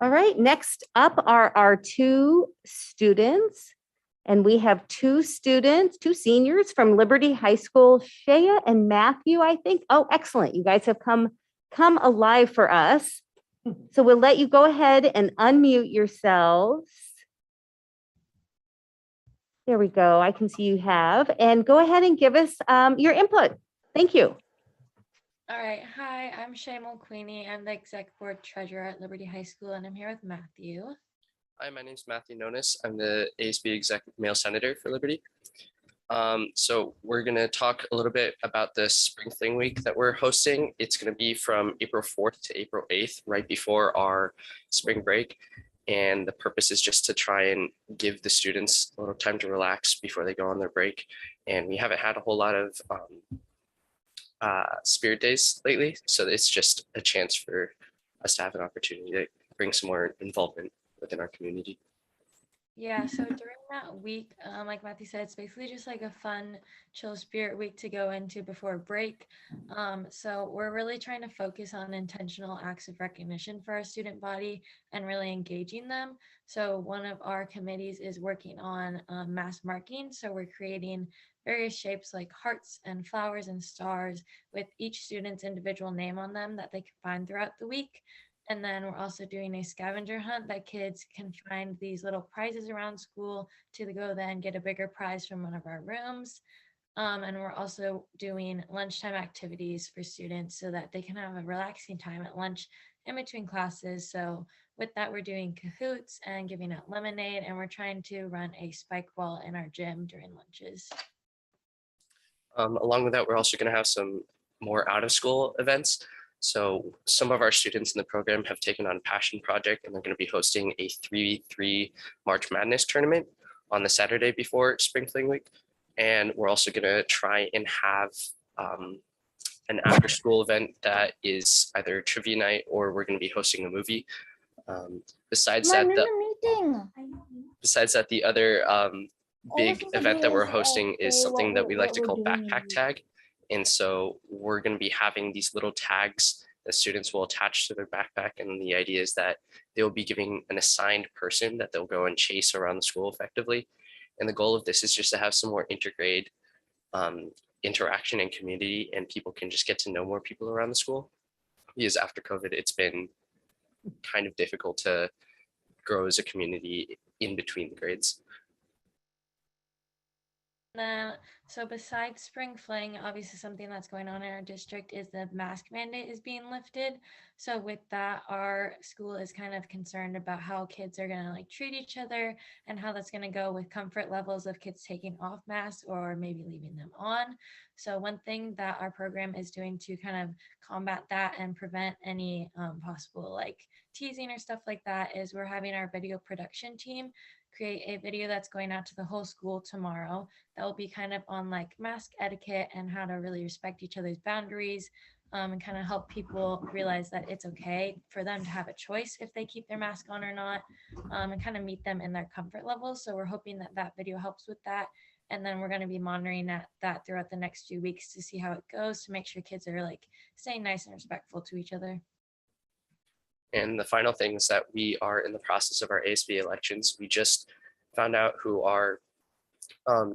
All right, next up are our two students. And we have two students, two seniors from Liberty High School, Shea and Matthew, I think. Oh, excellent. You guys have come alive for us. So we'll let you go ahead and unmute yourselves. There we go. I can see you have. And go ahead and give us your input. Thank you. All right. Hi, I'm Shea Mulqueenie. I'm the Exec Board Treasurer at Liberty High School, and I'm here with Matthew. Hi, my name is Matthew Nonis. I'm the ASB Exec Male Senator for Liberty. So we're going to talk a little bit about the Spring Fling Week that we're hosting. It's going to be from April 4th to April 8th, right before our spring break. And the purpose is just to try and give the students a little time to relax before they go on their break. And we haven't had a whole lot of Spirit Days lately. So it's just a chance for us to have an opportunity to bring some more involvement within our community. Yeah, so during that week, like Matthew said, it's basically just like a fun, chill spirit week to go into before break. So we're really trying to focus on intentional acts of recognition for our student body and really engaging them. So one of our committees is working on mass marking. So we're creating various shapes like hearts and flowers and stars with each student's individual name on them that they can find throughout the week. And then we're also doing a scavenger hunt that kids can find these little prizes around school to go then get a bigger prize from one of our rooms. And we're also doing lunchtime activities for students so that they can have a relaxing time at lunch in between classes. So with that, we're doing cahoots and giving out lemonade, and we're trying to run a spike ball in our gym during lunches. Along with that, we're also going to have some more out of school events. So some of our students in the program have taken on a passion project, and they're going to be hosting a 3v3 March Madness tournament on the Saturday before Spring Fling Week. And we're also going to try and have an after school event that is either trivia night or we're going to be hosting a movie. Besides that, the other big event that we're hosting is something that we like to call backpack tag. And so we're going to be having these little tags that students will attach to their backpack. And the idea is that they'll be giving an assigned person that they'll go and chase around the school effectively. And the goal of this is just to have some more intergrade interaction and community, and people can just get to know more people around the school. Because after COVID, it's been kind of difficult to grow as a community in between the grades. So besides Spring Fling, obviously something that's going on in our district is the mask mandate is being lifted. So with that, our school is kind of concerned about how kids are going to like treat each other and how that's going to go with comfort levels of kids taking off masks or maybe leaving them on. So one thing that our program is doing to kind of combat that and prevent any possible like teasing or stuff like that is we're having our video production team create a video that's going out to the whole school tomorrow that will be kind of on like mask etiquette and how to really respect each other's boundaries, and kind of help people realize that it's okay for them to have a choice if they keep their mask on or not, and kind of meet them in their comfort levels. So we're hoping that that video helps with that. And then we're going to be monitoring that throughout the next few weeks to see how it goes, to make sure kids are like staying nice and respectful to each other. And the final thing is that we are in the process of our ASB elections. We just found out who our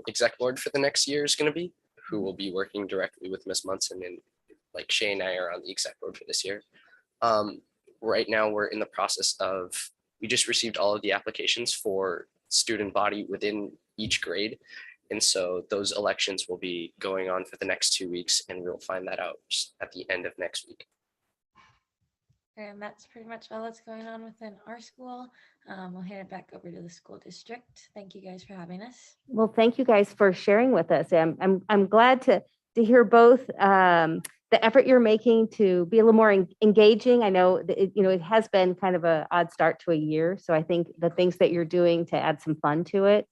exec board for the next year is going to be, who will be working directly with Ms. Munson, and like Shay and I are on the exec board for this year. Right now we're in the process of, we just received all of the applications for student body within each grade. And so those elections will be going on for the next 2 weeks, and we'll find that out just at the end of next week. And that's pretty much all that's going on within our school. We'll hand it back over to the school district. Thank you guys for having us. Well, thank you guys for sharing with us. I'm glad to hear both the effort you're making to be a little more engaging. I know that it has been kind of an odd start to a year, so I think the things that you're doing to add some fun to it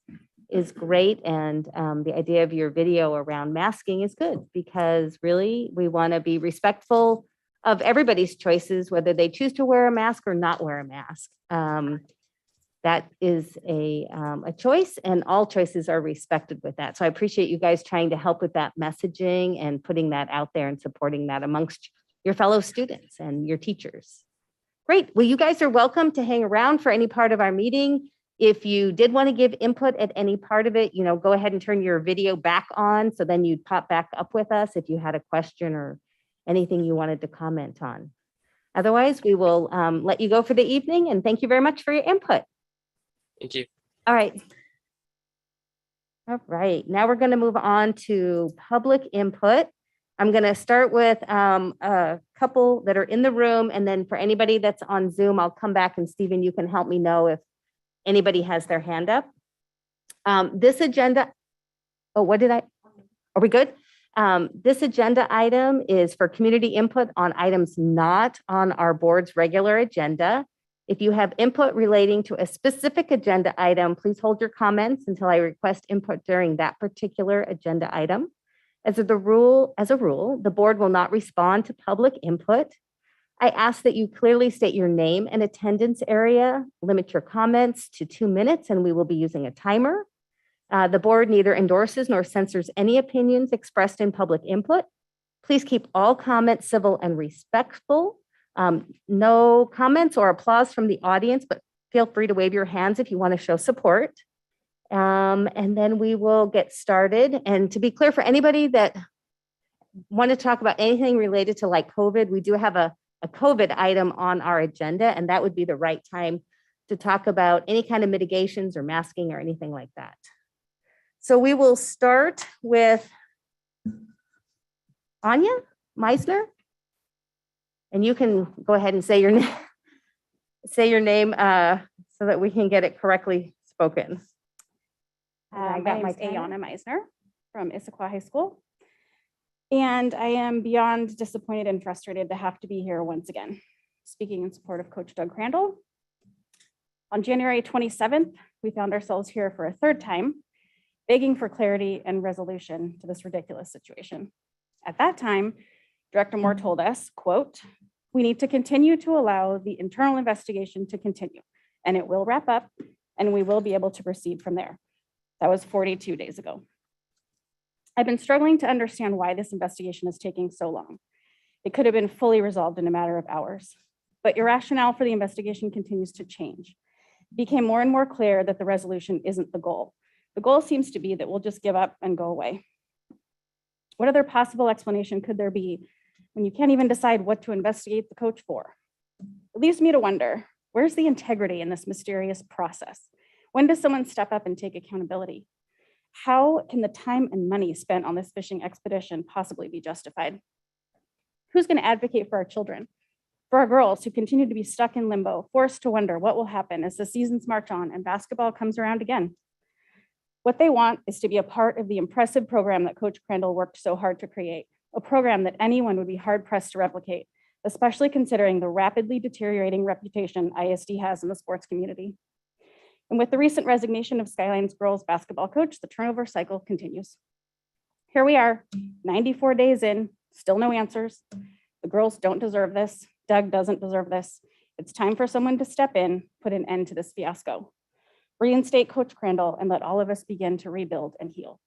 is great. And the idea of your video around masking is good, because really we want to be respectful of everybody's choices, whether they choose to wear a mask or not wear a mask. That is a choice, and all choices are respected with that. So I appreciate you guys trying to help with that messaging and putting that out there and supporting that amongst your fellow students and your teachers. Great. Well, you guys are welcome to hang around for any part of our meeting. If you did want to give input at any part of it, go ahead and turn your video back on. So then you'd pop back up with us if you had a question or anything you wanted to comment on. Otherwise, we will let you go for the evening, and thank you very much for your input. Thank you. All right. All right. Now we're going to move on to public input. I'm going to start with a couple that are in the room, and then for anybody that's on Zoom, I'll come back, and Stephen, you can help me know if anybody has their hand up. This agenda, are we good? This agenda item is for community input on items not on our board's regular agenda. If you have input relating to a specific agenda item, please hold your comments until I request input during that particular agenda item. As a rule, the board will not respond to public input. I ask that you clearly state your name and attendance area, limit your comments to 2 minutes, and we will be using a timer. The board neither endorses nor censors any opinions expressed in public input. Please keep all comments civil and respectful. No comments or applause from the audience, but feel free to wave your hands if you want to show support. And then we will get started. And to be clear, for anybody that want to talk about anything related to like COVID, we do have a COVID item on our agenda, and that would be the right time to talk about any kind of mitigations or masking or anything like that. So we will start with Anya Meisner, and you can go ahead and say your name, so that we can get it correctly spoken. My name is Ayana Meisner from Issaquah High School, and I am beyond disappointed and frustrated to have to be here once again, speaking in support of Coach Doug Crandall. On January 27th, we found ourselves here for a third time, begging for clarity and resolution to this ridiculous situation. At that time, Director Moore told us, quote, "We need to continue to allow the internal investigation to continue, and it will wrap up, and we will be able to proceed from there." That was 42 days ago. I've been struggling to understand why this investigation is taking so long. It could have been fully resolved in a matter of hours, but your rationale for the investigation continues to change. It became more and more clear that the resolution isn't the goal. The goal seems to be that we'll just give up and go away. What other possible explanation could there be when you can't even decide what to investigate the coach for? It leaves me to wonder, where's the integrity in this mysterious process? When does someone step up and take accountability? How can the time and money spent on this fishing expedition possibly be justified? Who's going to advocate for our children, for our girls who continue to be stuck in limbo, forced to wonder what will happen as the seasons march on and basketball comes around again? What they want is to be a part of the impressive program that Coach Crandall worked so hard to create, a program that anyone would be hard-pressed to replicate, especially considering the rapidly deteriorating reputation ISD has in the sports community. And with the recent resignation of Skyline's girls basketball coach, the turnover cycle continues. Here we are, 94 days in, still no answers. The girls don't deserve this. Doug doesn't deserve this. It's time for someone to step in, put an end to this fiasco. Reinstate Coach Crandall and let all of us begin to rebuild and heal.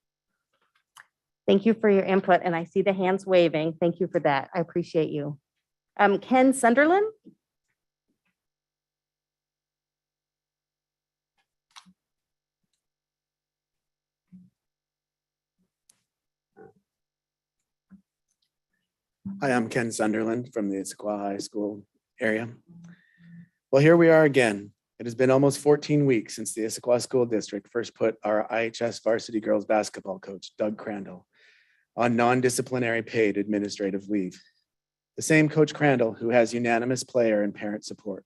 Thank you for your input, and I see the hands waving. Thank you for that. I appreciate you. Ken Sunderland. Hi, I'm Ken Sunderland from the Issaquah High School area. Well, here we are again. It has been almost 14 weeks since the Issaquah School District first put our IHS varsity girls basketball coach, Doug Crandall, on non-disciplinary paid administrative leave. The same Coach Crandall who has unanimous player and parent support.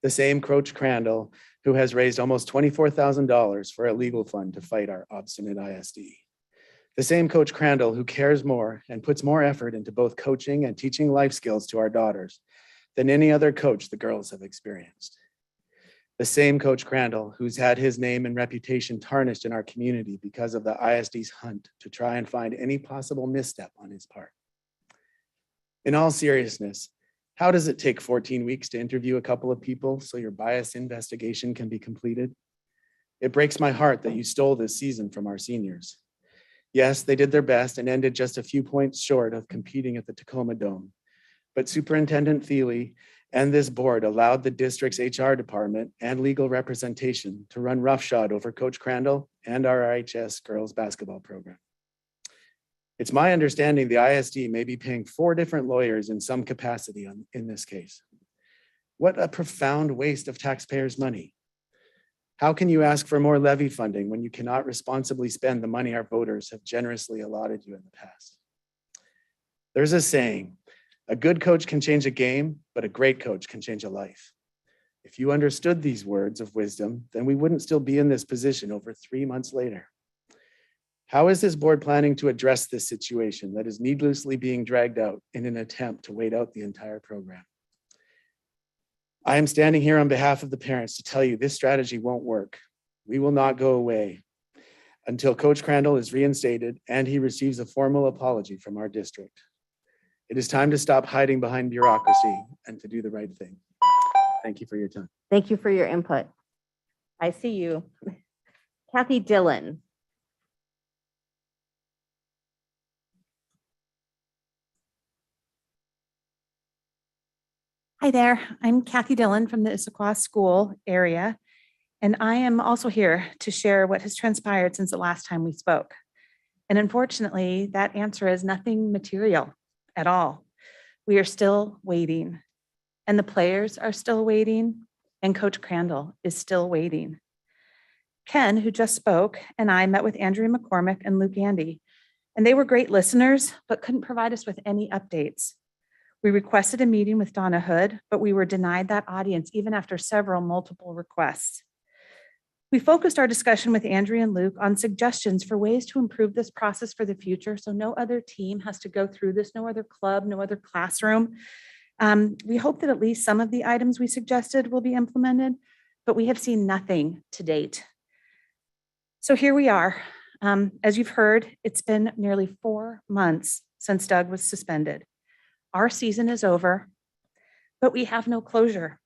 The same Coach Crandall who has raised almost $24,000 for a legal fund to fight our obstinate ISD. The same Coach Crandall who cares more and puts more effort into both coaching and teaching life skills to our daughters than any other coach the girls have experienced. The same Coach Crandall who's had his name and reputation tarnished in our community because of the ISD's hunt to try and find any possible misstep on his part. In all seriousness, how does it take 14 weeks to interview a couple of people so your bias investigation can be completed? It breaks my heart that you stole this season from our seniors. Yes, they did their best and ended just a few points short of competing at the Tacoma Dome. But Superintendent Thiele and this board allowed the district's HR department and legal representation to run roughshod over Coach Crandall and our RHS girls basketball program. It's my understanding the ISD may be paying 4 different lawyers in some capacity in this case. What a profound waste of taxpayers' money. How can you ask for more levy funding when you cannot responsibly spend the money our voters have generously allotted you in the past? There's a saying, a good coach can change a game, but a great coach can change a life. If you understood these words of wisdom, then we wouldn't still be in this position over 3 months later. How is this board planning to address this situation that is needlessly being dragged out in an attempt to wait out the entire program? I am standing here on behalf of the parents to tell you this strategy won't work. We will not go away until Coach Crandall is reinstated and he receives a formal apology from our district. It is time to stop hiding behind bureaucracy and to do the right thing. Thank you for your time. Thank you for your input. I see you. Kathy Dillon. Hi there, I'm Kathy Dillon from the Issaquah school area, and I am also here to share what has transpired since the last time we spoke. And unfortunately, that answer is nothing material at all. We are still waiting, and the players are still waiting, and Coach Crandall is still waiting. Ken, who just spoke, and I met with Andrea McCormick and Luke Andy, and they were great listeners, but couldn't provide us with any updates. We requested a meeting with Donna Hood, but we were denied that audience even after multiple requests. We focused our discussion with Andrea and Luke on suggestions for ways to improve this process for the future so no other team has to go through this, no other club, no other classroom. We hope that at least some of the items we suggested will be implemented, but we have seen nothing to date. So here we are. As you've heard, it's been nearly 4 months since Doug was suspended. Our season is over, but we have no closure.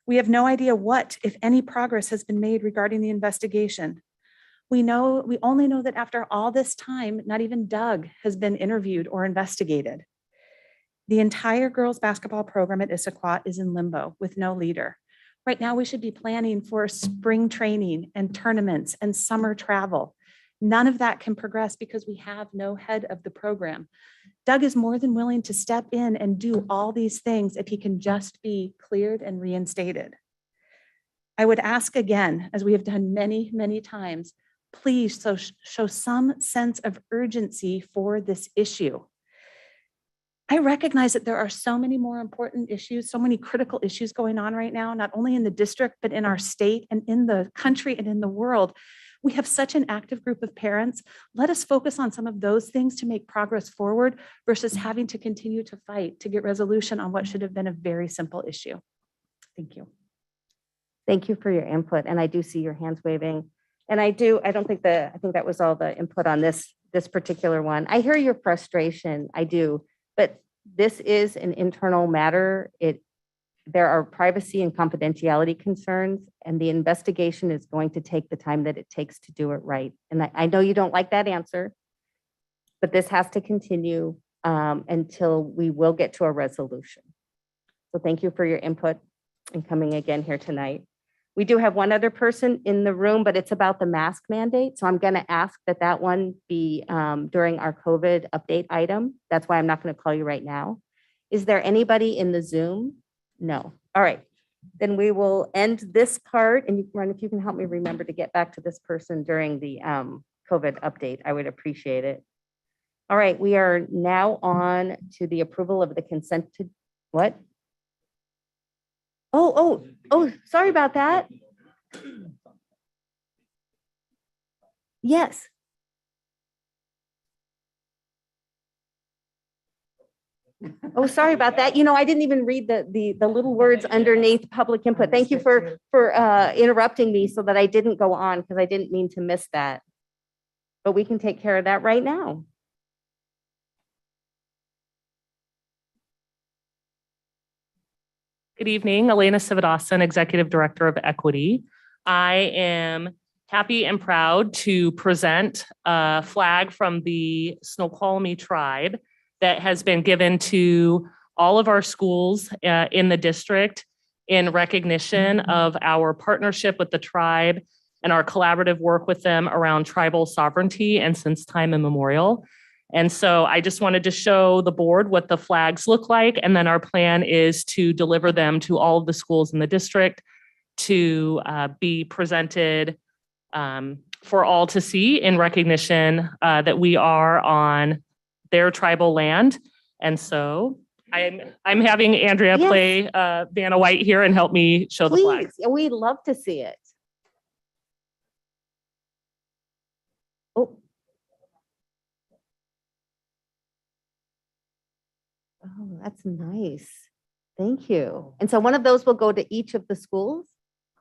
We have no idea what, if any, progress has been made regarding the investigation. We only know that after all this time, not even Doug has been interviewed or investigated. The entire girls basketball program at Issaquah is in limbo with no leader. Right now, we should be planning for spring training and tournaments and summer travel. None of that can progress because we have no head of the program. Doug is more than willing to step in and do all these things if he can just be cleared and reinstated. I would ask again, as we have done many, many times, please show some sense of urgency for this issue. I recognize that there are so many more important issues, so many critical issues going on right now, not only in the district, but in our state and in the country and in the world. We have such an active group of parents. Let us focus on some of those things to make progress forward versus having to continue to fight to get resolution on what should have been a very simple issue. Thank you. Thank you for your input. And I do see your hands waving. And I think that was all the input on this particular one. I hear your frustration, I do, but this is an internal matter. There are privacy and confidentiality concerns, and the investigation is going to take the time that it takes to do it right. And I know you don't like that answer, but this has to continue until we will get to a resolution. So thank you for your input and coming again here tonight. We do have one other person in the room, but it's about the mask mandate. So I'm going to ask that one be during our COVID update item. That's why I'm not going to call you right now. Is there anybody in the Zoom? No. All right. Then we will end this part. And Ron, if you can help me remember to get back to this person during the COVID update, I would appreciate it. All right. We are now on to the approval of the consent to what? Oh, sorry about that. Yes. Oh, sorry about that. I didn't even read the little words underneath public input. Thank you for interrupting me so that I didn't go on because I didn't mean to miss that. But we can take care of that right now. Good evening, Elena Sivadosan, Executive Director of Equity. I am happy and proud to present a flag from the Snoqualmie tribe that has been given to all of our schools in the district in recognition of our partnership with the tribe and our collaborative work with them around tribal sovereignty and since time immemorial. And so I just wanted to show the board what the flags look like. And then our plan is to deliver them to all of the schools in the district to be presented for all to see in recognition that we are on their tribal land. And so I'm having Andrea Yes. play Vanna White here and help me show the flag. Please, we'd love to see it. Oh. Oh, that's nice. Thank you. And so one of those will go to each of the schools?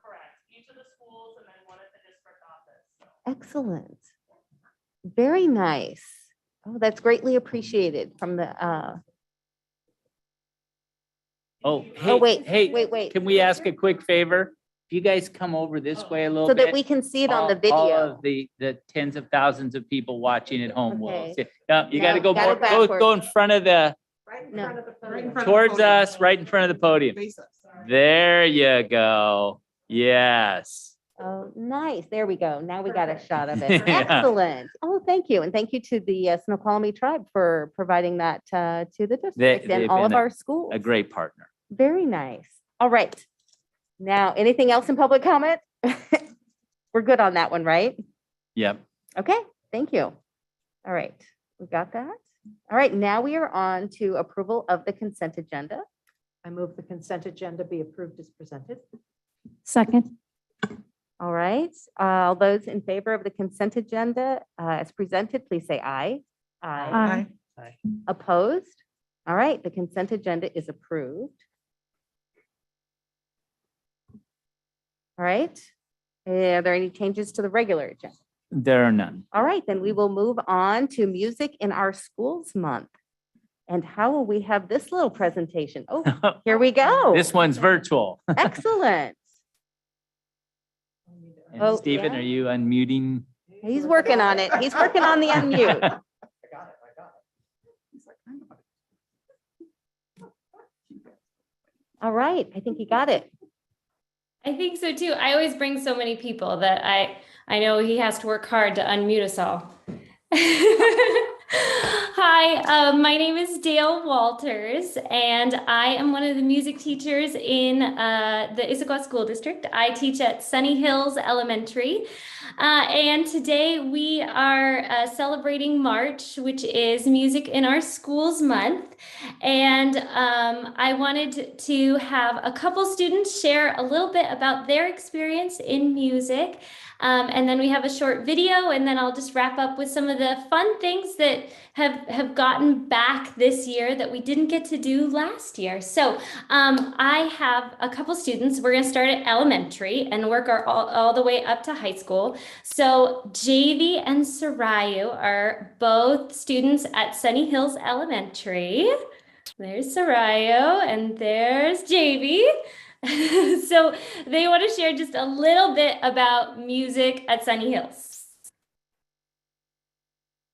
Correct. Each of the schools and then one at the district office. Excellent. Very nice. Oh, that's greatly appreciated from the, Oh, oh, wait, hey, wait. can we ask a quick favor? If you guys come over this way a little So bit. that we can see it on the all video. of the tens of thousands of people watching at home will Okay. see. Yeah, you gotta No, go gotta more, backwards. go in front of the, No. towards us, right in front of the podium. There you go. Yes. Oh, nice. There we go. Now we got a shot of it. Yeah. Excellent. Oh, thank you. And thank you to the Snoqualmie tribe for providing that to the district and they've all of been our schools. A great partner. Very nice. All right. Now, anything else in public comment? We're good on that one, right? Yep. Okay, thank you. All right, we got that. All right, now we are on to approval of the consent agenda. I move the consent agenda be approved as presented. Second. All right, all those in favor of the consent agenda as presented, please say aye. Aye. Opposed? All right, the consent agenda is approved. All right, are there any changes to the regular agenda? There are none. All right, then we will move on to Music in Our Schools Month. And how will we have this little presentation? Oh, here we go. This one's virtual. Excellent. And Oh, Stephen, yeah. are you unmuting? He's working on it. He's working on the unmute. All right, I think he got it. I think so too. I always bring so many people that I know he has to work hard to unmute us all. Hi, my name is Dale Walters, and I am one of the music teachers in the Issaquah School District. I teach at Sunny Hills Elementary, and today we are celebrating March, which is Music in Our Schools Month. And I wanted to have a couple students share a little bit about their experience in music. And then we have a short video, and then I'll just wrap up with some of the fun things that have gotten back this year that we didn't get to do last year. So I have a couple students. We're going to start at elementary and work all the way up to high school. So JV and Sarayu are both students at Sunny Hills Elementary. There's Sarayu and there's JV. So they want to share just a little bit about music at Sunny Hills.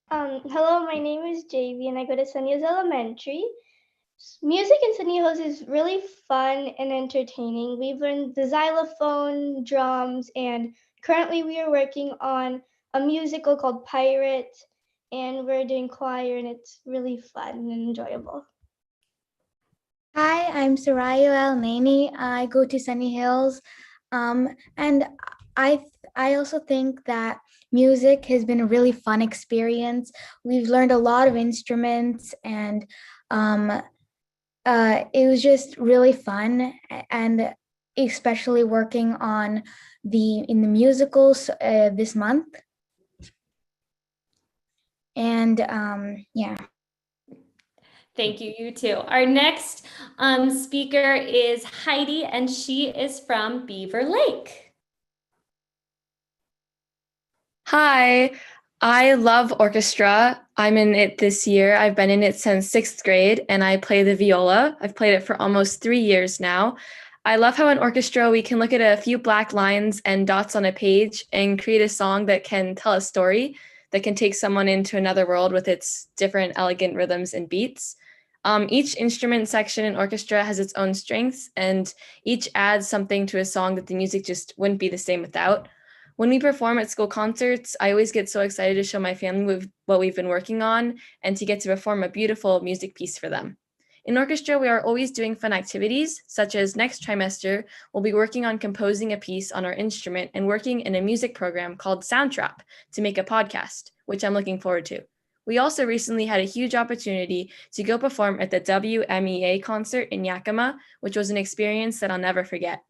Hello, my name is JV and I go to Sunny Hills Elementary. Music in Sunny Hills is really fun and entertaining. We've learned the xylophone, drums, and currently we are working on a musical called Pirate, and we're doing choir, and it's really fun and enjoyable. Hi, I'm Sarayu Al-Naini. I go to Sunny Hills, and I also think that music has been a really fun experience. We've learned a lot of instruments, and it was just really fun, and especially working on in the musicals this month. And yeah. Thank you, you too. Our next speaker is Heidi, and she is from Beaver Lake. Hi, I love orchestra. I'm in it this year. I've been in it since 6th grade, and I play the viola. I've played it for almost 3 years now. I love how in orchestra we can look at a few black lines and dots on a page and create a song that can tell a story, that can take someone into another world with its different elegant rhythms and beats. Each instrument section in orchestra has its own strengths, and each adds something to a song that the music just wouldn't be the same without. When we perform at school concerts, I always get so excited to show my family what we've been working on and to get to perform a beautiful music piece for them. In orchestra, we are always doing fun activities, such as next trimester, we'll be working on composing a piece on our instrument and working in a music program called Soundtrap to make a podcast, which I'm looking forward to. We also recently had a huge opportunity to go perform at the WMEA concert in Yakima, which was an experience that I'll never forget.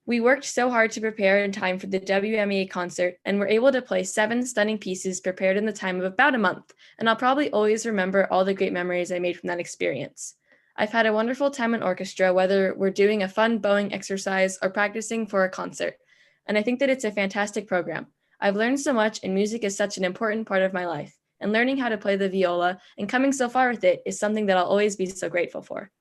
We worked so hard to prepare in time for the WMEA concert and were able to play 7 stunning pieces prepared in the time of about a month, and I'll probably always remember all the great memories I made from that experience. I've had a wonderful time in orchestra, whether we're doing a fun bowing exercise or practicing for a concert, and I think that it's a fantastic program. I've learned so much, and music is such an important part of my life, and learning how to play the viola and coming so far with it is something that I'll always be so grateful for.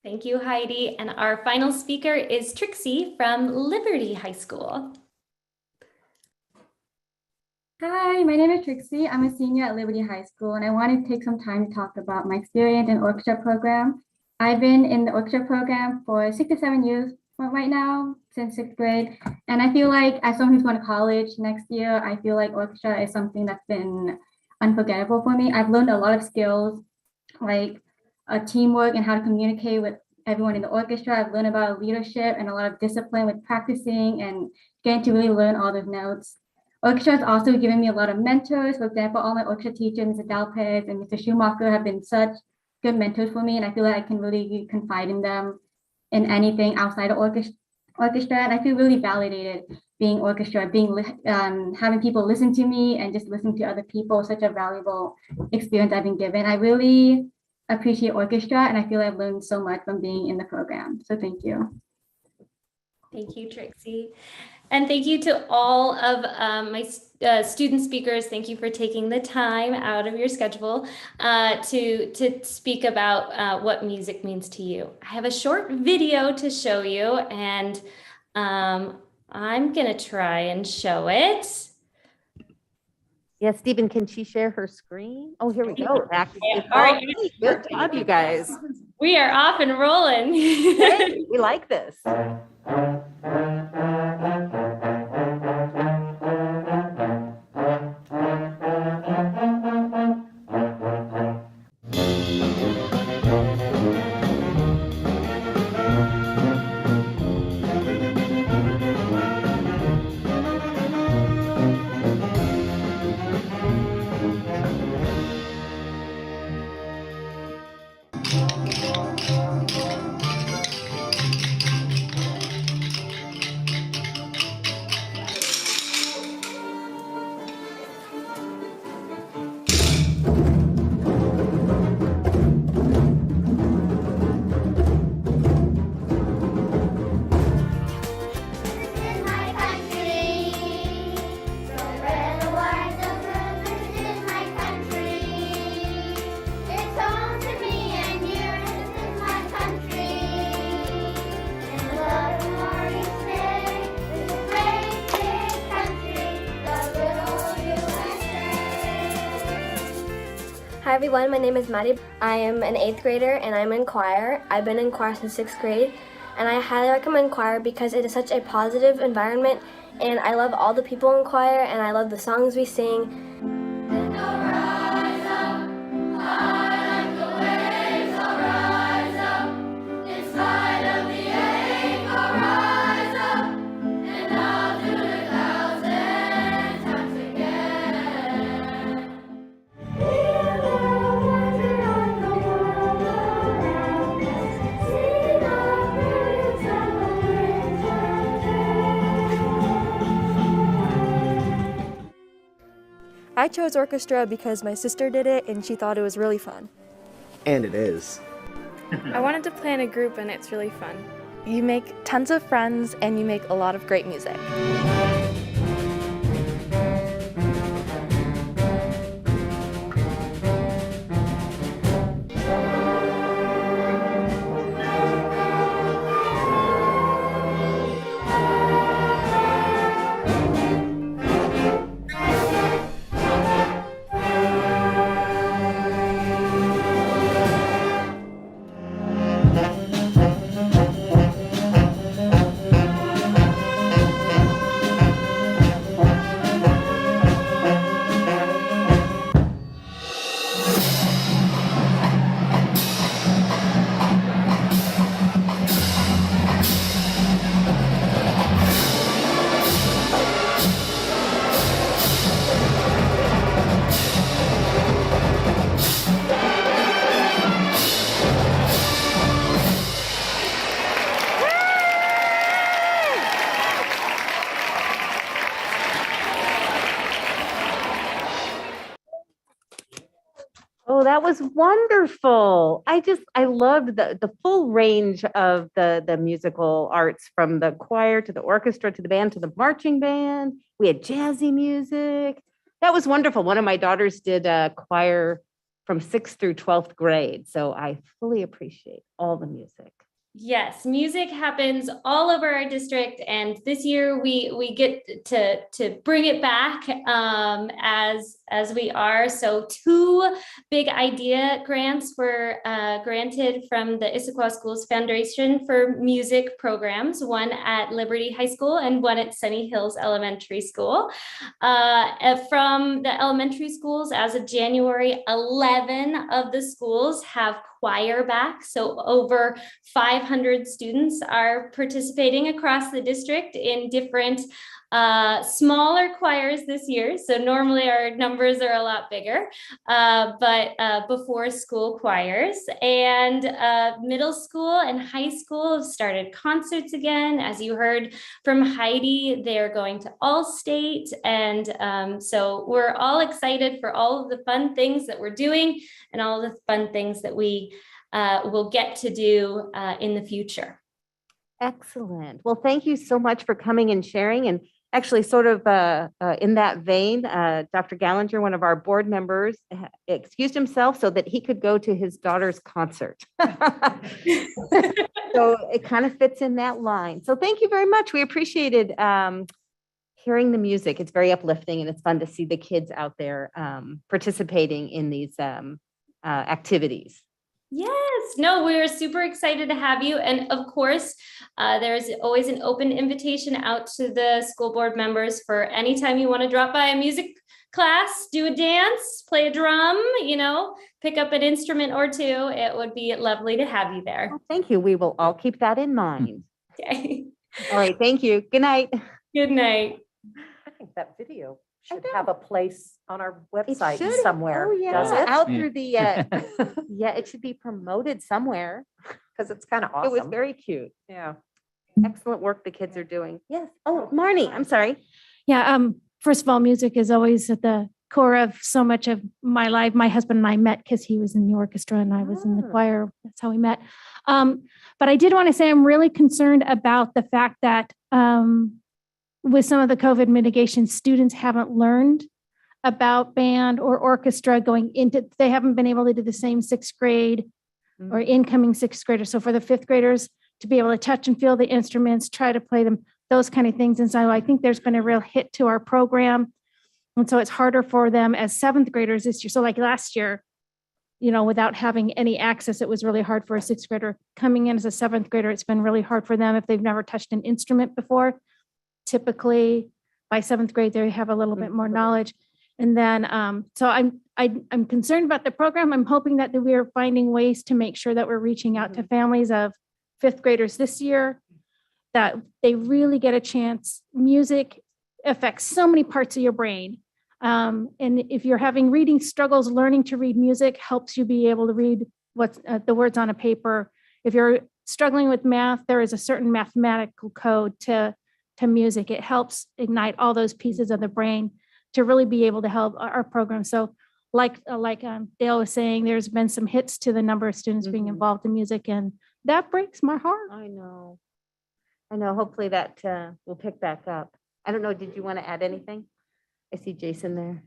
Thank you, Heidi. And our final speaker is Trixie from Liberty High School. Hi, my name is Trixie. I'm a senior at Liberty High School, and I wanted to take some time to talk about my experience in orchestra program. I've been in the orchestra program for 6 to 7 years right now, since 6th grade. And I feel like as someone who's going to college next year, I feel like orchestra is something that's been unforgettable for me. I've learned a lot of skills like teamwork and how to communicate with everyone in the orchestra. I've learned about leadership and a lot of discipline with practicing and getting to really learn all those notes. Orchestra has also given me a lot of mentors. For example, all my orchestra teachers, Mr. Dalpez and Mr. Schumacher, have been such good mentors for me, and I feel like I can really confide in them in anything outside of orchestra. And I feel really validated being orchestra, having people listen to me and just listen to other people. Such a valuable experience I've been given. I really appreciate orchestra, and I feel I've learned so much from being in the program. So thank you. Thank you, Trixie. And thank you to all of my student speakers. Thank you for taking the time out of your schedule to speak about what music means to you. I have a short video to show you, and I'm gonna try and show it. Yes, Stephen, can she share her screen? Oh, here we go. Yeah, all right. Good job, you guys. We are off and rolling. Hey, we like this. Hi everyone, my name is Maddie. I am an 8th grader and I'm in choir. I've been in choir since 6th grade, and I highly recommend choir because it is such a positive environment, and I love all the people in choir and I love the songs we sing. I chose orchestra because my sister did it and she thought it was really fun. And it is. I wanted to play in a group and it's really fun. You make tons of friends and you make a lot of great music. Oh, that was wonderful. I loved the full range of the musical arts, from the choir to the orchestra to the band to the marching band. We had jazzy music. That was wonderful. One of my daughters did a choir from 6th through 12th grade. So I fully appreciate all the music. Yes, music happens all over our district, and this year we get to bring it back as we are. So 2 big idea grants were granted from the Issaquah Schools Foundation for music programs, one at Liberty High School and one at Sunny Hills Elementary School. From the elementary schools, as of January, 11 of the schools have choir back. So over 500 students are participating across the district in different smaller choirs this year. So normally our numbers are a lot bigger, but before school choirs. And middle school and high school have started concerts again. As you heard from Heidi, they're going to All-State. And so we're all excited for all of the fun things that we're doing and all of the fun things that we will get to do in the future. Excellent. Well, thank you so much for coming and sharing. And actually, sort of in that vein, Dr. Gallinger, one of our board members, excused himself so that he could go to his daughter's concert. So it kind of fits in that line. So thank you very much. We appreciated hearing the music. It's very uplifting, and it's fun to see the kids out there participating in these activities. Yes, no, we're super excited to have you. And of course, there's always an open invitation out to the school board members for anytime you want to drop by a music class, do a dance, play a drum, pick up an instrument or 2. It would be lovely to have you there. Well, thank you. We will all keep that in mind. Okay. All right. Thank you. Good night. Good night. I think that video should have a place on our website should. somewhere. Oh, yeah. Does it? Out through the, yeah, it should be promoted somewhere. Because it's kind of awesome. It was very cute. Yeah. Excellent work the kids are doing. Yes. Oh, Marnie, I'm sorry. Yeah. First of all, music is always at the core of so much of my life. My husband and I met because he was in the orchestra and I was in the choir. That's how we met. But I did want to say I'm really concerned about the fact that with some of the COVID mitigation, students haven't learned about band or orchestra going into, they haven't been able to do the same 6th grade or incoming 6th graders. So for the 5th graders to be able to touch and feel the instruments, try to play them, those kind of things. And so I think there's been a real hit to our program. And so it's harder for them as 7th graders this year. So like last year, without having any access, it was really hard for a 6th grader coming in as a 7th grader. It's been really hard for them if they've never touched an instrument before. Typically by 7th grade, they have a little bit more knowledge. And then, so I'm concerned about the program. I'm hoping that we are finding ways to make sure that we're reaching out to families of 5th graders this year, that they really get a chance. Music affects so many parts of your brain. And if you're having reading struggles, learning to read music helps you be able to read what's the words on a paper. If you're struggling with math, there is a certain mathematical code to music. It helps ignite all those pieces of the brain to really be able to help our program. So like Dale was saying, there's been some hits to the number of students being involved in music, and that breaks my heart. I know. Hopefully that will pick back up. I don't know. Did you want to add anything? I see Jason there.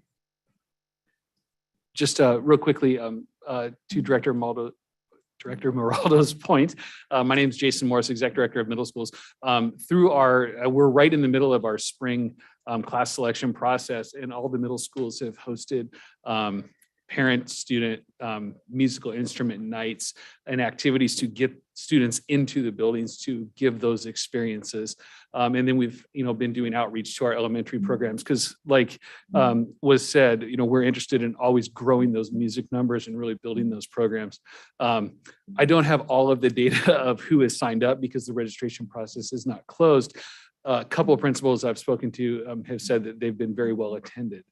Just real quickly, to Director Moraldo's point, my name is Jason Morris, Exec Director of Middle Schools. We're right in the middle of our spring class selection process, and all the middle schools have hosted parent-student musical instrument nights and activities to get students into the buildings to give those experiences. And then we've been doing outreach to our elementary programs because, like was said, we're interested in always growing those music numbers and really building those programs. I don't have all of the data of who has signed up because the registration process is not closed. A couple of principals I've spoken to have said that they've been very well attended.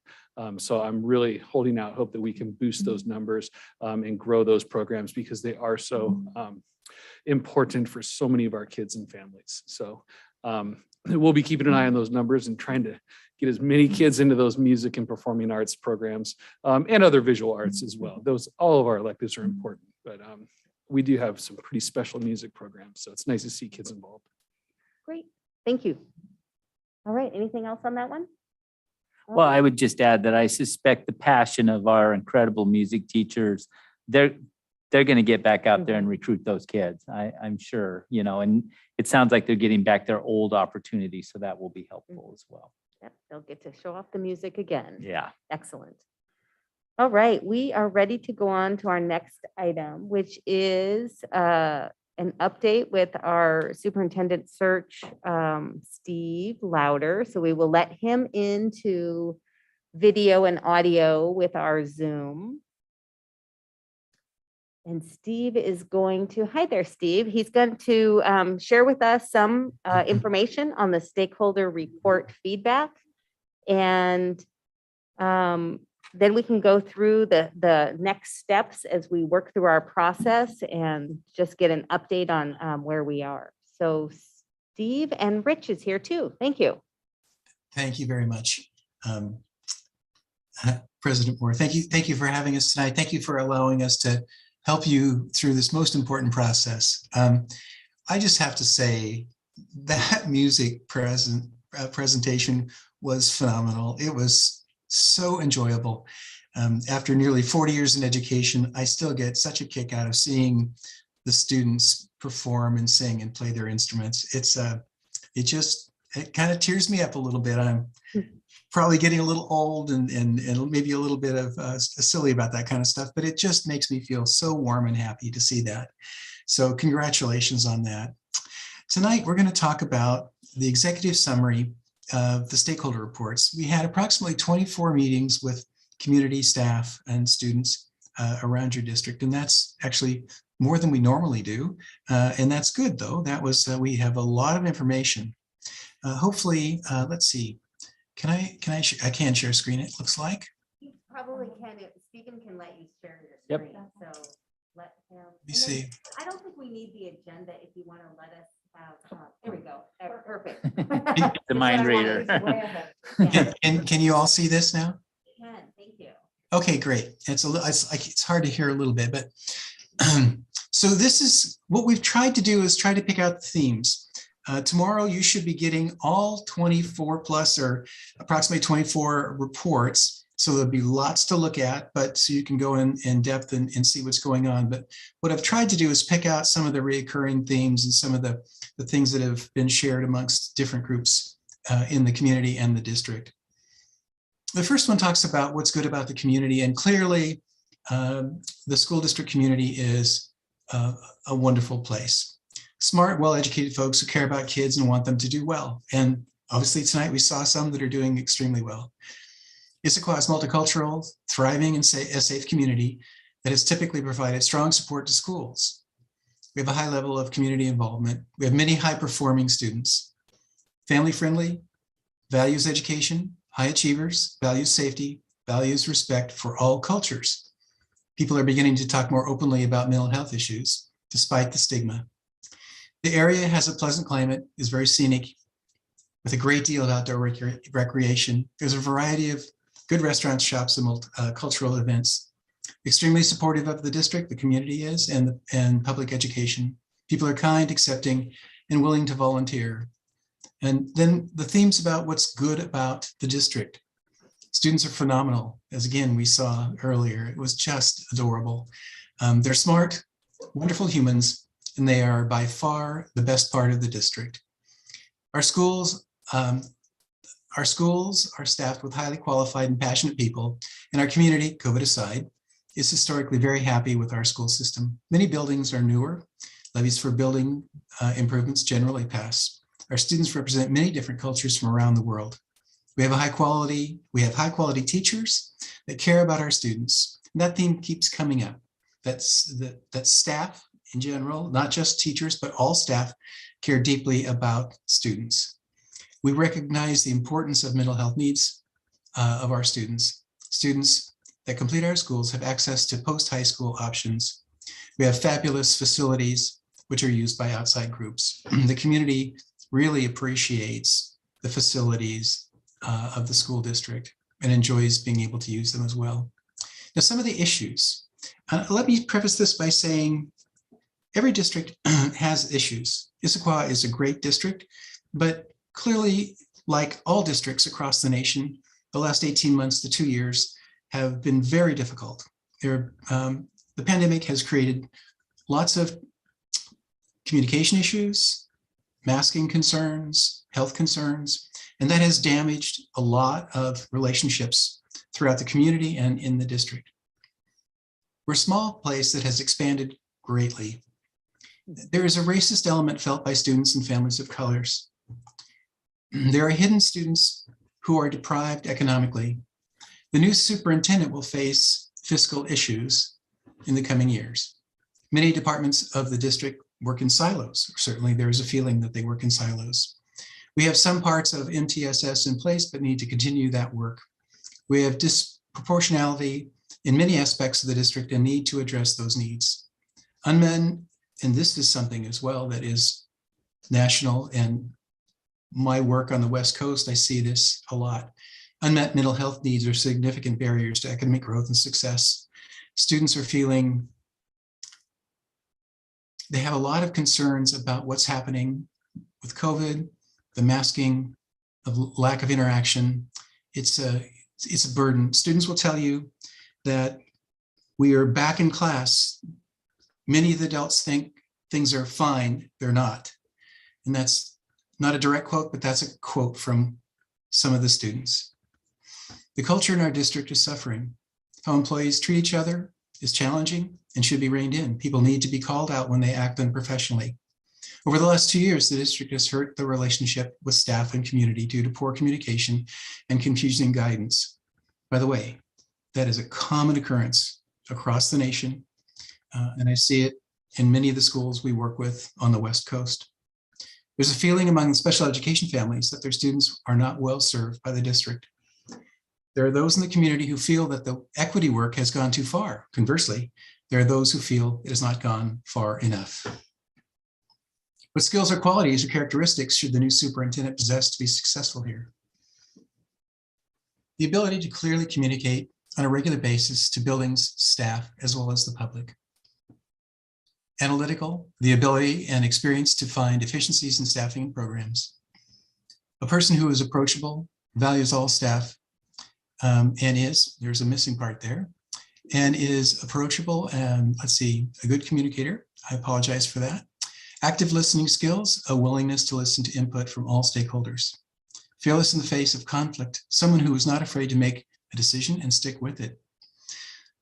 So I'm really holding out hope that we can boost those numbers and grow those programs because they are so important for so many of our kids and families. So we'll be keeping an eye on those numbers and trying to get as many kids into those music and performing arts programs, and other visual arts as well. All of our electives are important, but we do have some pretty special music programs. So it's nice to see kids involved. Great, thank you. All right, anything else on that one? Well, I would just add that I suspect the passion of our incredible music teachers, they're going to get back out there and recruit those kids. I'm sure, and it sounds like they're getting back their old opportunities. So that will be helpful as well. Yep, they'll get to show off the music again. Yeah. Excellent. All right, we are ready to go on to our next item, which is an update with our superintendent search, Steve Louder. So we will let him into video and audio with our Zoom. And Steve is going to, hi there, Steve. He's going to share with us some information on the stakeholder report feedback. And then we can go through the next steps as we work through our process and just get an update on where we are. So Steve and Rich is here too. Thank you. Thank you very much. President Moore, thank you for having us tonight. Thank you for allowing us to help you through this most important process. I just have to say that music presentation was phenomenal. It was so enjoyable. After nearly 40 years in education, I still get such a kick out of seeing the students perform and sing and play their instruments. It kind of tears me up a little bit. I'm probably getting a little old and maybe a little bit of silly about that kind of stuff, but it just makes me feel so warm and happy to see that. So congratulations on that. Tonight, we're going to talk about the executive summary of the stakeholder reports. We had approximately 24 meetings with community staff and students around your district, and that's actually more than we normally do. And that's good though. That was, we have a lot of information. Hopefully, let's see. I can share screen, it looks like. You probably can. Stephen can let you share your Yep. screen. So let him. Let me see. I don't think we need the agenda if you want to let us have, there we go. Perfect. The mind reader. Can you all see this now? Can, thank you. Okay, great. It's hard to hear a little bit, but so this is what we've tried to do is try to pick out the themes. Tomorrow, you should be getting all 24 plus or approximately 24 reports. So there'll be lots to look at, but so you can go in depth and see what's going on. But what I've tried to do is pick out some of the recurring themes and some of the things that have been shared amongst different groups in the community and the district. The first one talks about what's good about the community, and clearly the school district community is a wonderful place. Smart, well-educated folks who care about kids and want them to do well. And obviously tonight we saw some that are doing extremely well. Issaquah is multicultural, thriving, and a safe community that has typically provided strong support to schools. We have a high level of community involvement. We have many high-performing students. Family-friendly, values education, high achievers, values safety, values respect for all cultures. People are beginning to talk more openly about mental health issues, despite the stigma. The area has a pleasant climate, is very scenic, with a great deal of outdoor recreation. There's a variety of good restaurants, shops, and cultural events. Extremely supportive of the district, the community is, and public education. People are kind, accepting, and willing to volunteer. And then the themes about what's good about the district. Students are phenomenal, as again, we saw earlier. It was just adorable. They're smart, wonderful humans, and they are by far the best part of the district. Our schools are staffed with highly qualified and passionate people, and our community, COVID aside, is historically very happy with our school system. Many buildings are newer. Levies for building improvements generally pass. Our students represent many different cultures from around the world. We have high quality teachers that care about our students. And that theme keeps coming up. That staff in general, not just teachers, but all staff care deeply about students. We recognize the importance of mental health needs of our students. Students that complete our schools have access to post-high school options. We have fabulous facilities which are used by outside groups. The community really appreciates the facilities of the school district and enjoys being able to use them as well. Now, some of the issues. Let me preface this by saying every district has issues. Issaquah is a great district, but clearly, like all districts across the nation, the last 18 months to 2 years have been very difficult. The pandemic has created lots of communication issues, masking concerns, health concerns, and that has damaged a lot of relationships throughout the community and in the district. We're a small place that has expanded greatly. There is a racist element felt by students and families of colors. There are hidden students who are deprived economically. The new superintendent will face fiscal issues in the coming years. Many departments of the district work in silos. Certainly there is a feeling that they work in silos. We have some parts of MTSS in place, but need to continue that work. We have disproportionality in many aspects of the district and need to address those needs. Unmet, and this is something as well that is national, and my work on the West Coast, I see this a lot. Unmet mental health needs are significant barriers to academic growth and success. Students are feeling they have a lot of concerns about what's happening with COVID, the masking, the lack of interaction. It's a burden. Students will tell you that we are back in class. Many of the adults think things are fine, they're not. And that's not a direct quote, but that's a quote from some of the students. The culture in our district is suffering. How employees treat each other is challenging and should be reined in. People need to be called out when they act unprofessionally. Over the last 2 years, the district has hurt the relationship with staff and community due to poor communication and confusing guidance. By the way, that is a common occurrence across the nation, and I see it in many of the schools we work with on the West Coast. There's a feeling among special education families that their students are not well served by the district. There are those in the community who feel that the equity work has gone too far. Conversely, there are those who feel it has not gone far enough. What skills or qualities or characteristics should the new superintendent possess to be successful here? The ability to clearly communicate on a regular basis to buildings, staff, as well as the public. Analytical, the ability and experience to find efficiencies in staffing and programs. A person who is approachable, values all staff, there's a missing part there, and is approachable and, a good communicator. I apologize for that. Active listening skills, a willingness to listen to input from all stakeholders. Fearless in the face of conflict, someone who is not afraid to make a decision and stick with it.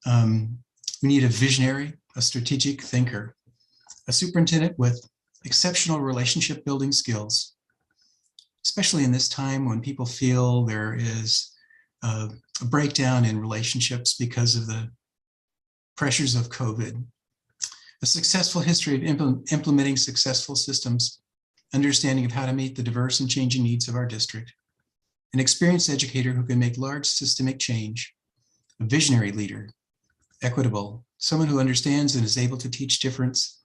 We need a visionary, a strategic thinker, a superintendent with exceptional relationship building skills, especially in this time when people feel there is a breakdown in relationships because of the pressures of COVID. A successful history of implementing successful systems, understanding of how to meet the diverse and changing needs of our district, an experienced educator who can make large systemic change, a visionary leader, equitable, someone who understands and is able to teach differences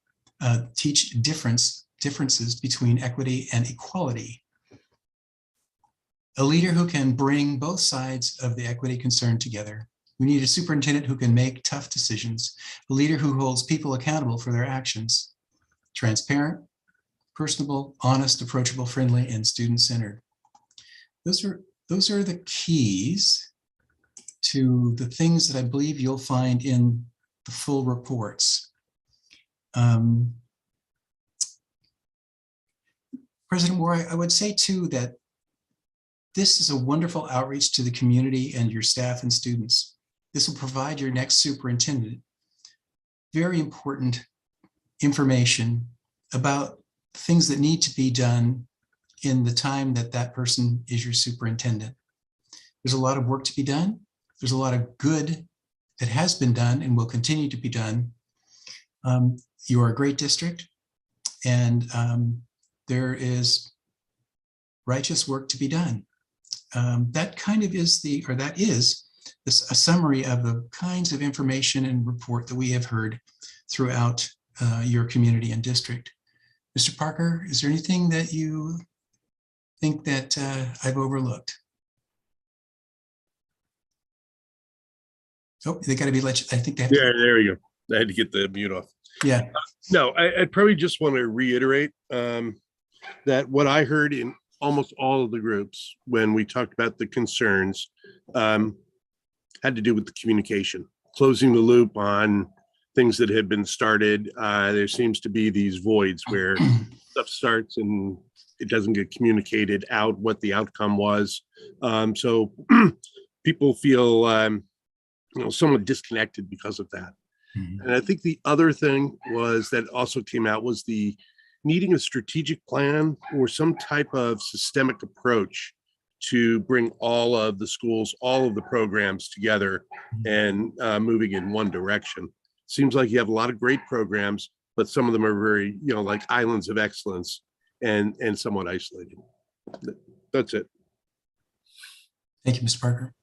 between equity and equality. A leader who can bring both sides of the equity concern together. We need a superintendent who can make tough decisions, a leader who holds people accountable for their actions, transparent, personable, honest, approachable, friendly, and student-centered. Those are the keys to the things that I believe you'll find in the full reports. President Moore, I would say too that this is a wonderful outreach to the community and your staff and students. This will provide your next superintendent very important information about things that need to be done in the time that that person is your superintendent. There's a lot of work to be done. There's a lot of good that has been done and will continue to be done. You are a great district, and there is righteous work to be done. That is a summary of the kinds of information and report that we have heard throughout your community and district. Mr. Parker, is there anything that you think that I've overlooked? Oh, they got to be let. I think they have. Yeah, there we go. I had to get the mute off. Yeah. No, I'd probably just want to reiterate that what I heard in almost all of the groups when we talked about the concerns had to do with the communication, closing the loop on things that had been started. There seems to be these voids where stuff starts and it doesn't get communicated out what the outcome was. So people feel somewhat disconnected because of that. And I think the other thing was that also came out was the needing a strategic plan or some type of systemic approach to bring all of the schools, all of the programs together and moving in one direction. Seems like you have a lot of great programs, but some of them are very, like islands of excellence and somewhat isolated. That's it. Thank you, Mr. Parker.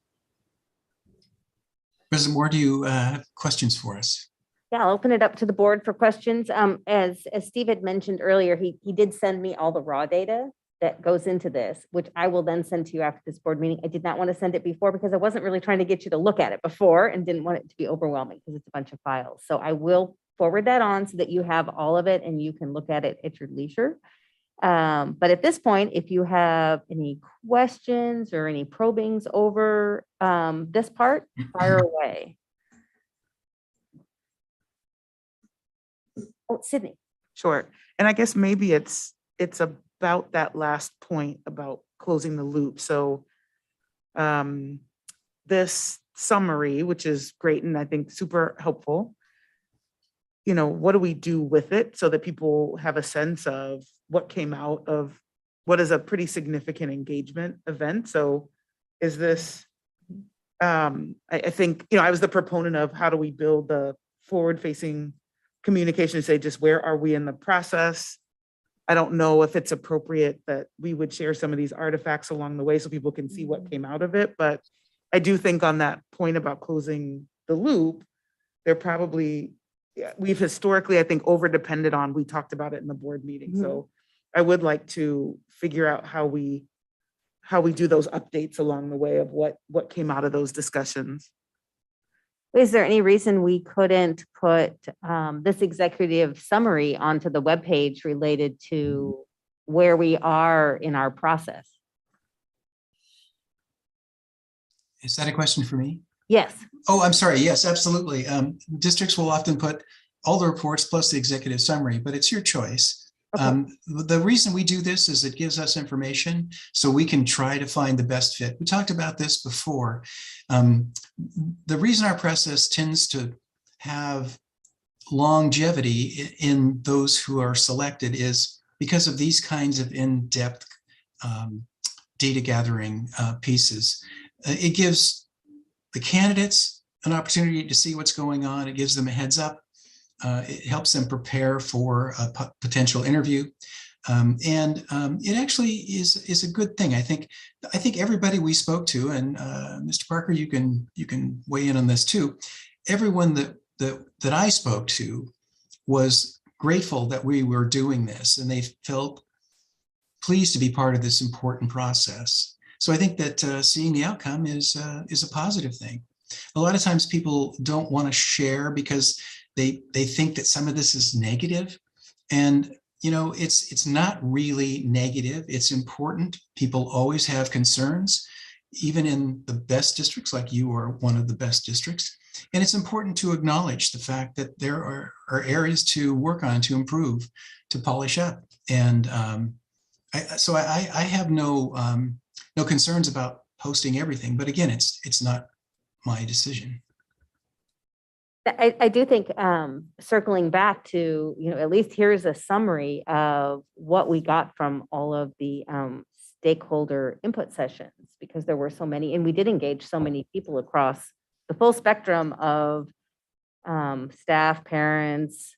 President Moore, do you have questions for us? Yeah, I'll open it up to the board for questions. As Steve had mentioned earlier, he did send me all the raw data that goes into this, which I will then send to you after this board meeting. I did not want to send it before because I wasn't really trying to get you to look at it before and didn't want it to be overwhelming because it's a bunch of files. So I will forward that on so that you have all of it and you can look at it at your leisure. But at this point, if you have any questions or any probings over this part, fire away. Oh, Sydney. Sure. And I guess maybe it's about that last point about closing the loop. So this summary, which is great and I think super helpful, what do we do with it so that people have a sense of what came out of what is a pretty significant engagement event? So is this, I think, I was the proponent of how do we build the forward-facing communication to say just where are we in the process? I don't know if it's appropriate that we would share some of these artifacts along the way so people can see what came out of it. But I do think on that point about closing the loop, we've historically, I think, over-depended on, we talked about it in the board meeting. So I would like to figure out how we do those updates along the way of what came out of those discussions. Is there any reason we couldn't put this executive summary onto the webpage related to where we are in our process? Is that a question for me? Yes. Oh, I'm sorry. Yes, absolutely. Districts will often put all the reports plus the executive summary, but it's your choice. Okay. The reason we do this is it gives us information so we can try to find the best fit. We talked about this before. The reason our process tends to have longevity in those who are selected is because of these kinds of in-depth data gathering pieces. It gives the candidates an opportunity to see what's going on. It gives them a heads up. It helps them prepare for a potential interview. It actually is a good thing. I think everybody we spoke to, and Mr. Parker, you can weigh in on this too. Everyone that I spoke to was grateful that we were doing this, and they felt pleased to be part of this important process. So I think that seeing the outcome is a positive thing. A lot of times people don't want to share because they think that some of this is negative, and it's not really negative. It's important. People always have concerns, even in the best districts, like you are one of the best districts. And it's important to acknowledge the fact that there are areas to work on, to improve, to polish up. And I have no concerns about posting everything. But again, it's not my decision. I do think circling back to, at least here's a summary of what we got from all of the stakeholder input sessions, because there were so many, and we did engage so many people across the full spectrum of staff, parents.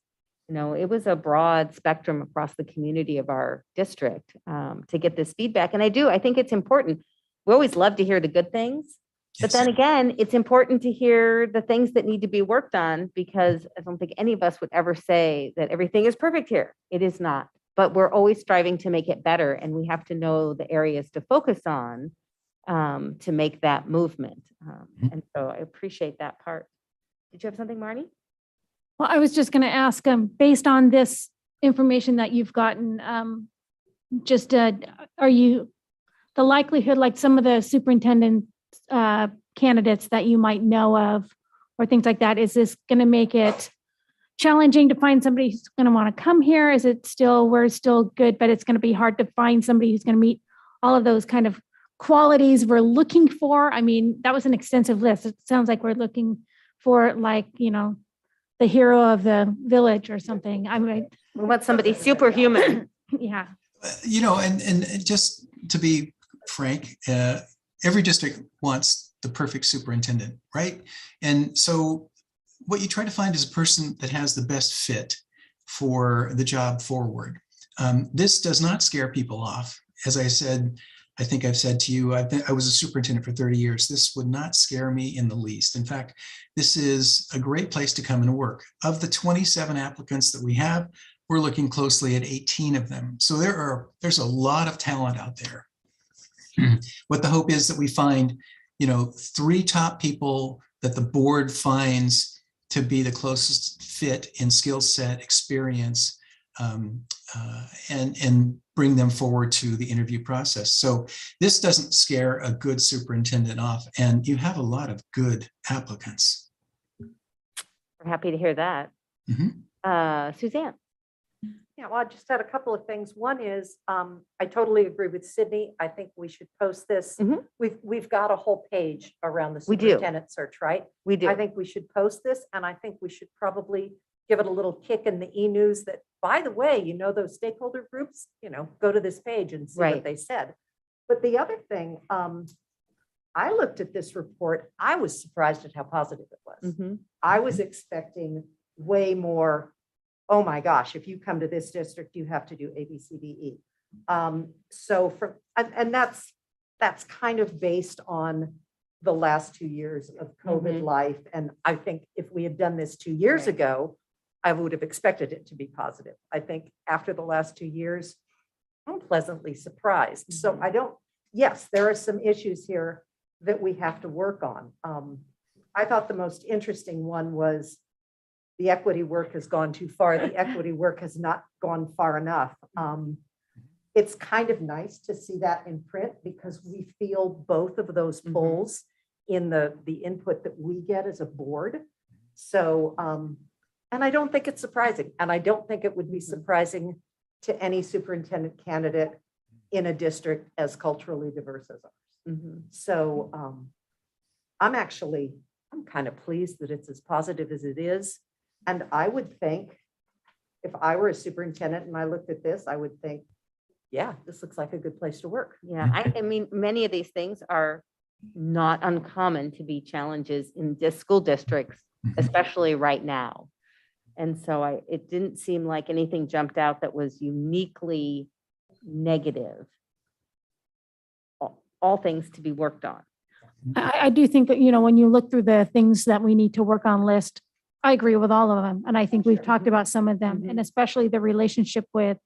It was a broad spectrum across the community of our district to get this feedback. And I think it's important. We always love to hear the good things. But then again, it's important to hear the things that need to be worked on, because I don't think any of us would ever say that everything is perfect here. It is not. but we're always striving to make it better, and we have to know the areas to focus on to make that movement. And so I appreciate that part. Did you have something, Marnie? Well, I was just going to ask, based on this information that you've gotten, are you, the likelihood, like some of the superintendent candidates that you might know of or things like that, is this going to make it challenging to find somebody who's going to want to come here? Is it still, we're still good, but it's going to be hard to find somebody who's going to meet all of those kind of qualities we're looking for? I mean, that was an extensive list. It sounds like we're looking for, like, the hero of the village or something. I mean, we want somebody superhuman. Yeah. And just to be frank, every district wants the perfect superintendent, right? And so what you try to find is a person that has the best fit for the job forward. This does not scare people off. As I said, I think I've said to you, I was a superintendent for 30 years. This would not scare me in the least. In fact, this is a great place to come and work. Of the 27 applicants that we have, we're looking closely at 18 of them. So there's a lot of talent out there. What the hope is that we find, 3 top people that the board finds to be the closest fit in skill set, experience, and bring them forward to the interview process. So this doesn't scare a good superintendent off, and you have a lot of good applicants. We're happy to hear that. Suzanne. Yeah, well, I just had a couple of things. One is, I totally agree with Sydney. I think we should post this. We've got a whole page around the We do. superintendent search, right? We do. I think we should post this, and I think we should probably give it a little kick in the e-news that, by the way, those stakeholder groups, go to this page and see what they said. But the other thing, I looked at this report, I was surprised at how positive it was. I was expecting way more, oh my gosh, if you come to this district, you have to do A, B, C, D, E. And that's kind of based on the last 2 years of COVID life. And I think if we had done this 2 years ago, I would have expected it to be positive. I think after the last 2 years, I'm pleasantly surprised. So yes, there are some issues here that we have to work on. I thought the most interesting one was the equity work has gone too far. The equity work has not gone far enough. It's kind of nice to see that in print because we feel both of those polls in the input that we get as a board. So, and I don't think it's surprising. And I don't think it would be surprising to any superintendent candidate in a district as culturally diverse as ours. So I'm kind of pleased that it's as positive as it is. And I would think if I were a superintendent and I looked at this, I would think, yeah, this looks like a good place to work. Yeah, I mean, many of these things are not uncommon to be challenges in school districts, especially right now. And so it didn't seem like anything jumped out that was uniquely negative. All things to be worked on. I do think that, when you look through the things that we need to work on list, I agree with all of them. And I think we've talked about some of them, and especially the relationship with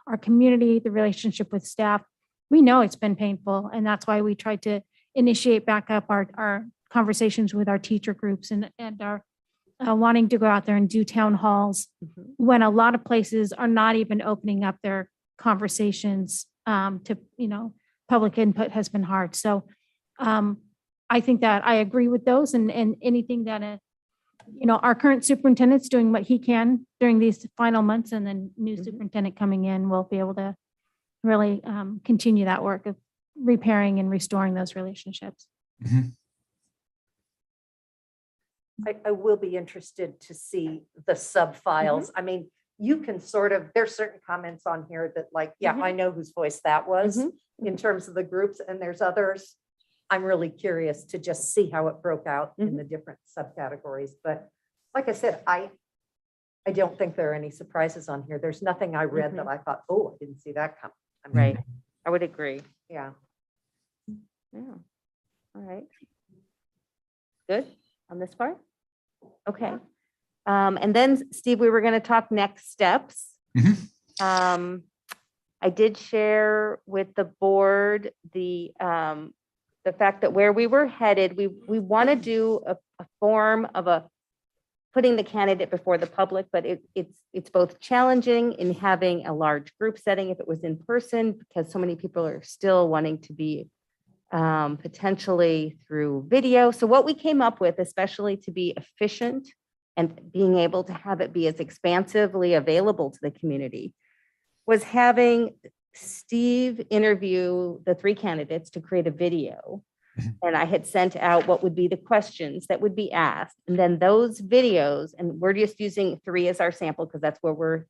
our community, the relationship with staff. We know it's been painful, and that's why we tried to initiate back up our conversations with our teacher groups and our wanting to go out there and do town halls when a lot of places are not even opening up their conversations to, public input has been hard. So I think that I agree with those, and anything that, our current superintendent's doing what he can during these final months, and then new superintendent coming in will be able to really continue that work of repairing and restoring those relationships. I will be interested to see the sub files. I mean, you can there's certain comments on here that I know whose voice that was in terms of the groups, and there's others. I'm really curious to just see how it broke out in the different subcategories. But like I said, I don't think there are any surprises on here. There's nothing I read that I thought, oh, I didn't see that coming. Right. I would agree. Yeah. Yeah. All right. Good on this part? Okay. And then, Steve, we were going to talk next steps. I did share with the board the fact that where we were headed, we want to do a form of putting the candidate before the public, but it's both challenging in having a large group setting if it was in person, because so many people are still wanting to be potentially through video. So what we came up with, especially to be efficient and being able to have it be as expansively available to the community, was having Steve interview the 3 candidates to create a video. And I had sent out what would be the questions that would be asked. And then those videos, and we're just using 3 as our sample because that's what we're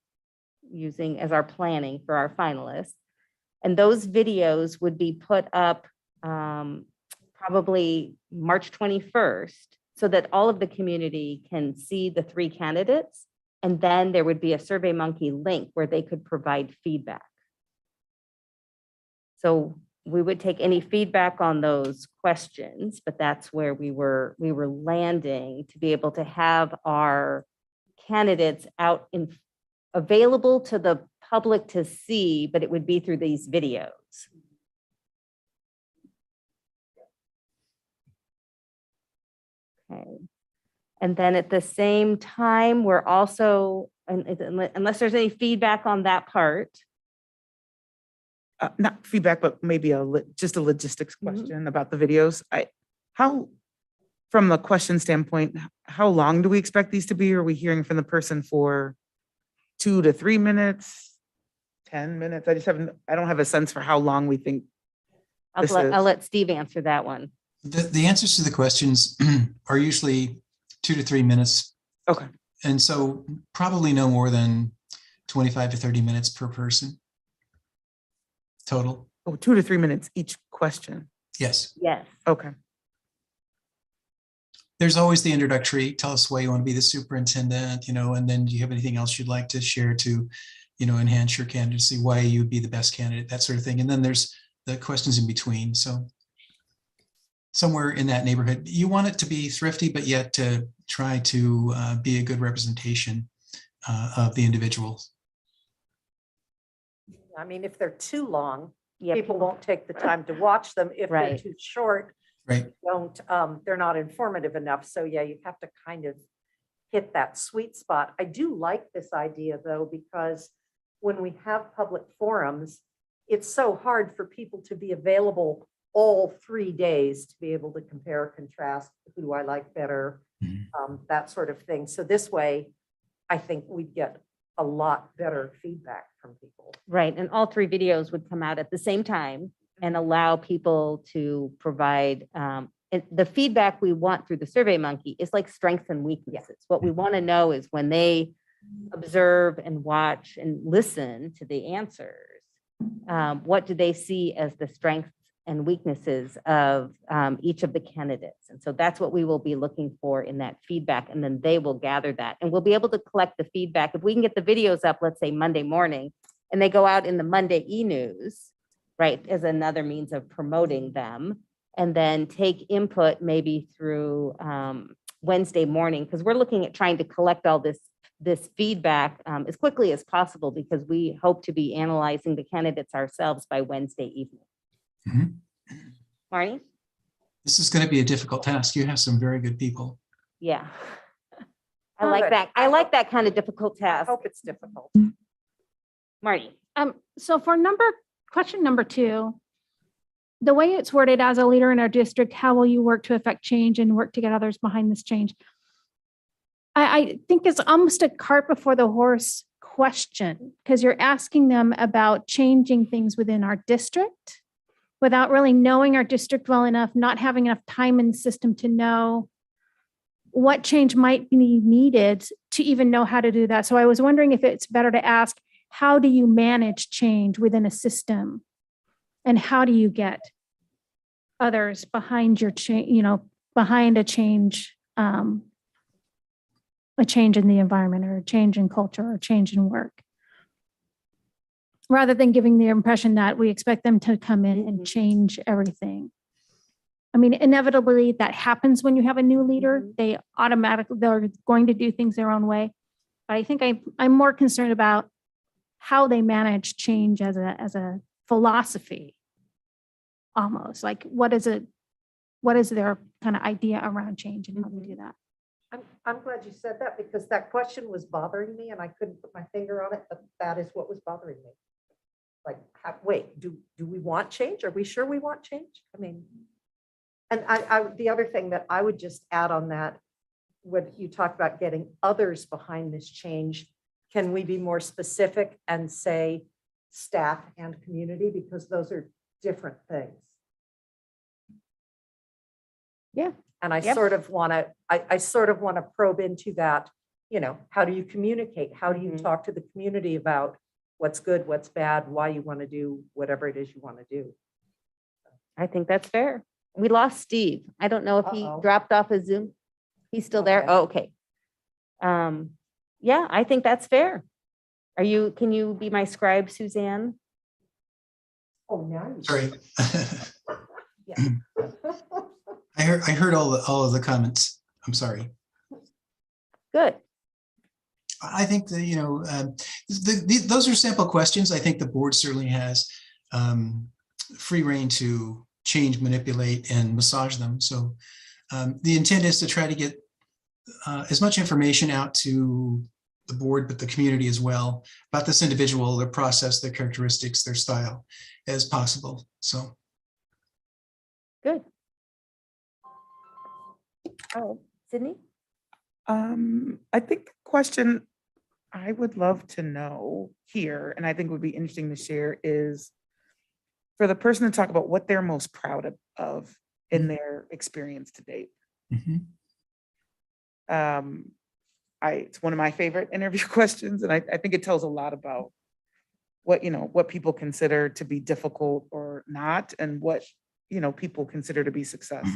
using as our planning for our finalists. And those videos would be put up probably March 21st so that all of the community can see the 3 candidates. And then there would be a SurveyMonkey link where they could provide feedback. So we would take any feedback on those questions, but that's where we were landing to be able to have our candidates out available to the public to see, but it would be through these videos. Okay. And then at the same time, we're also, unless there's any feedback on that part. Not feedback, but maybe just a logistics question about the videos. From a question standpoint, how long do we expect these to be? Are we hearing from the person for 2 to 3 minutes, 10 minutes? I don't have a sense for how long we think. I'll let Steve answer that one. The answers to the questions are usually 2 to 3 minutes. Okay. And so probably no more than 25 to 30 minutes per person total. Oh, 2 to 3 minutes each question. Yes. Yes. Okay. There's always the introductory, tell us why you want to be the superintendent, and then do you have anything else you'd like to share to, enhance your candidacy, why you'd be the best candidate, that sort of thing. And then there's the questions in between. So somewhere in that neighborhood, you want it to be thrifty, but yet to try to be a good representation of the individuals. I mean, if they're too long, people won't take the time to watch them. If they're too short, right, they're not informative enough. So yeah, you have to kind of hit that sweet spot. I do like this idea though, because when we have public forums, it's so hard for people to be available all 3 days to be able to compare, contrast, who do I like better, that sort of thing. So this way, I think we'd get a lot better feedback from people. Right, and all 3 videos would come out at the same time and allow people to provide the feedback we want through the SurveyMonkey is like strengths and weaknesses. What we want to know is when they observe and watch and listen to the answers, what do they see as the strengths and weaknesses of each of the candidates? And so that's what we will be looking for in that feedback. And then they will gather that and we'll be able to collect the feedback. If we can get the videos up, let's say Monday morning, and they go out in the Monday e-news, right, as another means of promoting them, and then take input maybe through Wednesday morning, because we're looking at trying to collect all this feedback as quickly as possible, because we hope to be analyzing the candidates ourselves by Wednesday evening. Marnie? This is going to be a difficult task. You have some very good people. Yeah. I like that. I like that kind of difficult task. I hope it's difficult. Marty. So for question number 2, the way it's worded, as a leader in our district, how will you work to affect change and work to get others behind this change? I think it's almost a cart before the horse question, because you're asking them about changing things within our district without really knowing our district well enough, not having enough time in the system to know what change might be needed to even know how to do that. So I was wondering if it's better to ask, how do you manage change within a system? And how do you get others behind your change, behind a change in the environment, or a change in culture, or a change in work, rather than giving the impression that we expect them to come in and change everything. I mean, inevitably that happens when you have a new leader. They're going to do things their own way. But I think I'm more concerned about how they manage change as a philosophy. Almost like what is their kind of idea around change and how they do that? I'm glad you said that because that question was bothering me and I couldn't put my finger on it, but that is what was bothering me. Like, wait, do we want change? Are we sure we want change? I mean, and the other thing that I would just add on that, when you talk about getting others behind this change, can we be more specific and say staff and community, because those are different things. Yeah. And I Yep. sort of want to, I sort of want to probe into that, you know, how do you communicate? How do you talk to the community about what's good, what's bad, why you want to do whatever it is you want to do? I think that's fair. We lost Steve. I don't know if he Uh-oh. dropped off his Zoom. He's still there? Oh, okay. Yeah, I think that's fair. Can you be my scribe, Suzanne? Oh, now you. Sorry. Yeah. I heard all of the comments. I'm sorry. Good. I think that, you know, those are sample questions. I think the board certainly has free reign to change, manipulate, and massage them. So the intent is to try to get as much information out to the board, but the community as well, about this individual, their process, their characteristics, their style as possible. So. Good. Oh, Sydney? I think the question I would love to know here, and I think would be interesting to share, is for the person to talk about what they're most proud of in their experience to date. It's one of my favorite interview questions, and I think it tells a lot about what people consider to be difficult or not, and what people consider to be success.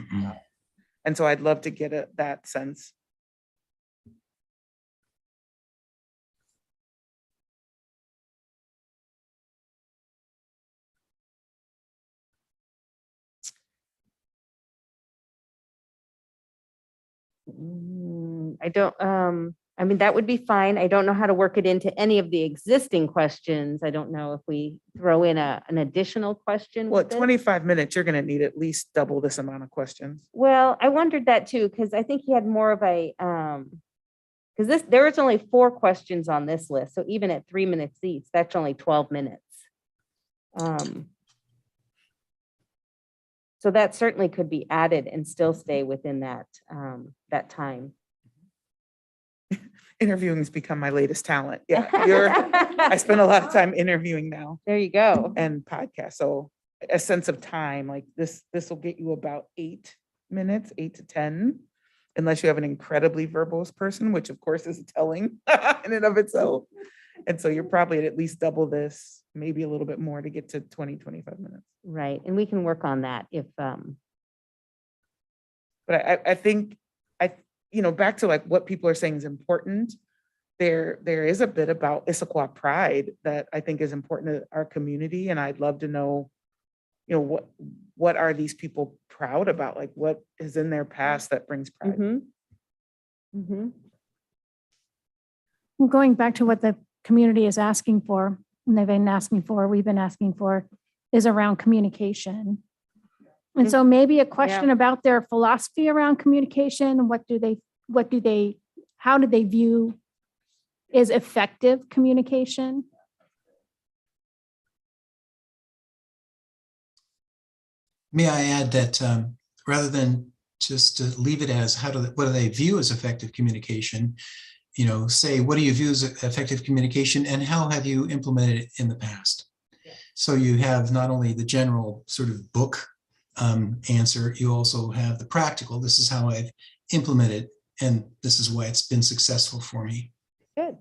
And so I'd love to get that sense. I mean, that would be fine. I don't know how to work it into any of the existing questions. I don't know if we throw in an additional question. Well, with at it. 25 minutes, you're going to need at least double this amount of questions. Well, I wondered that too, because I think he had more of a, because there is only 4 questions on this list. So even at 3 minutes each, that's only 12 minutes. So that certainly could be added and still stay within that time. Interviewing has become my latest talent. Yeah, I spend a lot of time interviewing now. There you go. And podcasts. So a sense of time, like this will get you about 8 minutes, 8 to 10, unless you have an incredibly verbose person, which of course is telling in and of itself. And so you're probably at least double this, maybe a little bit more to get to 20, 25 minutes. Right. And we can work on that if, but I think, back to like what people are saying is important. There is a bit about Issaquah pride that I think is important to our community. And I'd love to know, what are these people proud about? Like what is in their past that brings pride? Going back to what the community is asking for, and we've been asking for, is around communication. And so maybe a question about their philosophy around communication. How do they view is effective communication? May I add that rather than just to leave it as what do they view as effective communication, say, what do you view as effective communication and how have you implemented it in the past? So you have not only the general sort of book answer, you also have the practical. This is how I've implemented, and this is why it's been successful for me. Good.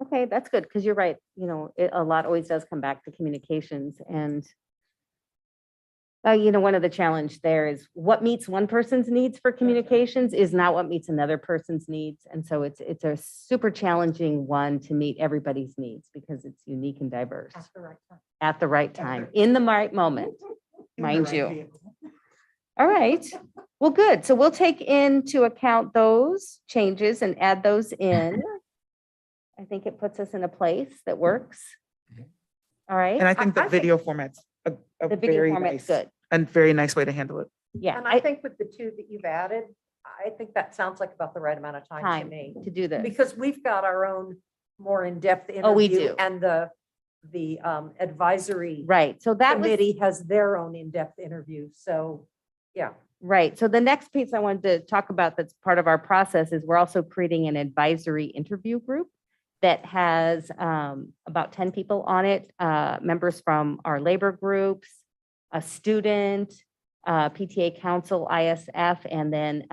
Okay, that's good, because you're right. A lot always does come back to communications. And, one of the challenge there is what meets one person's needs for communications is not what meets another person's needs. And so it's a super challenging one to meet everybody's needs because it's unique and diverse. At the right time. At the right time, in the right moment, mind you. All right. Well, good. So we'll take into account those changes and add those in. I think it puts us in a place that works. All right. And I think the I think- video format's a The video very format's nice, good. and very nice way to handle it. Yeah. And I think with the two that you've added, I think that sounds like about the right amount of time to Time me. to do this. Because we've got our own more in-depth interview. Oh, we do. And the advisory Right. So that was, committee has their own in-depth interview. So, yeah. right. So the next piece I wanted to talk about that's part of our process is we're also creating an advisory interview group that has about 10 people on it, members from our labor groups, a student, PTA council, ISF, and then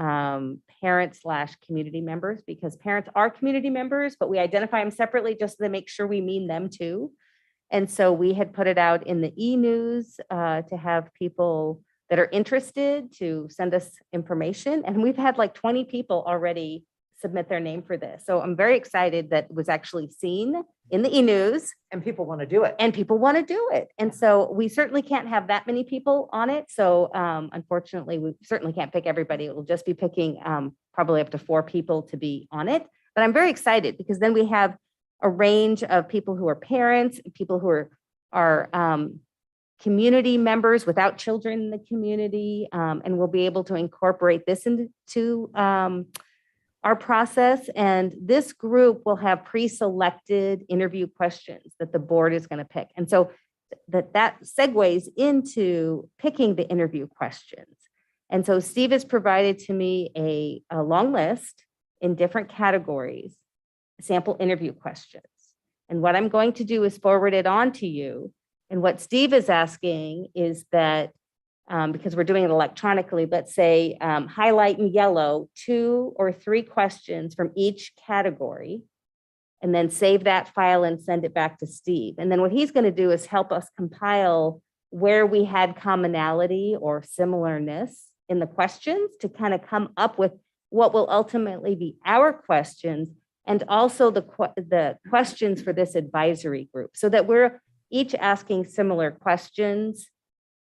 parents/community members, because parents are community members, but we identify them separately just to make sure we mean them too. And so we had put it out in the e-news to have people that are interested to send us information. And we've had like 20 people already submit their name for this. So I'm very excited that it was actually seen in the e-news. And people want to do it. And people want to do it. And so we certainly can't have that many people on it. So unfortunately, we certainly can't pick everybody. It will just be picking probably up to 4 people to be on it. But I'm very excited because then we have a range of people who are parents, people who are community members without children in the community, and we'll be able to incorporate this into our process. And this group will have pre-selected interview questions that the board is going to pick. And so that segues into picking the interview questions. And so Steve has provided to me a long list in different categories, sample interview questions. And what I'm going to do is forward it on to you. And what Steve is asking is that, because we're doing it electronically, let's say highlight in yellow 2 or 3 questions from each category, and then save that file and send it back to Steve. And then what he's going to do is help us compile where we had commonality or similarness in the questions to kind of come up with what will ultimately be our questions, and also the questions for this advisory group, so that we're each asking similar questions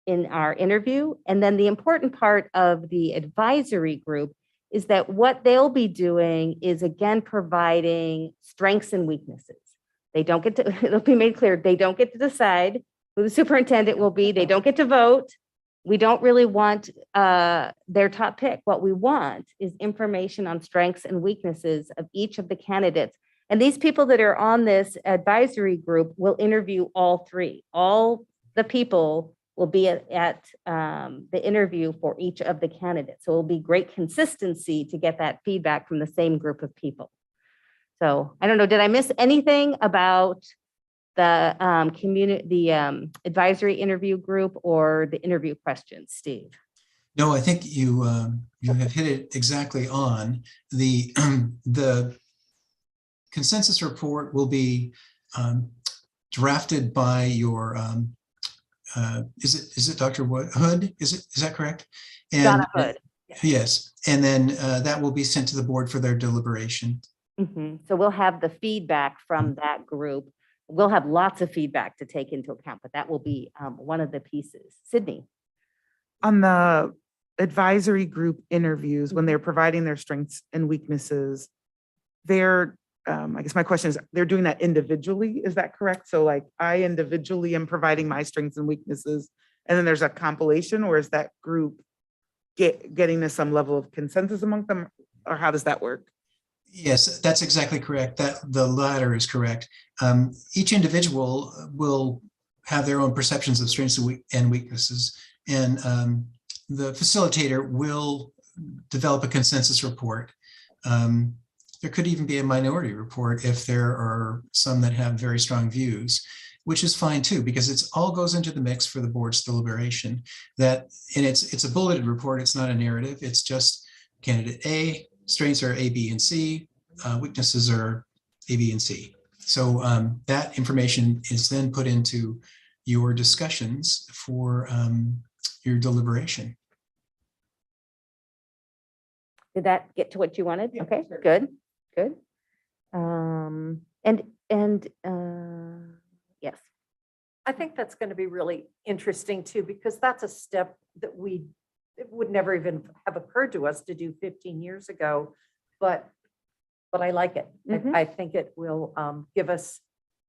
in our interview. And then the important part of the advisory group is that what they'll be doing is, again, providing strengths and weaknesses. They don't get to, it'll be made clear, they don't get to decide who the superintendent will be. They don't get to vote. We don't really want their top pick. What we want is information on strengths and weaknesses of each of the candidates. And these people that are on this advisory group will interview all 3. All the people will be at the interview for each of the candidates. So it'll be great consistency to get that feedback from the same group of people. So I don't know, did I miss anything about the advisory interview group or the interview questions, Steve? No, I think you have hit it exactly on. The consensus report will be drafted by your is it Dr. Hood? Is that correct? And Donna Hood. Yes, and then that will be sent to the board for their deliberation. So we'll have the feedback from that group. We'll have lots of feedback to take into account, but that will be one of the pieces. Sydney. On the advisory group interviews, when they're providing their strengths and weaknesses, they're, I guess my question is, they're doing that individually, is that correct? So like I individually am providing my strengths and weaknesses, and then there's a compilation, or is that group getting to some level of consensus among them, or how does that work? Yes, that's exactly correct. That the latter is correct. Each individual will have their own perceptions of strengths and weaknesses, and the facilitator will develop a consensus report. There could even be a minority report if there are some that have very strong views, which is fine too, because it's all goes into the mix for the board's deliberation. And it's a bulleted report. It's not a narrative. It's just candidate A. Strengths are A, B, and C. Weaknesses are A, B, and C. So that information is then put into your discussions for your deliberation. Did that get to what you wanted? Okay, good, good. Yes. I think that's going to be really interesting too, because that's a step that it would never even have occurred to us to do 15 years ago. But but I like it. I think it will give us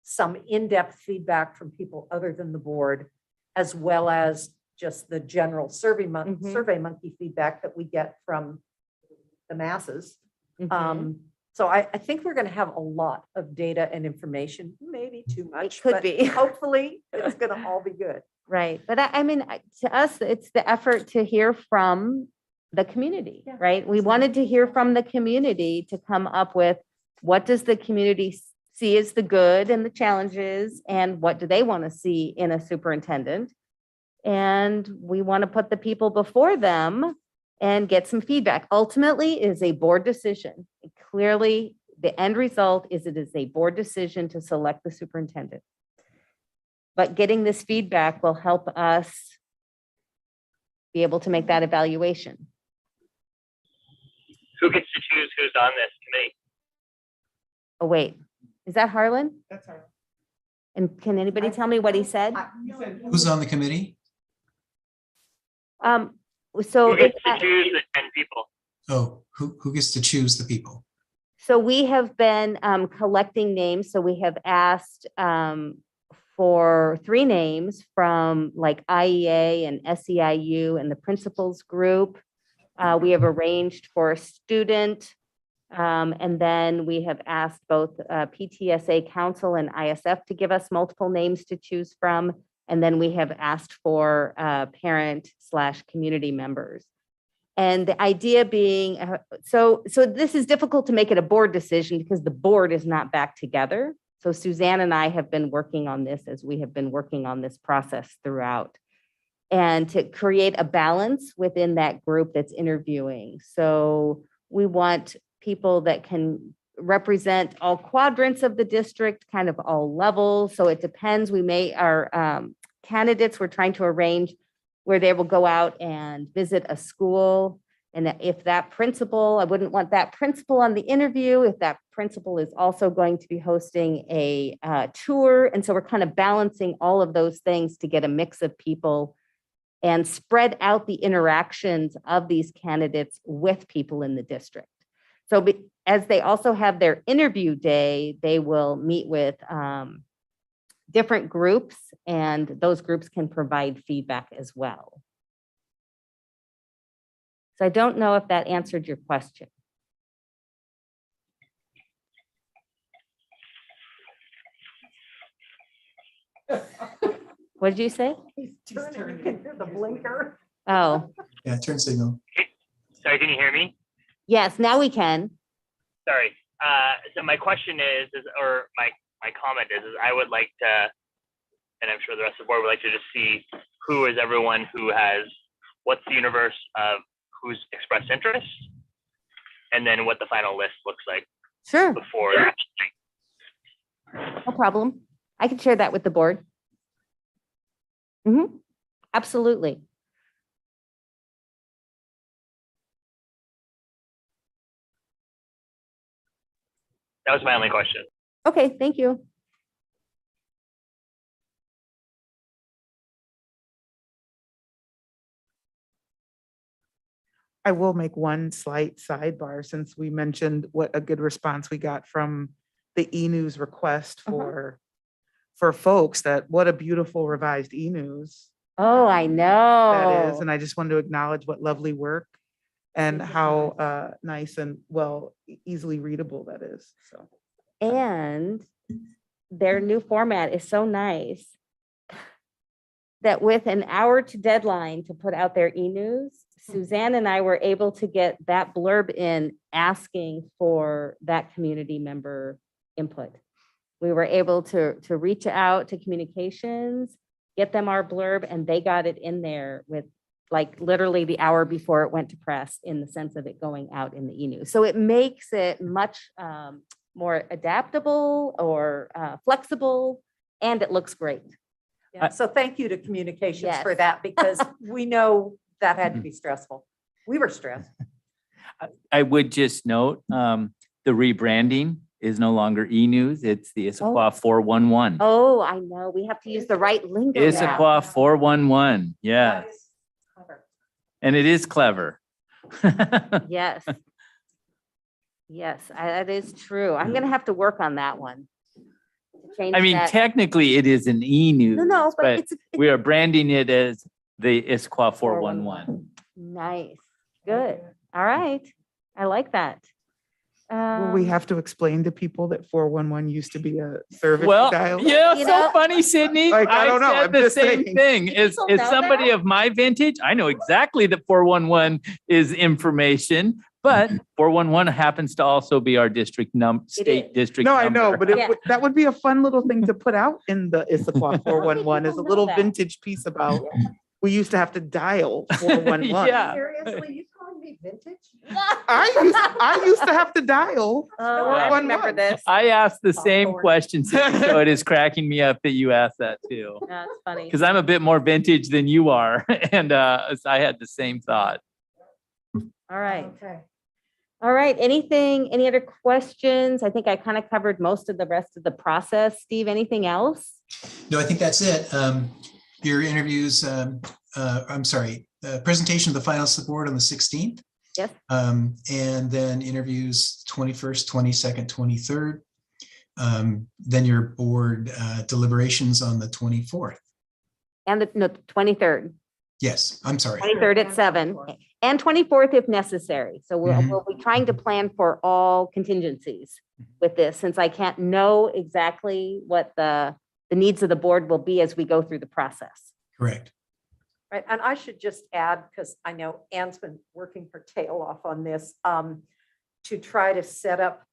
some in-depth feedback from people other than the board, as well as just the general survey monkey feedback that we get from the masses. So I think we're going to have a lot of data and information, maybe too much. could but be. Hopefully it's going to all be good. Right. But I mean, to us, it's the effort to hear from the community, right? We wanted to hear from the community to come up with what does the community see as the good and the challenges, and what do they want to see in a superintendent? And we want to put the people before them and get some feedback. Ultimately, it is a board decision. Clearly, the end result is it is a board decision to select the superintendent. But getting this feedback will help us be able to make that evaluation. Who gets to choose who's on this committee? Oh, wait, is that Harlan? That's Harlan. And can anybody tell me what he said? Who's on the committee? So Who gets to choose the 10 people? Oh, who gets to choose the people? So we have been collecting names. So we have asked for 3 names from like IEA and SEIU and the principals group. We have arranged for a student. And then we have asked both PTSA Council and ISF to give us multiple names to choose from. And then we have asked for parent/community members. And the idea being, so this is difficult to make it a board decision because the board is not back together. So Suzanne and I have been working on this as we have been working on this process throughout. And to create a balance within that group that's interviewing. So we want people that can represent all quadrants of the district, kind of all levels. So it depends. Our candidates, we're trying to arrange where they will go out and visit a school. And if that principal, I wouldn't want that principal on the interview, if that principal is also going to be hosting a tour. And so we're kind of balancing all of those things to get a mix of people and spread out the interactions of these candidates with people in the district. So as they also have their interview day, they will meet with different groups, and those groups can provide feedback as well. So I don't know if that answered your question. What did you say? He's turning, you can hear the blinker. Oh, Yeah, turn signal. Sorry, can you hear me? yes, now we can. Sorry. So my question is or my comment is I would like to, and I'm sure the rest of the board would like to just see who is everyone who has, what's the universe of who's expressed interest, and then what the final list looks like. Sure. Before. No problem. I can share that with the board. Absolutely. That was my only question. Okay, thank you. I will make one slight sidebar since we mentioned what a good response we got from the e-news request for folks, that what a beautiful revised e-news Oh, I know. that is. And I just wanted to acknowledge what lovely work and how nice and easily readable that is. So. And their new format is so nice that with an hour to deadline to put out their e-news, Suzanne and I were able to get that blurb in asking for that community member input. We were able to reach out to communications, get them our blurb, and they got it in there with like literally the hour before it went to press, in the sense of it going out in the e-news. So it makes it much more adaptable or flexible, and it looks great. Yeah, so thank you to communications for that, because we know that had to be stressful. We were stressed. I would just note, the rebranding is no longer e-news, it's the Issaquah 411. Oh, I know. We have to use the right lingo now. Issaquah 411, yeah. And it is clever. Yes. Yes, that is true. I'm gonna have to work on that one. to change I mean, that. technically it is an e-news, No, but but it's we are branding it as the Issaquah 411. nice. Good. All right. I like that. Will we have to explain to people that 411 used to be a service Well, dial? yeah, You so know- funny, Sydney. Like, I don't know, said I'm the just same saying. thing. As people know somebody that? of my vintage, I know exactly that 411 is information, but 411 happens to also be our district state is. district No, I number. know, but Yeah. that would be a fun little thing to put out in the Issaquah 411 is a people know little that. vintage piece about, we used to have to dial 411. Yeah. Seriously, you calling me vintage? I used to have to dial. Oh, I remember 411. this. I asked the same Popcorn. question, Sydney, so it is cracking me up that you asked that too. That's funny. Because I'm a bit more vintage than you are, and so I had the same thought. All right. Okay. All right. Any other questions? I think I kind of covered most of the rest of the process. Steve, anything else? No, I think that's it. Your interviews, presentation of the finals to the board on the 16th. Yes. And then interviews 21st, 22nd, 23rd. Then your board deliberations on the 24th. And the 23rd. Yes, I'm sorry. 23rd at 7 and 24th if necessary. So we'll be trying to plan for all contingencies with this, since I can't know exactly what the needs of the board will be as we go through the process. Correct. Right, and I should just add, because I know Anne's been working her tail off on this, to try to set up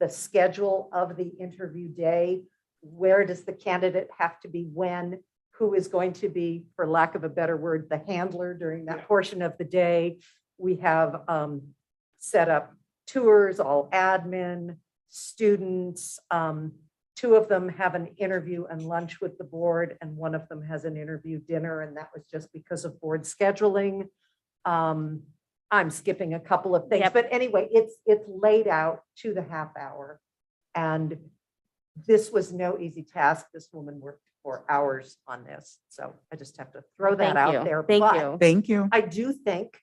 the schedule of the interview day. Where does the candidate have to be when? Who is going to be, for lack of a better word, the handler during that portion of the day? We have set up tours, all admin, students. Two of them have an interview and lunch with the board, and one of them has an interview dinner, and that was just because of board scheduling. I'm skipping a couple of things, Yep. but anyway, it's laid out to the half hour. And this was no easy task. This woman worked for hours on this. So I just have to throw that Thank out you. there. Thank But you. Thank you. I do think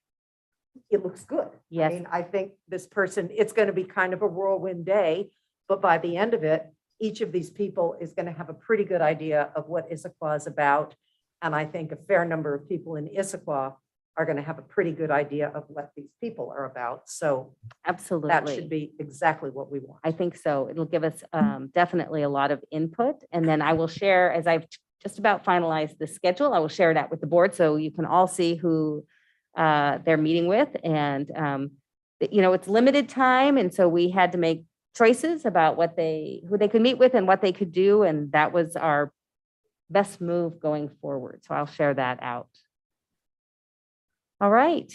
it looks good. Yes. I mean, I think this person, it's going to be kind of a whirlwind day, but by the end of it, each of these people is going to have a pretty good idea of what Issaquah is about. And I think a fair number of people in Issaquah are going to have a pretty good idea of what these people are about. So Absolutely. that should be exactly what we want. I think so. It'll give us definitely a lot of input. And then I will share, as I've just about finalized the schedule, I will share that with the board so you can all see who they're meeting with. And, it's limited time. And so we had to make choices about who they could meet with and what they could do. And that was our best move going forward. So I'll share that out. All right.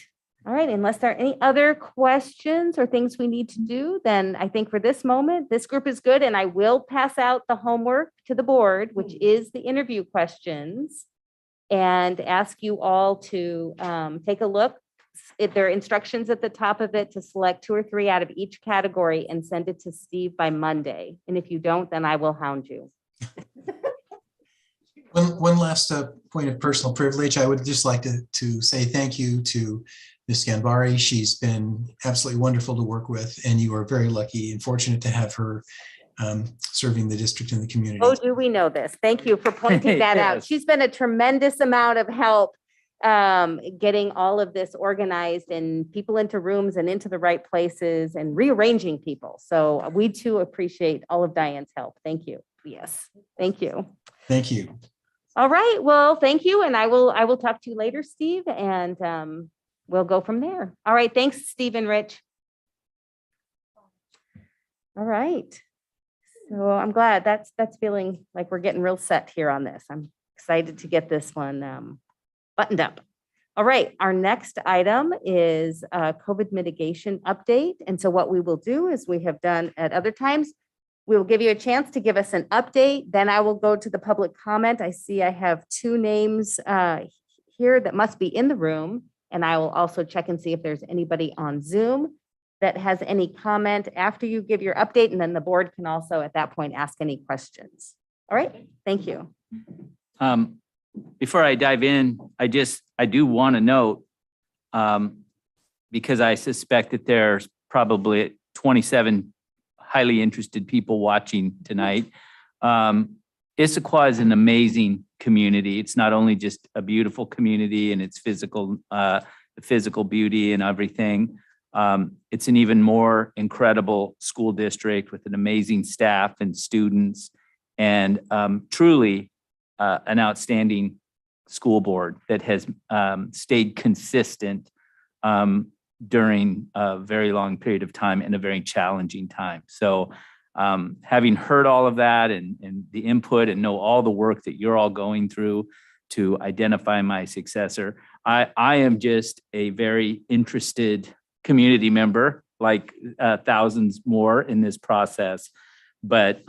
All right. Unless there are any other questions or things we need to do, then I think for this moment, this group is good. And I will pass out the homework to the board, which is the interview questions, and ask you all to take a look. If there are instructions at the top of it to select 2 or 3 out of each category and send it to Steve by Monday. And if you don't, then I will hound you. One last point of personal privilege. I would just like to say thank you to Ms. Ganbari. She's been absolutely wonderful to work with, and you are very lucky and fortunate to have her serving the district and the community. Oh, do we know this? Thank you for pointing that out. Yes. She's been a tremendous amount of help getting all of this organized and people into rooms and into the right places and rearranging people. So we too appreciate all of Diane's help. Thank you. Yes, thank you. Thank you. All right, well, thank you. And I will talk to you later, Steve, and we'll go from there. All right, thanks, Steve and Rich. All right. So I'm glad that's feeling like we're getting real set here on this. I'm excited to get this one buttoned up. All right, our next item is a COVID mitigation update. And so what we will do is we have done at other times, we will give you a chance to give us an update. Then I will go to the public comment. I see I have 2 names here that must be in the room. And I will also check and see if there's anybody on Zoom that has any comment after you give your update. And then the board can also at that point ask any questions. All right, thank you. Before I dive in, I do want to note, because I suspect that there's probably 27 highly interested people watching tonight. Issaquah is an amazing community. It's not only just a beautiful community and its physical beauty and everything. It's an even more incredible school district with an amazing staff and students, and truly an outstanding school board that has stayed consistent during a very long period of time and a very challenging time. So having heard all of that and the input and know all the work that you're all going through to identify my successor, I am just a very interested community member, like thousands more in this process. But,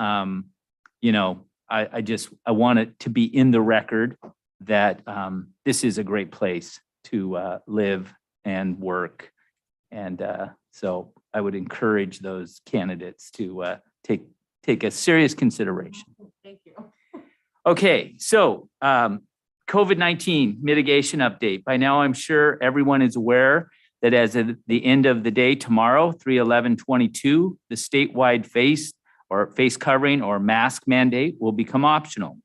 you know, I want it to be in the record that this is a great place to live and work. And so I would encourage those candidates to take a serious consideration. Thank you. Okay, so COVID-19 mitigation update. By now, I'm sure everyone is aware that as of the end of the day tomorrow, 3/11/22, the statewide face covering or mask mandate will become optional.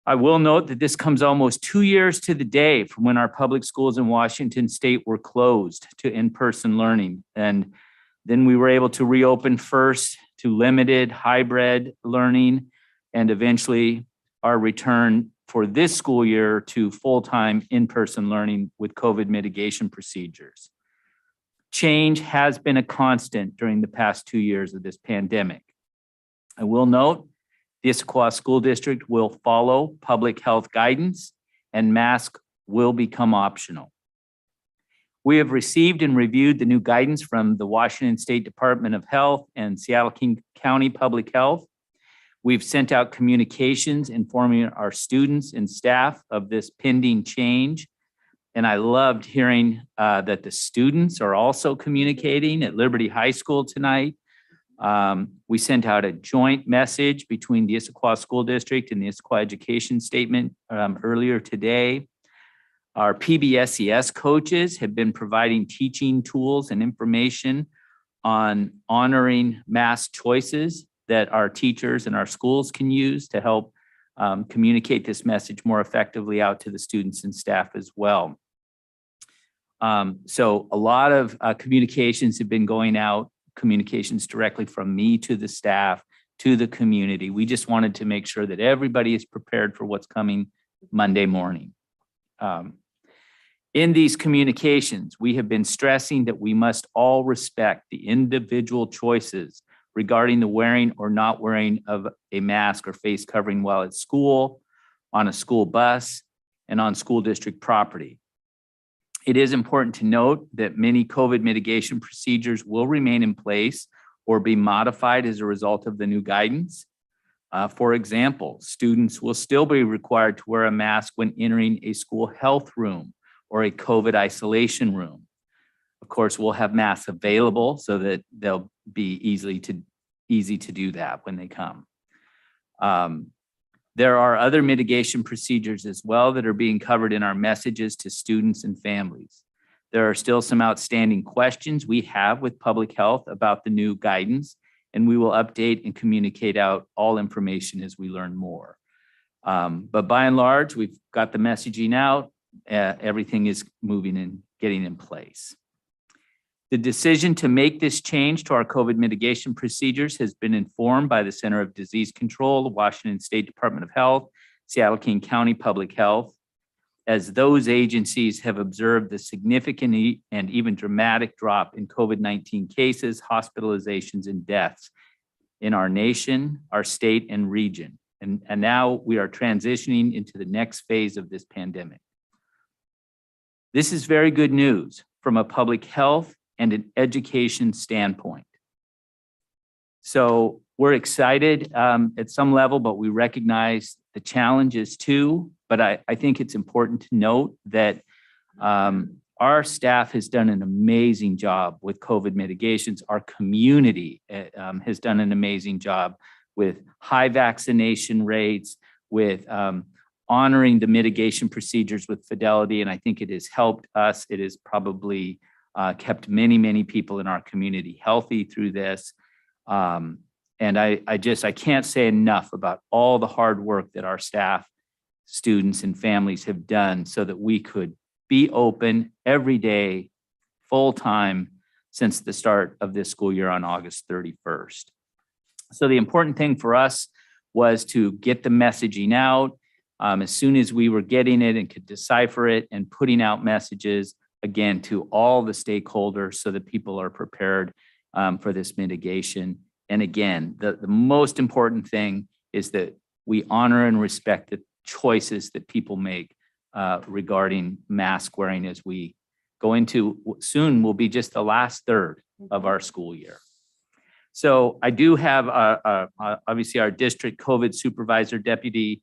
I will note that this comes almost 2 years to the day from when our public schools in Washington state were closed to in-person learning. And then we were able to reopen first to limited hybrid learning, and eventually our return for this school year to full-time in-person learning with COVID mitigation procedures. Change has been a constant during the past 2 years of this pandemic. I will note the Issaquah School District will follow public health guidance and masks will become optional. We have received and reviewed the new guidance from the Washington State Department of Health and Seattle King County Public Health. We've sent out communications informing our students and staff of this pending change. And I loved hearing that the students are also communicating at Liberty High School tonight. We sent out a joint message between the Issaquah School District and the Issaquah Education Statement earlier today. Our PBSES coaches have been providing teaching tools and information on honoring mask choices that our teachers and our schools can use to help communicate this message more effectively out to the students and staff as well. So a lot of communications have been going out, communications directly from me to the staff, to the community. We just wanted to make sure that everybody is prepared for what's coming Monday morning. In these communications, we have been stressing that we must all respect the individual choices regarding the wearing or not wearing of a mask or face covering while at school, on a school bus, and on school district property. It is important to note that many COVID mitigation procedures will remain in place or be modified as a result of the new guidance. For example, students will still be required to wear a mask when entering a school health room or a COVID isolation room. Of course, we'll have masks available so that they'll be easy to do that when they come. There are other mitigation procedures as well that are being covered in our messages to students and families. There are still some outstanding questions we have with public health about the new guidance, and we will update and communicate out all information as we learn more. But by and large, we've got the messaging out. Everything is moving and getting in place. The decision to make this change to our COVID mitigation procedures has been informed by the Center of Disease Control, the Washington State Department of Health, Seattle King County Public Health, as those agencies have observed the significant and even dramatic drop in COVID-19 cases, hospitalizations, and deaths in our nation, our state, and region. And now we are transitioning into the next phase of this pandemic. This is very good news from a public health and an education standpoint. So we're excited at some level, but we recognize the challenges too. But I think it's important to note that our staff has done an amazing job with COVID mitigations. Our community has done an amazing job with high vaccination rates, with honoring the mitigation procedures with fidelity. And I think it has helped us. It has probably kept many, many people in our community healthy through this. And I can't say enough about all the hard work that our staff, students, and families have done so that we could be open every day, full-time, since the start of this school year on August 31st. So the important thing for us was to get the messaging out as soon as we were getting it and could decipher it, and putting out messages again to all the stakeholders so that people are prepared for this mitigation. And again, the most important thing is that we honor and respect the choices that people make regarding mask wearing as we go into soon will be just the last third of our school year. So I do have obviously our district COVID supervisor, Deputy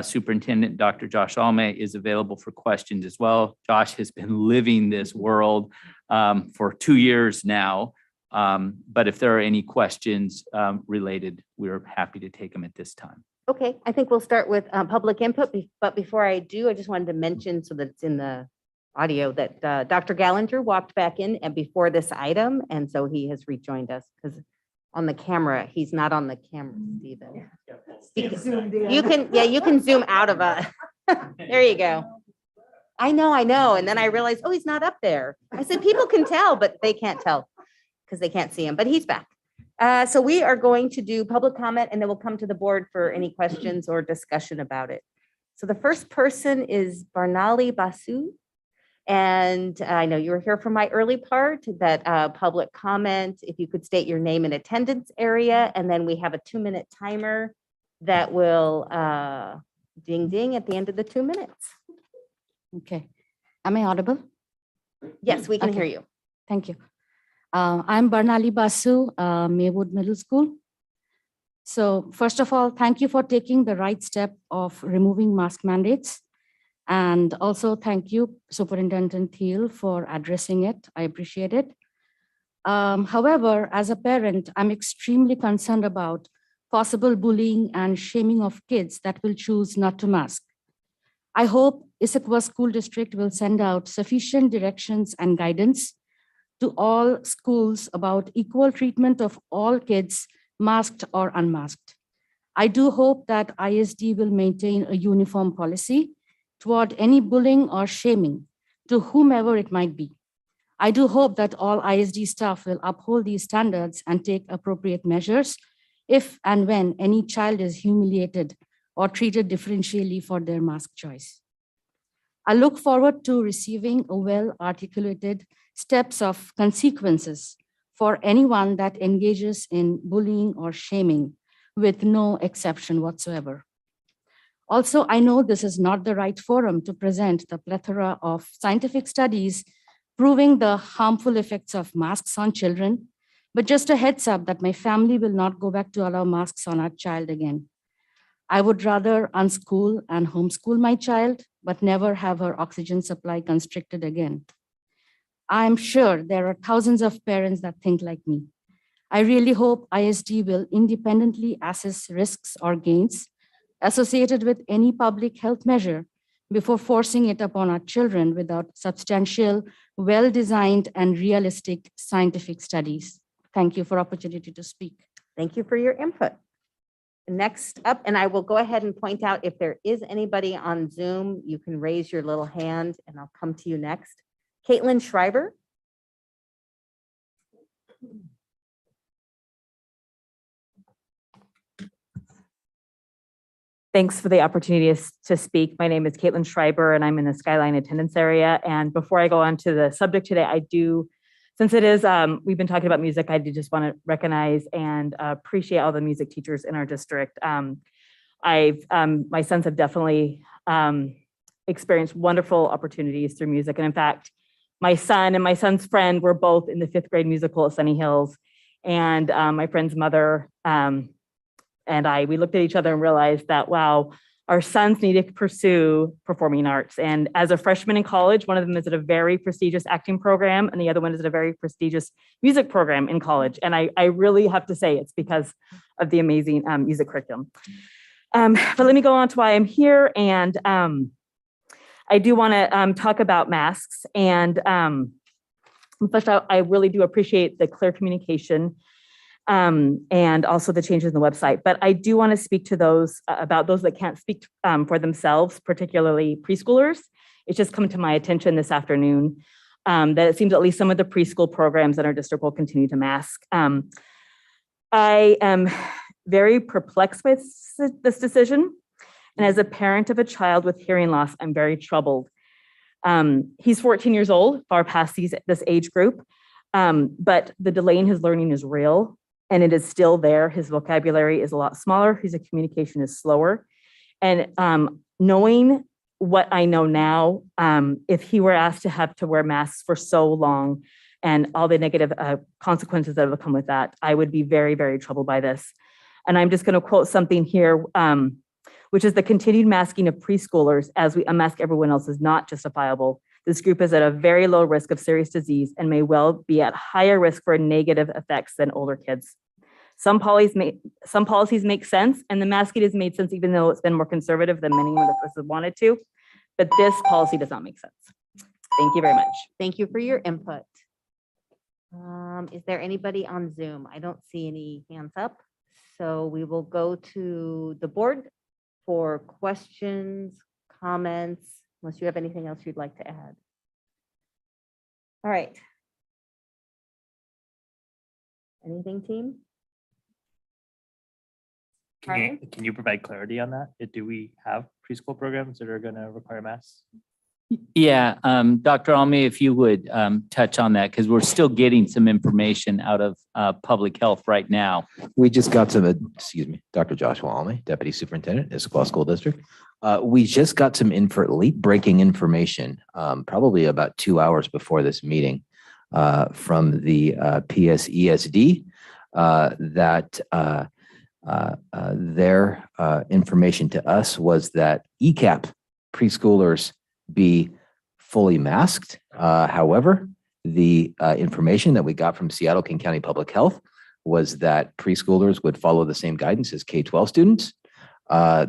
Superintendent Dr. Josh Alme is available for questions as well. Josh has been living this world for 2 years now. But if there are any questions related, we're happy to take them at this time. Okay, I think we'll start with public input, but before I do, I just wanted to mention so that it's in the audio that Dr. Gallinger walked back in and before this item, and so he has rejoined us because on the camera, he's not on the camera, Stephen. You can zoom out of us. There you go. I know. And then I realized, oh, he's not up there. I said, people can tell, but they can't tell because they can't see him, but he's back. So we are going to do public comment and then we'll come to the board for any questions or discussion about it. So the first person is Barnali Basu. And I know you were here for my early part, that public comment, if you could state your name and attendance area, and then we have a 2-minute timer that will ding ding at the end of the 2 minutes. Okay. Am I audible? Yes, we can Okay. hear you. Thank you. I'm Barnali Basu, Maywood Middle School. So first of all, thank you for taking the right step of removing mask mandates. And also thank you, Superintendent Thiel, for addressing it. I appreciate it. However, as a parent, I'm extremely concerned about possible bullying and shaming of kids that will choose not to mask. I hope Issaquah School District will send out sufficient directions and guidance to all schools about equal treatment of all kids, masked or unmasked. I do hope that ISD will maintain a uniform policy toward any bullying or shaming to whomever it might be. I do hope that all ISD staff will uphold these standards and take appropriate measures if and when any child is humiliated or treated differentially for their mask choice. I look forward to receiving a well-articulated steps of consequences for anyone that engages in bullying or shaming with no exception whatsoever. Also, I know this is not the right forum to present the plethora of scientific studies proving the harmful effects of masks on children, but just a heads up that my family will not go back to allow masks on our child again. I would rather unschool and homeschool my child, but never have her oxygen supply constricted again. I'm sure there are thousands of parents that think like me. I really hope ISD will independently assess risks or gains associated with any public health measure before forcing it upon our children without substantial, well-designed and realistic scientific studies. Thank you for opportunity to speak. Thank you for your input. Next up, and I will go ahead and point out if there is anybody on Zoom, you can raise your little hand and I'll come to you next. Caitlin Schreiber. Thanks for the opportunity to speak. My name is Caitlin Schreiber and I'm in the Skyline attendance area. And before I go on to the subject today, I do, since it is, we've been talking about music, I do just want to recognize and appreciate all the music teachers in our district. My sons have definitely experienced wonderful opportunities through music. And in fact, my son and my son's friend were both in the 5th grade musical at Sunny Hills. And my friend's mother and we looked at each other and realized that, wow, our sons need to pursue performing arts. And as a freshman in college, one of them is at a very prestigious acting program and the other one is at a very prestigious music program in college. And I really have to say it's because of the amazing music curriculum. But let me go on to why I'm here. And I do want to talk about masks. And First, I really do appreciate the clear communication and also the changes in the website. But I do want to speak to those about those that can't speak for themselves, particularly preschoolers. It's just come to my attention this afternoon that it seems at least some of the preschool programs in our district will continue to mask. I am very perplexed by this decision. And as a parent of a child with hearing loss, I'm very troubled. He's 14 years old, far past this age group, but the delay in his learning is real and it is still there. His vocabulary is a lot smaller. His communication is slower. And knowing what I know now, if he were asked to have to wear masks for so long and all the negative consequences that have come with that, I would be very, very troubled by this. And I'm just going to quote something here, which is the continued masking of preschoolers as we unmask everyone else is not justifiable. This group is at a very low risk of serious disease and may well be at higher risk for negative effects than older kids. Some policies make sense, and the masking has made sense even though it's been more conservative than many of us have wanted to, but this policy does not make sense. Thank you very much. Thank you for your input. Is there anybody on Zoom? I don't see any hands up. So we will go to the board for questions, comments, unless you have anything else you'd like to add. All right. Anything, team? Can you provide clarity on that? Do we have preschool programs that are going to require masks? Yeah, Dr. Almy, if you would touch on that, because we're still getting some information out of public health right now. We just got some, excuse me, Dr. Joshua Almy, Deputy Superintendent, Issaquah School District. We just got some late breaking information, probably about 2 hours before this meeting, from the PSESD that their information to us was that ECAP preschoolers be fully masked. However, the information that we got from Seattle King County Public Health was that preschoolers would follow the same guidance as K-12 students.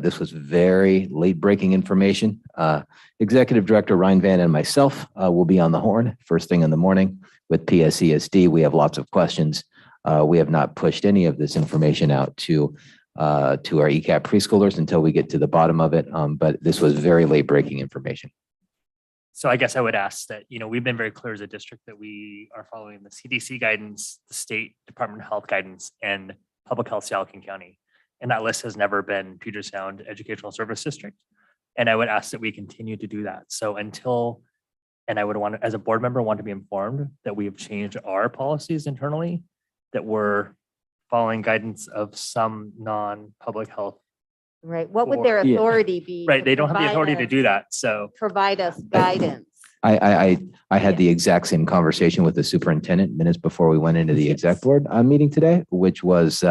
This was very late breaking information. Executive Director Ryan Van and myself will be on the horn first thing in the morning with PSESD. We have lots of questions. We have not pushed any of this information out to our ECAP preschoolers until we get to the bottom of it. But this was very late breaking information. So I guess I would ask that, we've been very clear as a district that we are following the CDC guidance, the State Department of Health guidance, and Public Health Seattle King County. And that list has never been Puget Sound Educational Service District. And I would ask that we continue to do that. So and I would want to, as a board member, want to be informed that we have changed our policies internally, that we're following guidance of some non-public health. Right. What would their authority be? Right. They don't have the authority to do that. So provide us guidance. I had the exact same conversation with the superintendent minutes before we went into the exec board meeting today, which was,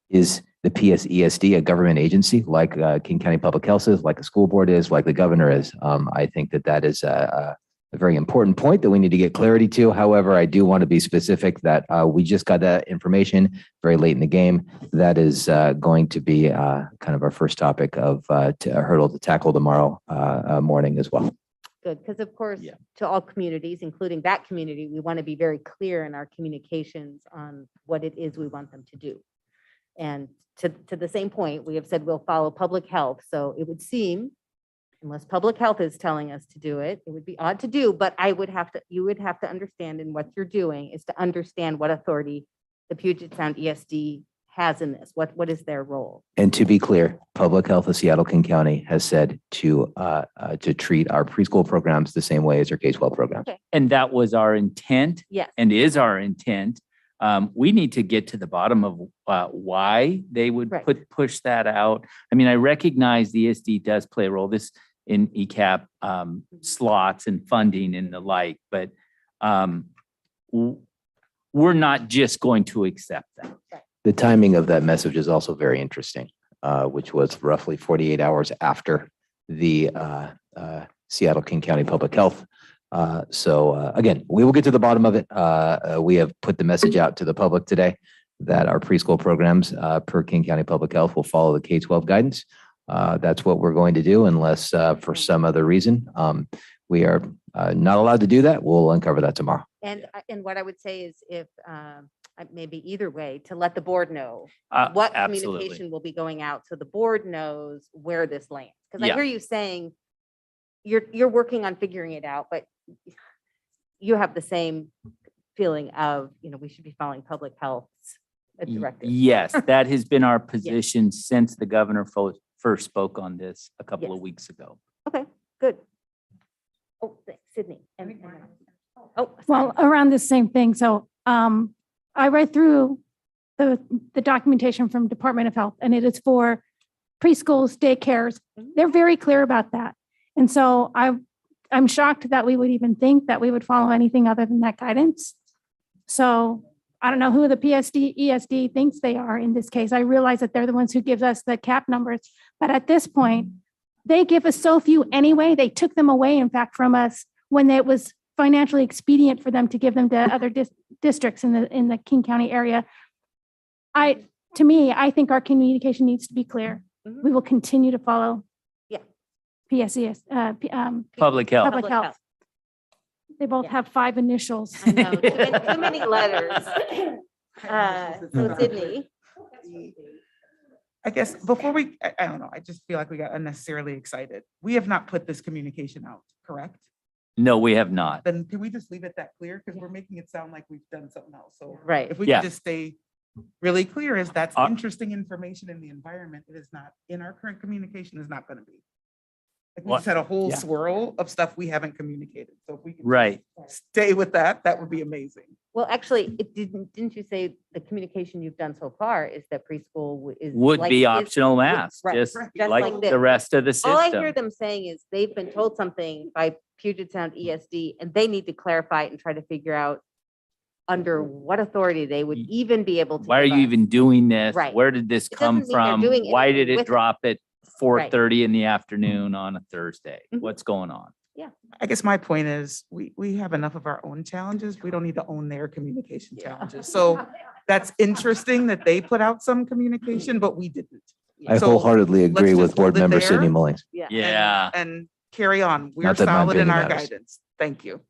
is the PSESD a government agency like King County Public Health is, like the school board is, like the governor is? I think that is a very important point that we need to get clarity to. However, I do want to be specific that we just got that information very late in the game. That is going to be kind of our first topic of a hurdle to tackle tomorrow morning as well. Good, because of course, to all communities, including that community, we want to be very clear in our communications on what it is we want them to do. And to the same point, we have said we'll follow public health. So it would seem, unless public health is telling us to do it, it would be odd to do, but you would have to understand in what you're doing is to understand what authority the Puget Sound ESD has in this. What is their role? And to be clear, Public Health of Seattle King County has said to treat our preschool programs the same way as our K-12 programs. Okay. And that was our intent. Yes. And is our intent. We need to get to the bottom of why they would push that out. I mean, I recognize the ESD does play a role this in ECAP slots and funding and the like, but we're not just going to accept that. The timing of that message is also very interesting, which was roughly 48 hours after the Seattle King County Public Health. So again, we will get to the bottom of it. We have put the message out to the public today that our preschool programs per King County Public Health will follow the K-12 guidance. That's what we're going to do unless for some other reason we are not allowed to do that, we'll uncover that tomorrow. And what I would say is if maybe either way, to let the board know what Absolutely. communication will be going out, so the board knows where this lands. Because I Yeah. hear you saying you're working on figuring it out, but you have the same feeling of, we should be following public health's directive. Yes, that has been our position since the governor first spoke on this a couple of Yes. weeks ago. Okay, good. Oh, thanks, Sydney. Oh, Well, around the same thing. So I read through the documentation from Department of Health, and it is for preschools, daycares. They're very clear about that. And so I'm shocked that we would even think that we would follow anything other than that guidance. So I don't know who the PSD, ESD thinks they are in this case. I realize that they're the ones who give us the cap numbers, but at this point, they give us so few anyway. They took them away, in fact, from us when it was financially expedient for them to give them to other districts in the King County area. To me, I think our communication needs to be clear. We will continue to follow. Yeah. PSES, Public health. Public Health. They both have 5 initials. I know, too many letters. So Sydney. I guess before I don't know, I just feel like we got unnecessarily excited. We have not put this communication out, correct? No, we have not. Then can we just leave it that clear? Because we're making it sound like we've done something else. So Right. if we Yeah. could just stay really clear, is that's Uh, interesting information in the environment. It is not in our current communication, is not going to be. Like we What? just had a whole Yeah. swirl of stuff we haven't communicated. So if we could Right. stay with that, that would be amazing. Well, actually, didn't you say the communication you've done so far is that preschool is Would like- be is- optional masks, right, just just like like the this. rest of the All I hear system. them saying is they've been told something by Puget Sound ESD, and they need to clarify it and try to figure out under what authority they would even be able to. Why are give you us- even doing this? Right. Where did this It come doesn't mean they're from? doing Why anything did with it it. drop at 4:30 in the afternoon on a Thursday? Mhm. What's going on? I guess my point is, we have enough of our own challenges. We don't need to own their communication challenges. So that's interesting that they put out some communication, but we didn't. I So wholeheartedly let's agree just with Board hold it Member Sydney there. Mullings. Yeah. Yeah. And carry on. We're Not that my solid in opinion our matters. guidance. Thank you.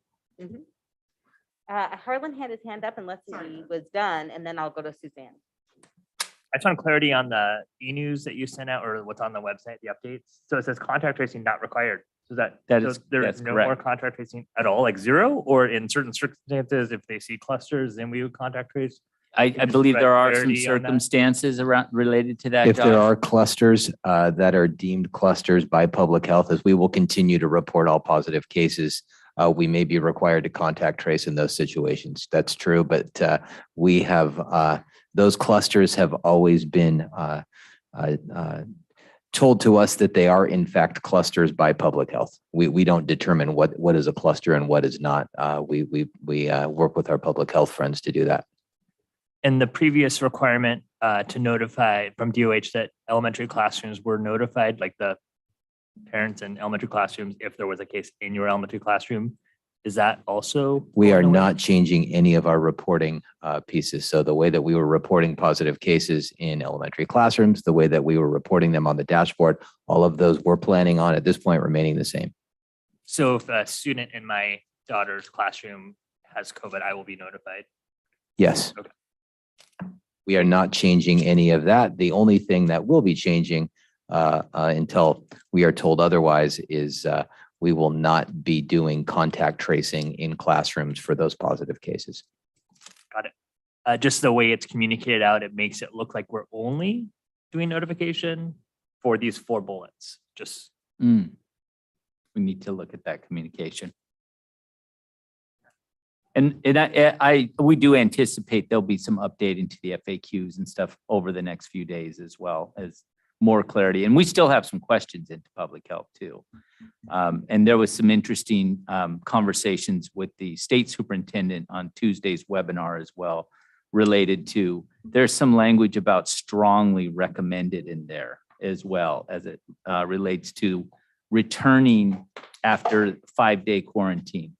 Harlan had his hand up unless he was done, and then I'll go to Suzanne. I just want clarity on the e-news that you sent out or what's on the website, the updates. So it says contact tracing not required. So That so is- there's that's no more correct. contact tracing at all, like zero, or in certain circumstances, if they see clusters, then we would contact trace. I just believe there are some clarity on that? circumstances around related to that. If there Josh. are clusters that are deemed clusters by public health, as we will continue to report all positive cases, we may be required to contact trace in those situations. That's true, but we have, those clusters have always been told to us that they are in fact clusters by public health. We don't determine what is a cluster and what is not. We work with our public health friends to do that. And the previous requirement to notify from DOH that elementary classrooms were notified, like the parents in elementary classrooms, if there was a case in your elementary classroom, is that also? We are going away? not changing any of our reporting pieces. So the way that we were reporting positive cases in elementary classrooms, the way that we were reporting them on the dashboard, all of those we're planning on at this point remaining the same. So if a student in my daughter's classroom has COVID, I will be notified. Yes. Okay. We are not changing any of that. The only thing that will be changing until we are told otherwise is we will not be doing contact tracing in classrooms for those positive cases. Got it. Just the way it's communicated out, it makes it look like we're only doing notification for these 4 bullets. Just We need to look at that communication. And we do anticipate there'll be some updating to the FAQs and stuff over the next few days as well as more clarity. And we still have some questions into public health too. And there was some interesting conversations with the state superintendent on Tuesday's webinar as well, related to, there's some language about strongly recommended in there as well as it relates to returning after 5-day quarantine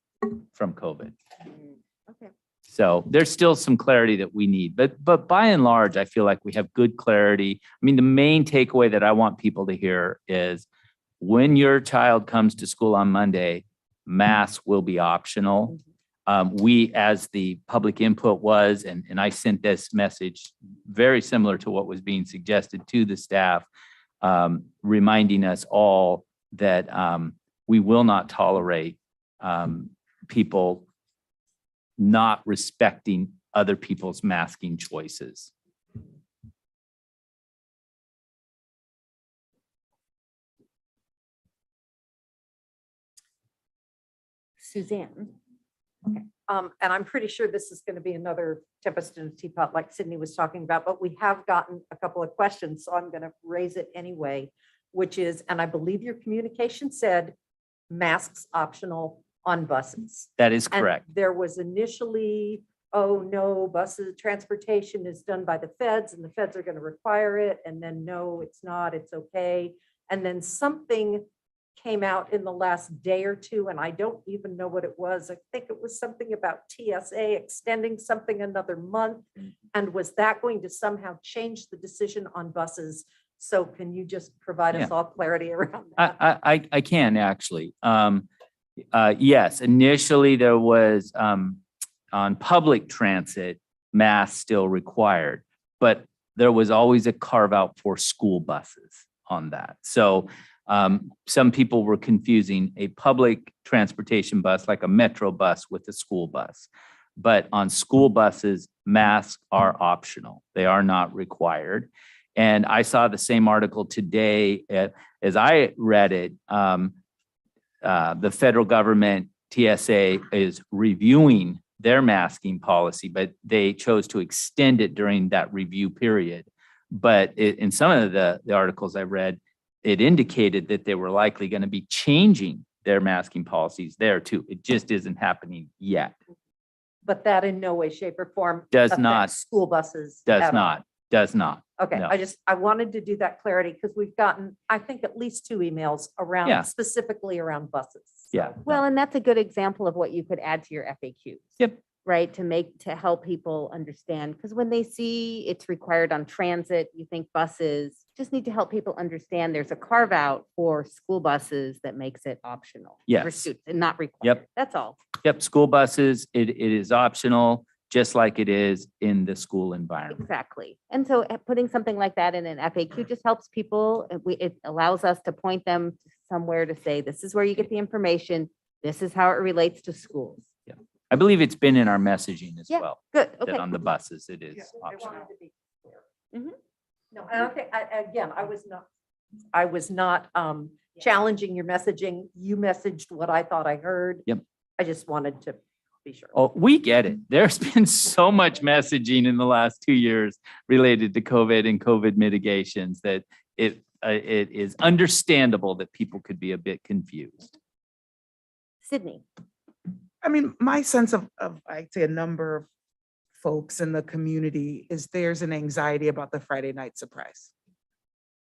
from COVID. Okay. So there's still some clarity that we need, but by and large, I feel like we have good clarity. I mean, the main takeaway that I want people to hear is when your child comes to school on Monday, masks will be optional. We, as the public input was, and I sent this message very similar to what was being suggested to the staff, reminding us all that we will not tolerate people not respecting other people's masking choices. Suzanne. And I'm pretty sure this is going to be another tempest in a teapot like Sydney was talking about, but we have gotten a couple of questions, so I'm going to raise it anyway, which is, and I believe your communication said masks optional on buses. That is And correct. there was initially, oh, no, buses, transportation is done by the feds and the feds are going to require it. And then, no, it's not, it's okay. And then something came out in the last day or two, and I don't even know what it was. I think it was something about TSA extending something another month. And was that going to somehow change the decision on buses? So can you just provide us all clarity around that? I can actually. Yes, initially there was on public transit, masks still required, but there was always a carve out for school buses on that. So some people were confusing a public transportation bus like a metro bus with a school bus. But on school buses, masks are optional. They are not required. And I saw the same article today. As I read it, the federal government, TSA, is reviewing their masking policy, but they chose to extend it during that review period. But in some of the articles I read, it indicated that they were likely going to be changing their masking policies there too. It just isn't happening yet. But that in no way, shape, or form Does affects not. school buses. Does at all. not. Does not. Okay, No. I wanted to do that clarity because we've gotten, I think, at least 2 emails Yeah. around, specifically around buses. Yeah. Well, and that's a good example of what you could add to your FAQs. Yep. Right, to help people understand, because when they see it's required on transit, you think buses, just need to help people understand there's a carve out for school buses that makes it optional. For Yes. students and not required. Yep. That's all. Yep. School buses, it is optional, just like it is in the school environment. Exactly. And so putting something like that in an FAQ just helps people. It allows us to point them to somewhere to say, this is where you get the information. This is how it relates to schools. I believe it's been in our messaging as Yeah, well. good, That okay. on the buses, it is Yeah, I optional. wanted to be clear. Mhm. No, I don't think, again, I was not challenging your messaging. You messaged what I thought I heard. Yep. I just wanted to be sure. Oh, we get it. There's been so much messaging in the last 2 years related to COVID and COVID mitigations that it is understandable that people could be a bit confused. Sydney. I mean, my sense of I'd say a number of folks in the community is there's an anxiety about the Friday night surprise.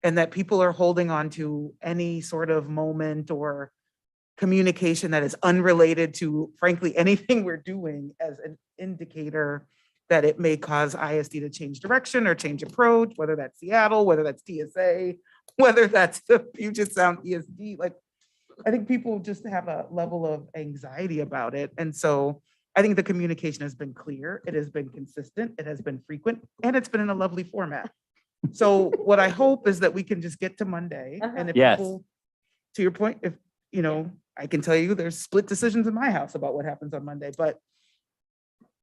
And that people are holding on to any sort of moment or communication that is unrelated to, frankly, anything we're doing as an indicator that it may cause ISD to change direction or change approach, whether that's Seattle, whether that's TSA, whether that's the Puget Sound ESD. Like, I think people just have a level of anxiety about it. And so I think the communication has been clear, it has been consistent, it has been frequent, and it's been in a lovely format. So what I hope is that we can just get to Monday. And if Yes. people, to your point, if, you know, I can tell you there's split decisions in my house about what happens on Monday, but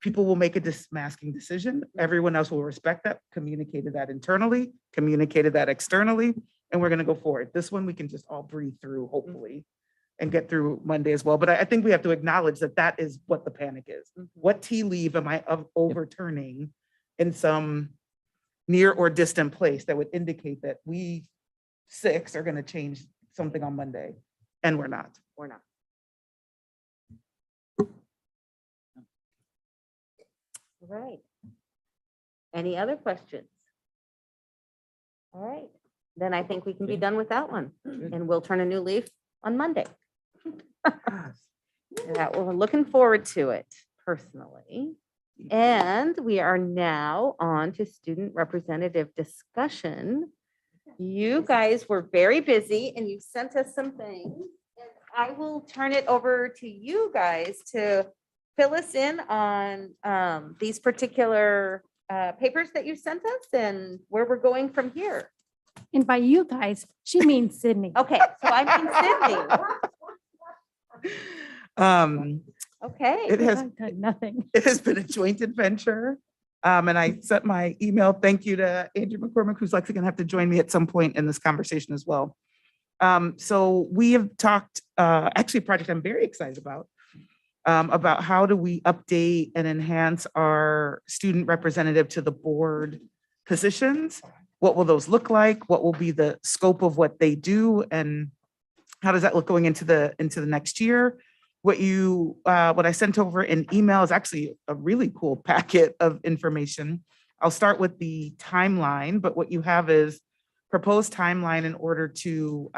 people will make a masking decision. Everyone else will respect that, communicated that internally, communicated that externally, and we're going to go forward. This one we can just all breathe through, hopefully, and get through Monday as well. But I think we have to acknowledge that that is what the panic is. What tea leaf am I overturning in some near or distant place that would indicate that we 6 are going to change something on Monday, and we're not. We're not. All right. Any other questions? All right, then I think we can be done with that one, and we'll turn a new leaf on Monday. We're looking forward to it personally. And we are now on to student representative discussion. You guys were very busy and you sent us some things. And I will turn it over to you guys to fill us in on these particular papers that you sent us and where we're going from here. And by you guys, she means Sydney. Okay, so I mean Sydney. Okay. It has I've done nothing. It has been a joint adventure. And I sent my email. Thank you to Andrew McCormick, who's likely going to have to join me at some point in this conversation as well. So we have talked, actually a project I'm very excited about how do we update and enhance our student representative to the board positions? What will those look like? What will be the scope of what they do? And how does that look going into the next year? What I sent over in email is actually a really cool packet of information. I'll start with the timeline, but what you have is proposed timeline in order to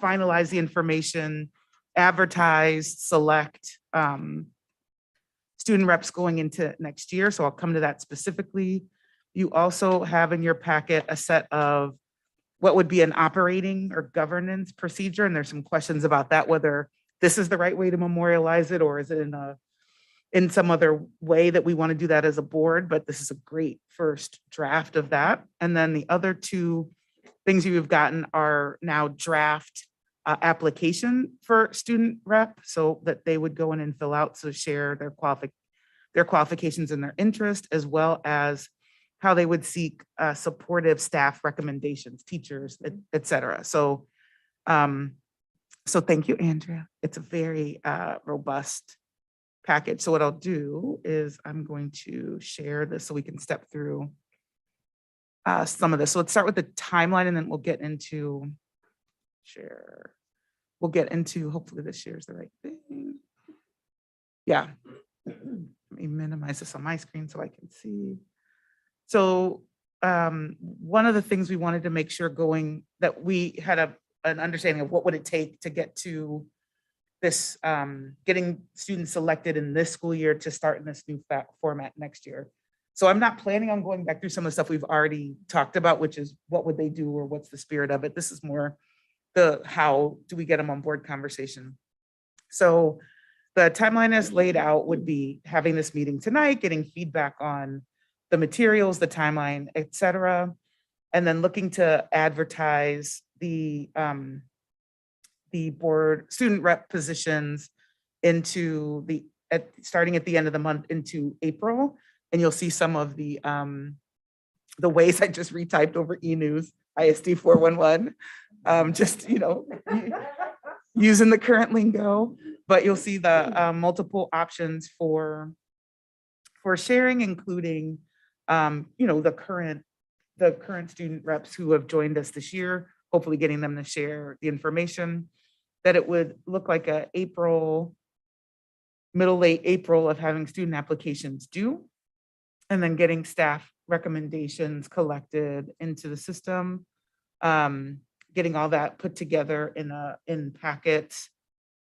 finalize the information, advertise, select student reps going into next year. So I'll come to that specifically. You also have in your packet a set of what would be an operating or governance procedure. And there's some questions about that, whether this is the right way to memorialize it, or is it in some other way that we want to do that as a board, but this is a great first draft of that. And then the other two things you've gotten are now draft application for student rep, so that they would go in and fill out, so share their qualifications and their interest, as well as how they would seek supportive staff recommendations, teachers, et cetera. So thank you, Andrea. It's a very robust package. So what I'll do is I'm going to share this so we can step through some of this. So let's start with the timeline, and then we'll get into share. We'll get into, hopefully this shares the right thing. Yeah. Let me minimize this on my screen so I can see. So one of the things we wanted to make sure that we had an understanding of what would it take to get to this, getting students selected in this school year to start in this new format next year. So I'm not planning on going back through some of the stuff we've already talked about, which is what would they do or what's the spirit of it. This is more the how do we get them on board conversation. So the timeline as laid out would be having this meeting tonight, getting feedback on the materials, the timeline, et cetera, and then looking to advertise the board student rep positions into starting at the end of the month into April. And you'll see some of the ways I just retyped over e-news, ISD 411, just, using the current lingo, but you'll see the multiple options for sharing, including, the current student reps who have joined us this year, hopefully getting them to share the information. That it would look like late April of having student applications due, and then getting staff recommendations collected into the system, getting all that put together in packets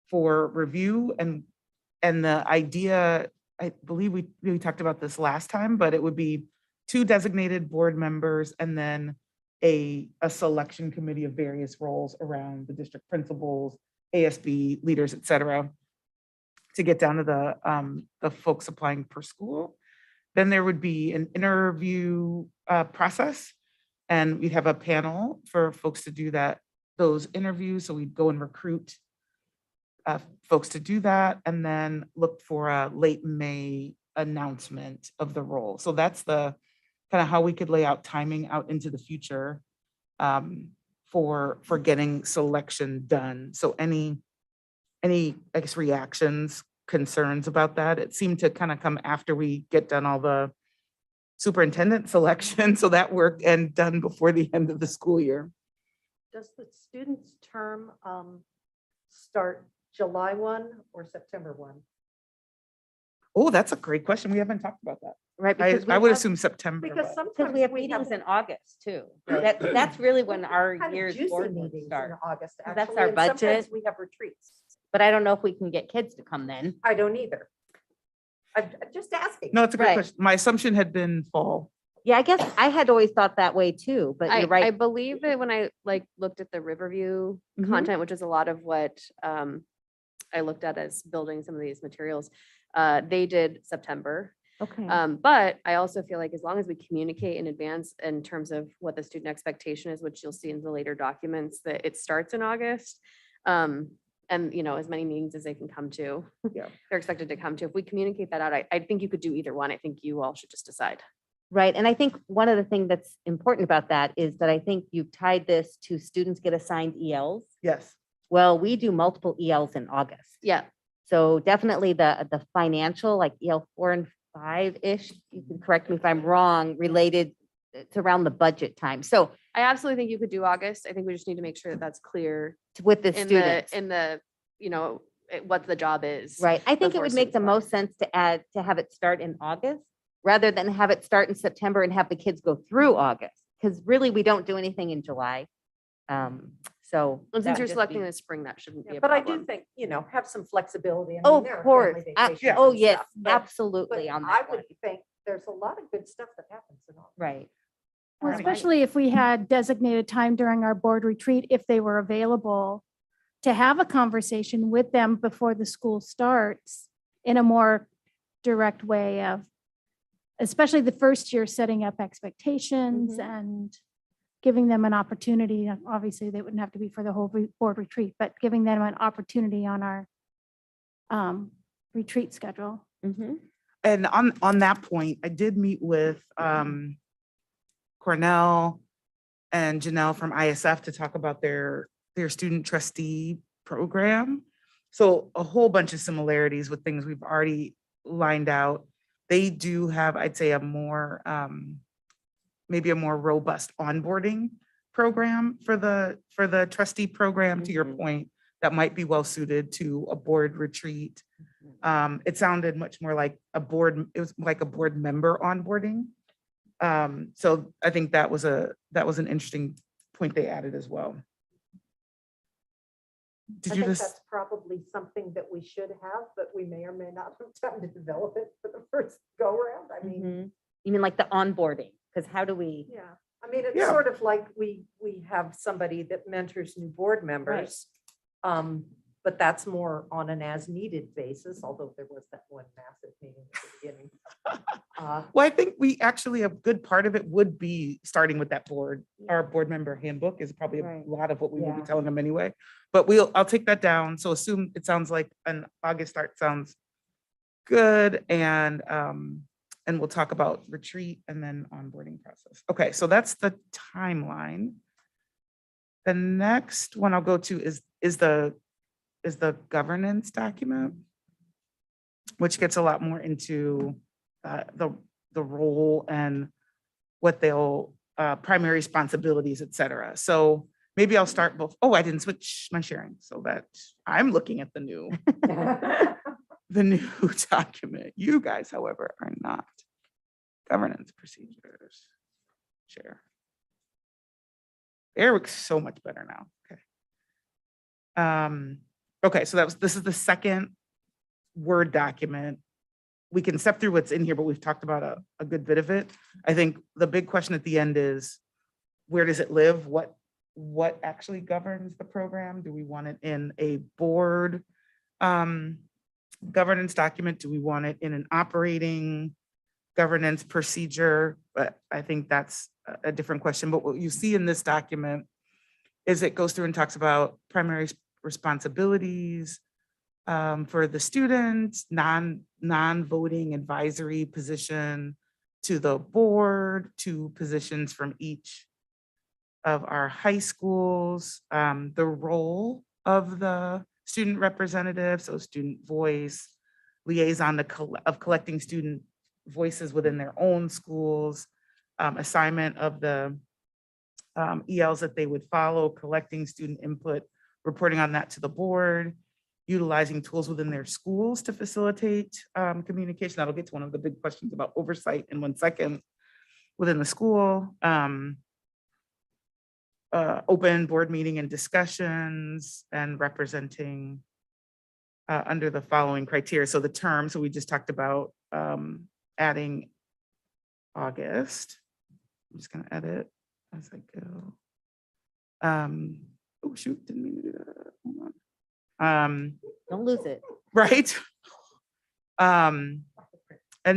for review. And the idea, I believe we talked about this last time, but it would be 2 designated board members and then a selection committee of various roles around the district principals, ASB leaders, et cetera, to get down to the folks applying per school. Then there would be an interview process, and we'd have a panel for folks to do those interviews. So we'd go and recruit folks to do that, and then look for a late May announcement of the role. So that's the kind of how we could lay out timing out into the future for getting selection done. So any I guess reactions, concerns about that? It seemed to kind of come after we get done all the superintendent selection, so that work and done before the end of the school year. Does the student's term start July 1 or September 1? Oh, that's a great question. We haven't talked about that. Right. I would assume September. Because but- sometimes We have meetings in August too. That's really when our kind of year's juicy board meetings meetings in start. August. That's actually, our and sometimes budget. We have retreats. But I don't know if we can get kids to come then. I don't either. I'm just asking. No, it's a great Right. question. My assumption had been fall. Yeah, I guess I had always thought that way too, but I you're right. believe that when I looked at the Riverview Mhm. content, which is a lot of what I looked at as building some of these materials. They did September. Okay. But I also feel like as long as we communicate in advance in terms of what the student expectation is, which you'll see in the later documents, that it starts in August. And as many meetings as they can come to, Yeah. they're expected to come to. If we communicate that out, I think you could do either one. I think you all should just decide. Right. And I think one of the things that's important about that is that I think you've tied this to students get assigned ELs. Yes. Well, we do multiple ELs in August. Yeah. So definitely the financial, like EL 4 and 5-ish, you can correct me if I'm wrong, related, it's around the budget time. So I absolutely think you could do August. I think we just need to make sure that that's clear with the in students. What the job is. Right. I think it before would make the students most sense to have it start in August rather than have it start in September and have the kids go through August. Because really, we don't do anything in July. So. And that since would you're just selecting be- in the spring, that shouldn't be a But I problem. do think, have some flexibility. I mean, Oh, there of are family course. vacations Oh, and yes, stuff, but absolutely on I that one. would think there's a lot of good stuff that happens in August. Right. Well, especially if we had designated time during our board retreat, if they were available to have a conversation with them before the school starts in a more direct way of, especially the first year, setting up expectations and giving them an opportunity. Obviously, they wouldn't have to be for the whole board retreat, but giving them an opportunity on our retreat schedule. And on that point, I did meet with Cornell and Janelle from ISF to talk about their student trustee program. So a whole bunch of similarities with things we've already lined out. They do have, I'd say, a more maybe a more robust onboarding program for the trustee program, to your point, that might be well suited to a board retreat. It sounded much more like it was like a board member onboarding. So I think that was an interesting point they added as well. I think that's probably something that we should have, but we may or may not have time to develop it for the first go round. I mean, You mean like the onboarding? Because how do we? yeah, I mean, it's sort of like we have somebody that mentors new board members. But that's more on an as needed basis, although there was that one massive meeting at the beginning. Well, I think a good part of it would be starting with that our board member handbook is probably a lot of what we will be telling them anyway. But I'll take that down. So assume it sounds like an August start sounds good. And we'll talk about retreat and then onboarding process. Okay, so that's the timeline. The next one I'll go to is the governance document, which gets a lot more into the role and what they'll primary responsibilities, et cetera. So maybe I'll start both. Oh, I didn't switch my sharing so that I'm looking at the new document. You guys, however, are not. Governance procedures. Share. There looks so much better now. Okay. Okay, so this is the second Word document. We can step through what's in here, but we've talked about a good bit of it. I think the big question at the end is, where does it live? What actually governs the program? Do we want it in a board governance document? Do we want it in an operating governance procedure? But I think that's a different question. But what you see in this document is it goes through and talks about primary responsibilities for the students, non-voting advisory position to the board, to positions from each of our high schools, the role of the student representative, so student voice, liaison of collecting student voices within their own schools, assignment of the ELs that they would follow, collecting student input, reporting on that to the board, utilizing tools within their schools to facilitate communication. That'll get to one of the big questions about oversight in 1 second within the school. Open board meeting and discussions and representing under the following criteria. So the term, so we just talked about adding August. I'm just gonna edit as I go. Oh shoot, didn't mean to do that. Hold on. Don't lose it. Right? And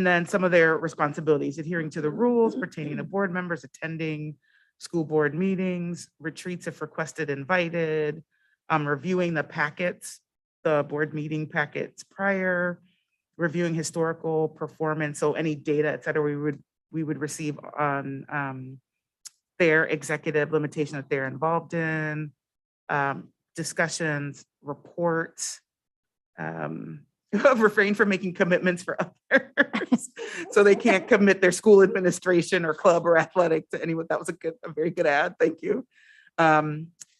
then some of their responsibilities, adhering to the rules pertaining to board members, attending school board meetings, retreats if requested, invited, reviewing the packets, the board meeting packets prior, reviewing historical performance. So any data, et cetera, we would receive on their executive limitation that they're involved in, discussions, reports, refrain from making commitments for others. So they can't commit their school administration or club or athletic to anyone. That was a very good ad. Thank you.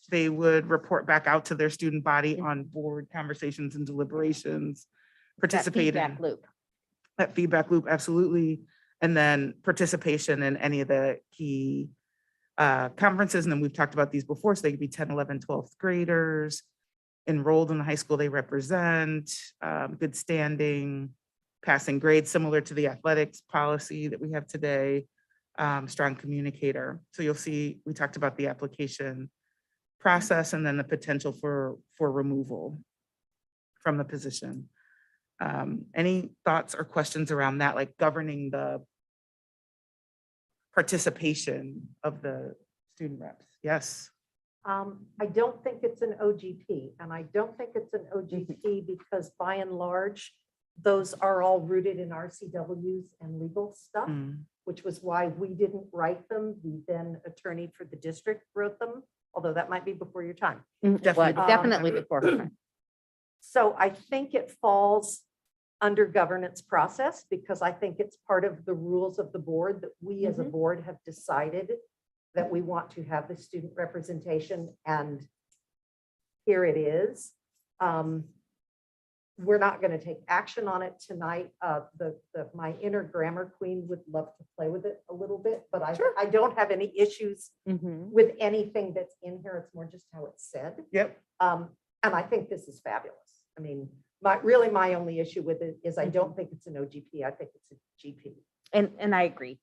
They would report back out to their student body on board conversations and deliberations, participate in that feedback loop, absolutely. And then participation in any of the key conferences. And then we've talked about these before. So they could be 10, 11, 12th graders, enrolled in the high school they represent, good standing, passing grades, similar to the athletics policy that we have today, strong communicator. So you'll see, we talked about the application process and then the potential for removal from the position. Any thoughts or questions around that, like governing the participation of the student reps? Yes. I don't think it's an OGP, and I don't think it's an OGP because by and large, those are all rooted in RCWs and legal stuff, which was why we didn't write them. The then attorney for the district wrote them, although that might be before your time. Definitely before her time. So I think it falls under governance process because I think it's part of the rules of the board that we as a board have decided that we want to have the student representation, and here it is. We're not going to take action on it tonight. My inner grammar queen would love to play with it a little bit, but I don't have any issues with anything that's in here. It's more just how it's said. Yep. And I think this is fabulous. I mean, my only issue with it is I don't think it's an OGP. I think it's a GP. And I agree,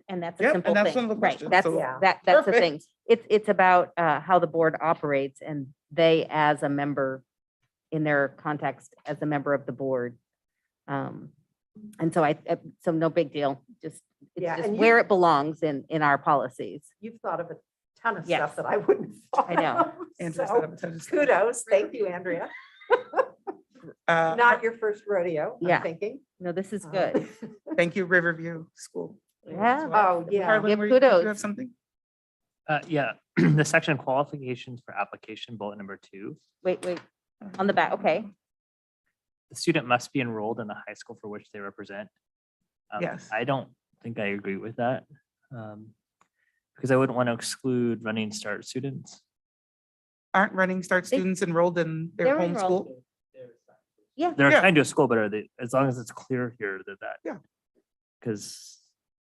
and that's a Yep, simple and that's thing, one of the right? questions, That's so- that's the thing. Perfect. It's about how the board operates, and they as a member in their context as a member of the board. And so so no big deal. It's just and where it belongs in our policies. You've thought of a ton of Yes. stuff that I wouldn't have thought I know. of. Andrea So, set up a ton of stuff. kudos. Thank you, Andrea. Not your first rodeo, Yeah. I'm thinking. No, this is good. Thank you, Riverview School. Yeah. Oh, yeah. Harlan, Give did you kudos. have something? Yeah, the section qualifications for application, bullet number 2. Wait, on the back, okay. The student must be enrolled in the high school for which they represent. Yes. I don't think I agree with that. Because I wouldn't want to exclude running start students. Aren't Running Start students enrolled in their they're home enrolled. school? Yeah. They're Yeah. assigned to a school, but are they, as long as it's clear here that. Yeah. Because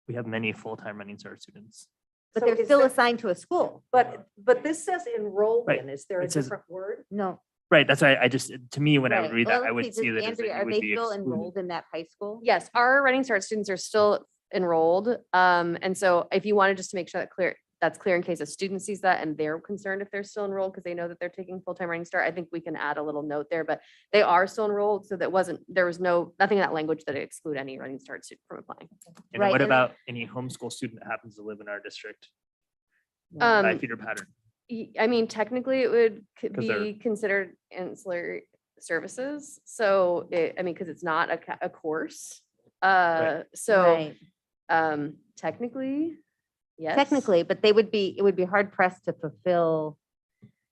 we have many full-time running start students. But So they're is still that- assigned to a school. But this says enrolled Right. in. Is there a It says- different word? No. Right, that's why I just, to me, when I would Right. read that, Well, I would let's see see, that as Andrea, it are would they be still excluded. enrolled in that high school? Yes, our Running Start students are still enrolled. And so if you wanted just to make sure that's clear in case a student sees that and they're concerned if they're still enrolled because they know that they're taking full-time Running Start, I think we can add a little note there, but they are still enrolled. So there was nothing in that language that exclude any Running Start student from applying. And Right, what and- about any homeschool student that happens to live in our district? By Um, feeder pattern. I mean, technically it would 'Cause they're- be considered ancillary services. So because it's not a course. So Right. technically, yes. Technically, but it would be hard pressed to fulfill.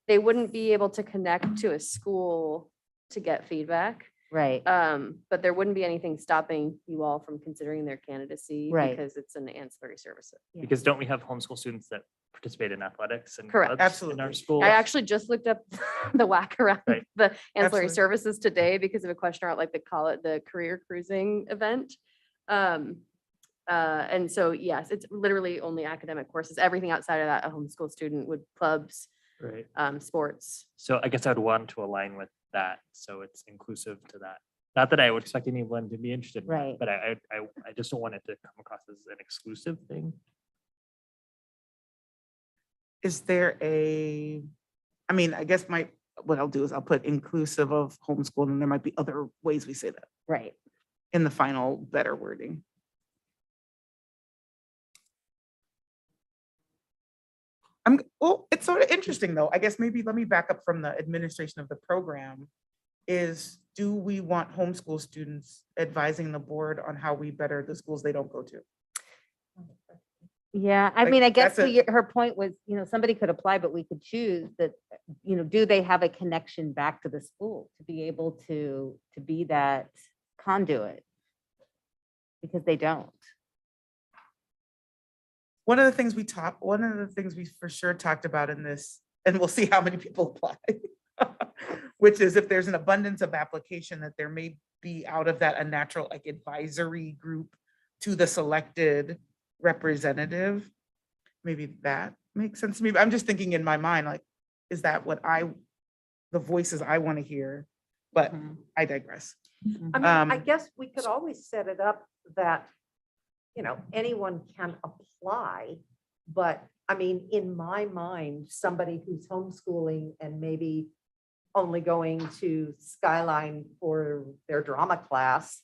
They wouldn't be able to connect to a school to get feedback. Right. But there wouldn't be anything stopping you all from considering their candidacy Right. because it's an ancillary service. Because don't we have homeschool students that participate in athletics and Correct. clubs in Absolutely. our school? I actually just looked up the whack around Right. the ancillary Absolutely. services today because of a question about like the career cruising event. And so, yes, it's literally only academic courses. Everything outside of that, a homeschool student would clubs, Right. sports. So I guess I'd want to align with that, so it's inclusive to that. Not that I would expect anyone to be interested in that, Right. but I just don't want it to come across as an exclusive thing. Is there I guess my what I'll do is I'll put inclusive of homeschool, and there might be other ways we say that Right. in the final better wording. Well, it's sort of interesting though. I guess maybe let me back up from the administration of the program. Do we want homeschool students advising the board on how we better the schools they don't go to? Yeah, I Like, mean, I guess that's a- her point was, somebody could apply, but we could choose that, do they have a connection back to the school to be able to be that conduit? Because they don't. One of the things we for sure talked about in this, and we'll see how many people apply, which is if there's an abundance of application, that there may be out of that a natural like advisory group to the selected representative. Maybe that makes sense to me. But I'm just thinking in my mind, like, is that the voices I want to hear? But I digress. I mean, I guess we could always set it up that, anyone can apply, but I mean, in my mind, somebody who's homeschooling and maybe only going to Skyline for their drama class,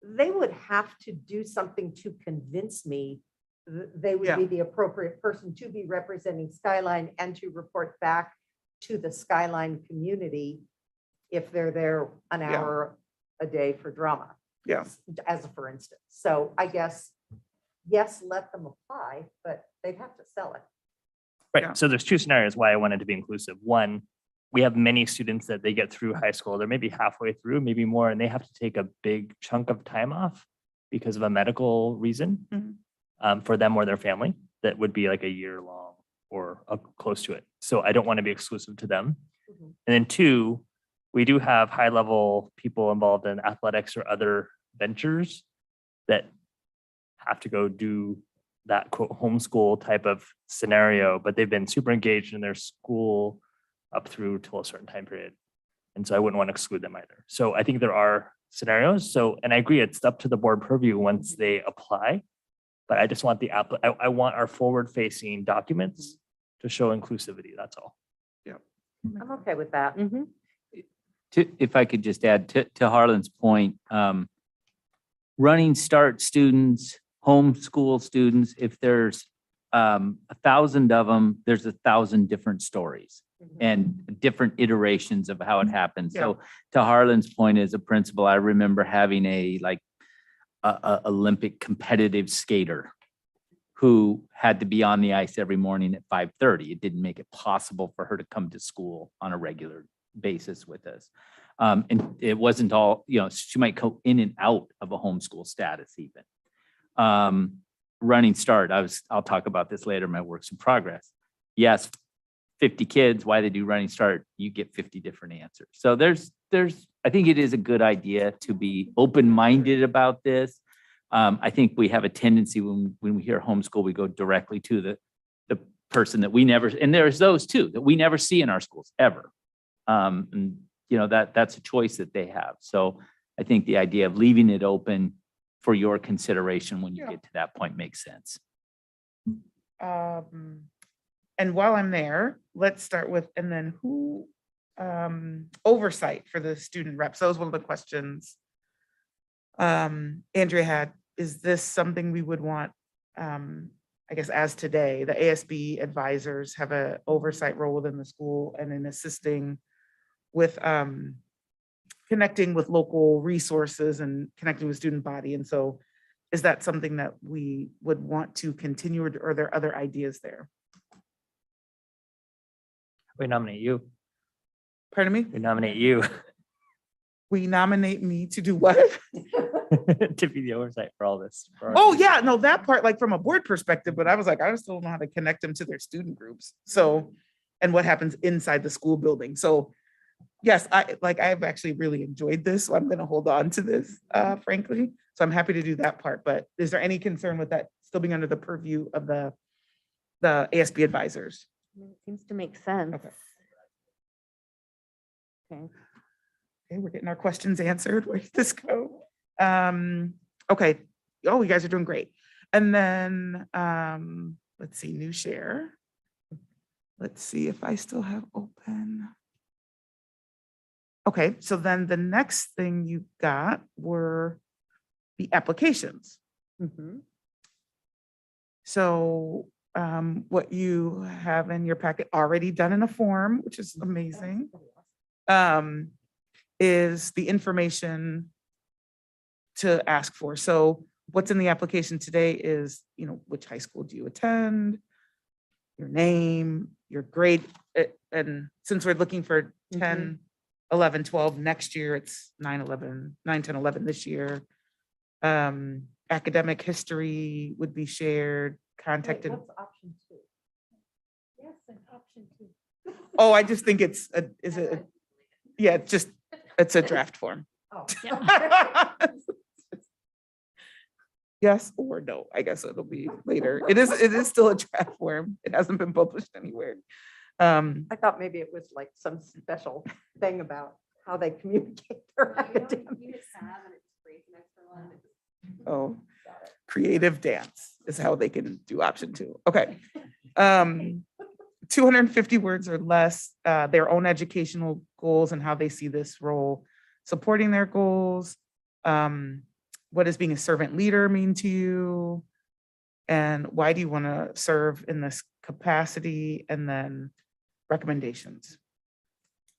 they would have to do something to convince me they would be the appropriate person to be representing Skyline and to report back to the Skyline community if they're there an hour a day for drama. Yes. As a for instance. So I guess, yes, let them apply, but they'd have to sell it. Right. So there's two scenarios why I wanted to be inclusive. One, we have many students that they get through high school. They're maybe halfway through, maybe more, and they have to take a big chunk of time off because of a medical reason for them or their family. That would be like a year long or close to it. So I don't want to be exclusive to them. And then two, we do have high level people involved in athletics or other ventures that have to go do that quote homeschool type of scenario, but they've been super engaged in their school up through till a certain time period. And so I wouldn't want to exclude them either. So I think there are scenarios. So, and I agree, it's up to the board purview once they apply, but I just want I want our forward facing documents to show inclusivity. That's all. Yeah. I'm okay with that. If I could just add to Harlan's point, running start students, homeschool students, if there's 1,000 of them, there's 1,000 different stories and different iterations of how it happens. So to Harlan's point as a principal, I remember having a Olympic competitive skater who had to be on the ice every morning at 5:30. It didn't make it possible for her to come to school on a regular basis with us. And it wasn't all, she might go in and out of a homeschool status even. Running start, I'll talk about this later, my works in progress. Yes, 50 kids, why they do running start, you get 50 different answers. So I think it is a good idea to be open-minded about this. I think we have a tendency when we hear homeschool, we go directly to the person that we never, and there's those too, that we never see in our schools ever. And that's a choice that they have. So I think the idea of leaving it open for your consideration when you get to that point makes sense. And while I'm there, let's start with, and then who, oversight for the student reps. That was one of the questions Andrea had. Is this something we would want, I guess as today, the ASB advisors have an oversight role within the school and in assisting with connecting with local resources and connecting with student body. And so is that something that we would want to continue, or are there other ideas there? We nominate you. Pardon me? We nominate you We nominate me to do what? to be the oversight for all this. Oh yeah, no, that part, like from a board perspective, but I was like, I still don't know how to connect them to their student groups. So, and what happens inside the school building. So yes, I've actually really enjoyed this. So I'm going to hold on to this, frankly. So I'm happy to do that part, but is there any concern with that still being under the purview of the ASB advisors? It seems to make sense. Okay, we're getting our questions answered. Where did this go? Okay. Oh, you guys are doing great. And then let's see, new share. Let's see if I still have open. Okay, so then the next thing you got were the applications. So what you have in your packet already done in a form, which is amazing, is the information to ask for. So what's in the application today is, you know, which high school do you attend, your name, your grade, and since we're looking for 10, 11, 12, next year it's 9, 10, 11 this year. Academic history would be shared, contacted. What's option 2? Yes, and option 2. Oh, I just think it's yeah, it's a draft form. Oh. Yes or no, I guess it'll be later. It is still a draft form. It hasn't been published anywhere. I thought maybe it was like some special thing about how they communicate their academics. Oh, creative dance is how they can do option 2. Okay. 250 words or less, their own educational goals and how they see this role supporting their goals. What does being a servant leader mean to you? And why do you want to serve in this capacity? And then recommendations.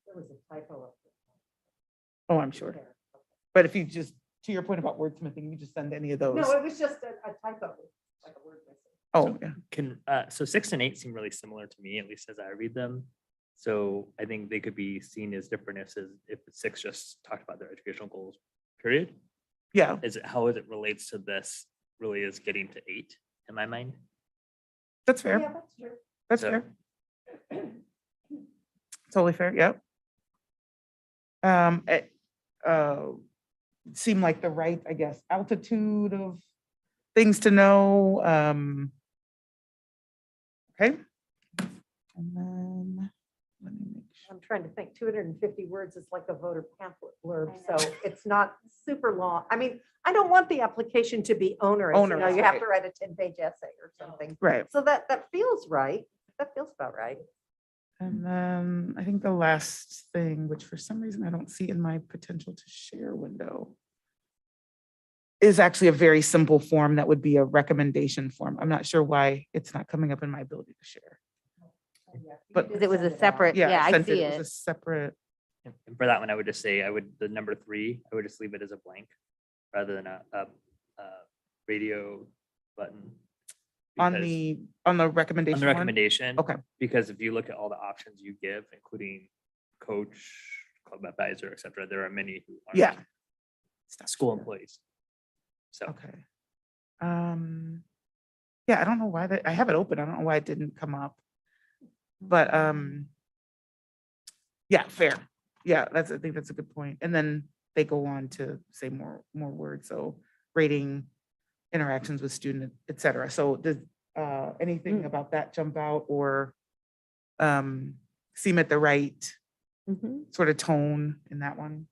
There was a typo. Oh, I'm sure. But if you just, to your point about wordsmithing, you just send any of those. No, it was just a typo, like a word missing. Oh, yeah. So 6 and 8 seem really similar to me, at least as I read them. So I think they could be seen as different if 6 just talked about their educational goals, period. Yeah. How it relates to this really is getting to 8 in my mind. That's fair. Yeah, that's true. That's So- fair. Totally fair. Yep. It seemed like the right, I guess, altitude of things to know. Okay. And then let me make sure. I'm trying to think, 250 words is like a voter pamphlet blurb, so it's not super long. I mean, I don't want the application to be onerous. You know, Onerous, you have right. to write a 10-page essay or something. Right. So that feels right. That feels about right. And then I think the last thing, which for some reason I don't see in my potential to share window, is actually a very simple form that would be a recommendation form. I'm not sure why it's not coming up in my ability to share. But Because it was a separate, yeah, I sent see It was a it. separate, And for that one, I would just say, the number 3, I would just leave it as a blank rather than a radio button. on because- the recommendation. On the one? recommendation. Okay. Because if you look at all the options you give, including coach, club advisor, et cetera, there are many who aren't Yeah. school employees. So. Okay. Yeah, I don't know why I have it open. I don't know why it didn't come up. But yeah, fair. Yeah, I think that's a good point. And then they go on to say more words. So rating, interactions with student, et cetera. So does anything about that jump out or seem at the right sort of tone in that one?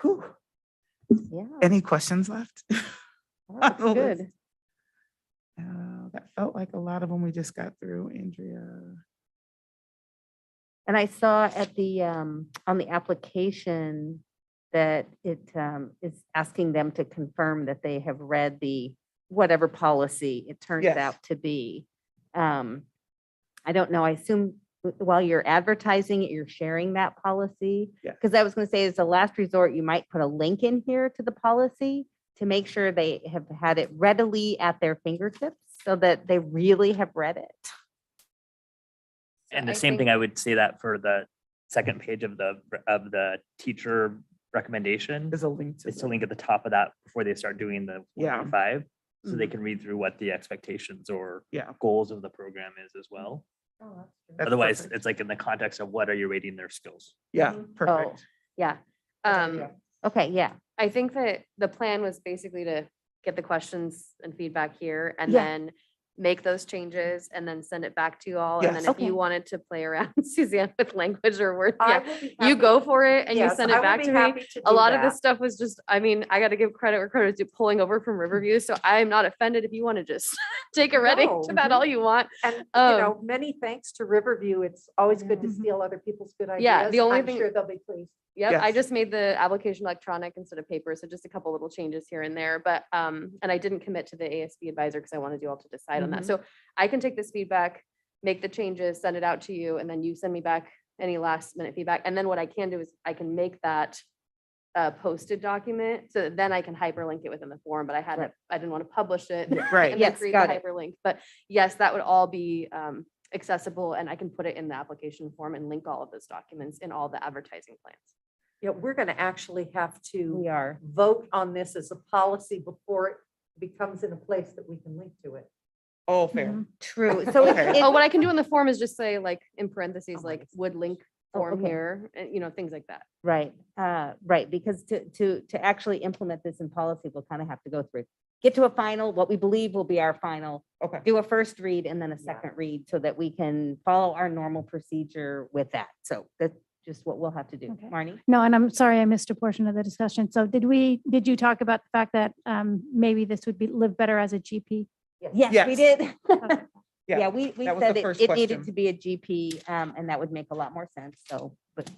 Whew. Yeah. Any questions left? That's on the list? good. That felt like a lot of them we just got through, Andrea. And I saw at the, on the application that it is asking them to confirm that they have read the whatever policy it turns Yes. out to be. I don't know, I assume while you're advertising it, you're sharing that policy. Yeah. Because I was going to say, as a last resort, you might put a link in here to the policy to make sure they have had it readily at their fingertips so that they really have read it. And the same thing, I would say that for the second page of the teacher recommendation. There's a link to It's a link at the top of that before they start doing the Yeah. 1.5. So they Mhm. can read through what the expectations or Yeah. goals of the program is as well. That's Otherwise, perfect. it's like in the context of what are you rating their skills? Yeah, Oh, perfect. yeah. Um, Okay, yeah. I think that the plan was basically to get the questions and feedback here and Yeah. then make those changes and then send it back to you all. And then Yes. if you wanted to play around, Suzanne, with language or words, I yeah, will be you happy- go for it and you yes, send I it will back be to me. happy to A do lot of this that. stuff was just, I mean, I got to give credit where credit is due, pulling over from Riverview. So I'm not offended if you want to just take a reading No. to that all you want. And, Um, many thanks to Riverview. It's always good to steal other people's good ideas. Yeah, the only I'm thing- sure they'll be pleased. Yep, I Yes. just made the application electronic instead of paper, so just a couple little changes here and there, but, and I didn't commit to the ASB advisor because I wanted you all to decide on that. So I can take this feedback, make the changes, send it out to you, and then you send me back any last minute feedback. And then what I can do is I can make that posted document, so that then I can hyperlink it within the form, but I didn't want to publish it. Right. And then Yes, create got the it. hyperlink, but yes, that would all be accessible, and I can put it in the application form and link all of those documents in all the advertising plans. Yeah, we're going to actually have to We are. vote on this as a policy before it becomes in a place that we can link to it. Oh, fair. True. So Okay. Oh, what I can do in the form is just say like in parentheses, like would link Oh, form okay. here, and things like that. Right, right, because to actually implement this in policy, we'll kind of have to go through, get to a final, what we believe will be our final, Okay. do a first read and then a second read so that we can follow our normal procedure with that. So that's just what we'll have to do. Okay. Marnie? No, and I'm sorry, I missed a portion of the discussion. So did you talk about the fact that maybe this would live better as a GP? Yes, we did. Yeah, Yeah, we that was said the it first it needed question. to be a GP, and that would make a lot more sense, so, but.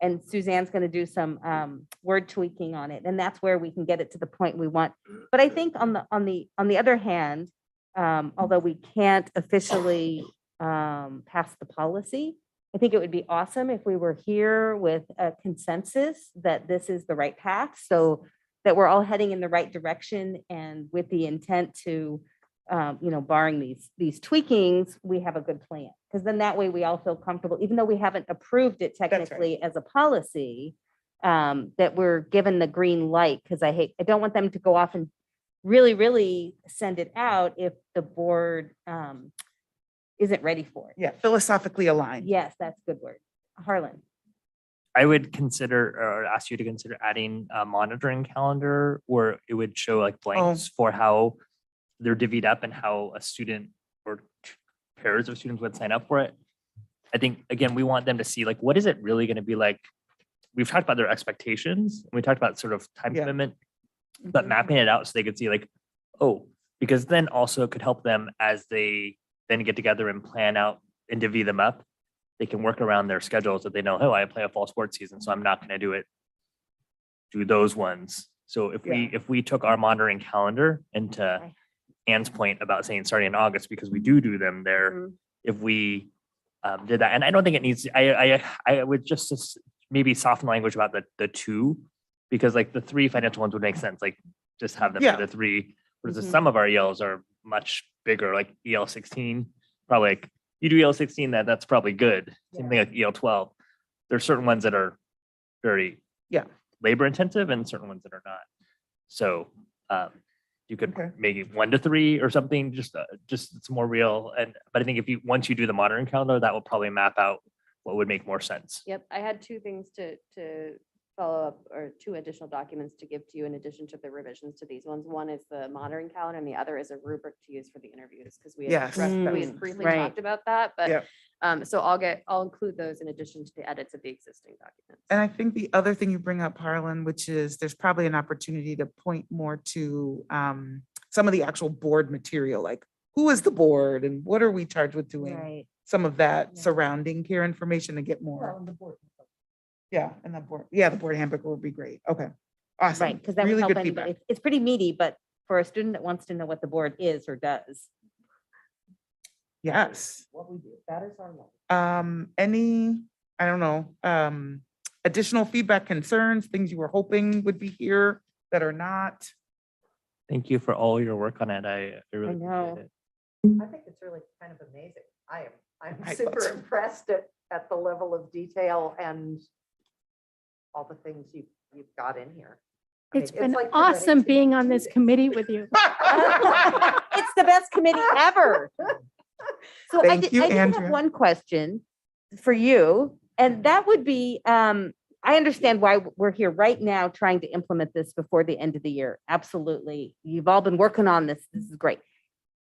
And Suzanne's gonna do some word tweaking on it, and that's where we can get it to the point we want. But I think on the other hand, although we can't officially pass the policy, I think it would be awesome if we were here with a consensus that this is the right path, so that we're all heading in the right direction and with the intent to, barring these tweakings, we have a good plan. Because then that way we all feel comfortable, even though we haven't approved it right. technically as a policy, that we're given the green light, because I don't want them to go off and really, really send it out if the board isn't ready for it. Yeah, philosophically aligned. Yes, that's a good word. Harlan. I would consider or ask you to consider adding a monitoring calendar where it would show like blanks for how they're divvied up and how a student or pairs of students would sign up for it. I think, again, we want them to see like, what is it really going to be like? We've talked about their expectations. We talked about sort of time commitment, but mapping it out so they could see like, oh, because then also it could help them as they then get together and plan out and divvy them up. They can work around their schedules that they know, oh, I play a fall sports season, so I'm not going to do those ones. So if we took our monitoring calendar into Anne's point about saying starting in August, because we do them there, if we did that, and I don't think it needs, I would just maybe soften language about the two, because like the 3 financial ones would make sense, like just have them for the 3, whereas some of our ELs are much bigger, like EL 16, probably like you do EL 16, that's probably good. Same thing like EL 12. There's certain ones that are very labor intensive and certain ones that are not. So you could maybe 1 to 3 or something, just it's more real. But I think once you do the monitoring calendar, that will probably map out what would make more sense. Yep, I had 2 things to follow up, or 2 additional documents to give to you in addition to the revisions to these ones. One is the monitoring calendar and the other is a rubric to use for the interviews, because we had we had briefly talked about that, but so I'll include those in addition to the edits of the existing documents. And I think the other thing you bring up, Harlan, which is there's probably an opportunity to point more to some of the actual board material, like who is the board and what are we charged with doing? Right. Some of that surrounding peer information to get more. And the board handbook would be great. Okay. Awesome. Right, because that would Really help good anybody. feedback. It's pretty meaty, but for a student that wants to know what the board is or does. Yes. What we do, that is our life. Any, I don't know, additional feedback, concerns, things you were hoping would be here that are not? Thank you for all your work on it. I really know. appreciate it. I think it's really kind of amazing. I'm I super thought so. impressed at the level of detail and all the things you've got in here. I It's mean, been like awesome presenting to being on this committee with you. It's the best committee ever. So I Thank did you, have Andrea. one question for you, and that would be, I understand why we're here right now trying to implement this before the end of the year. Absolutely. You've all been working on this. This is great.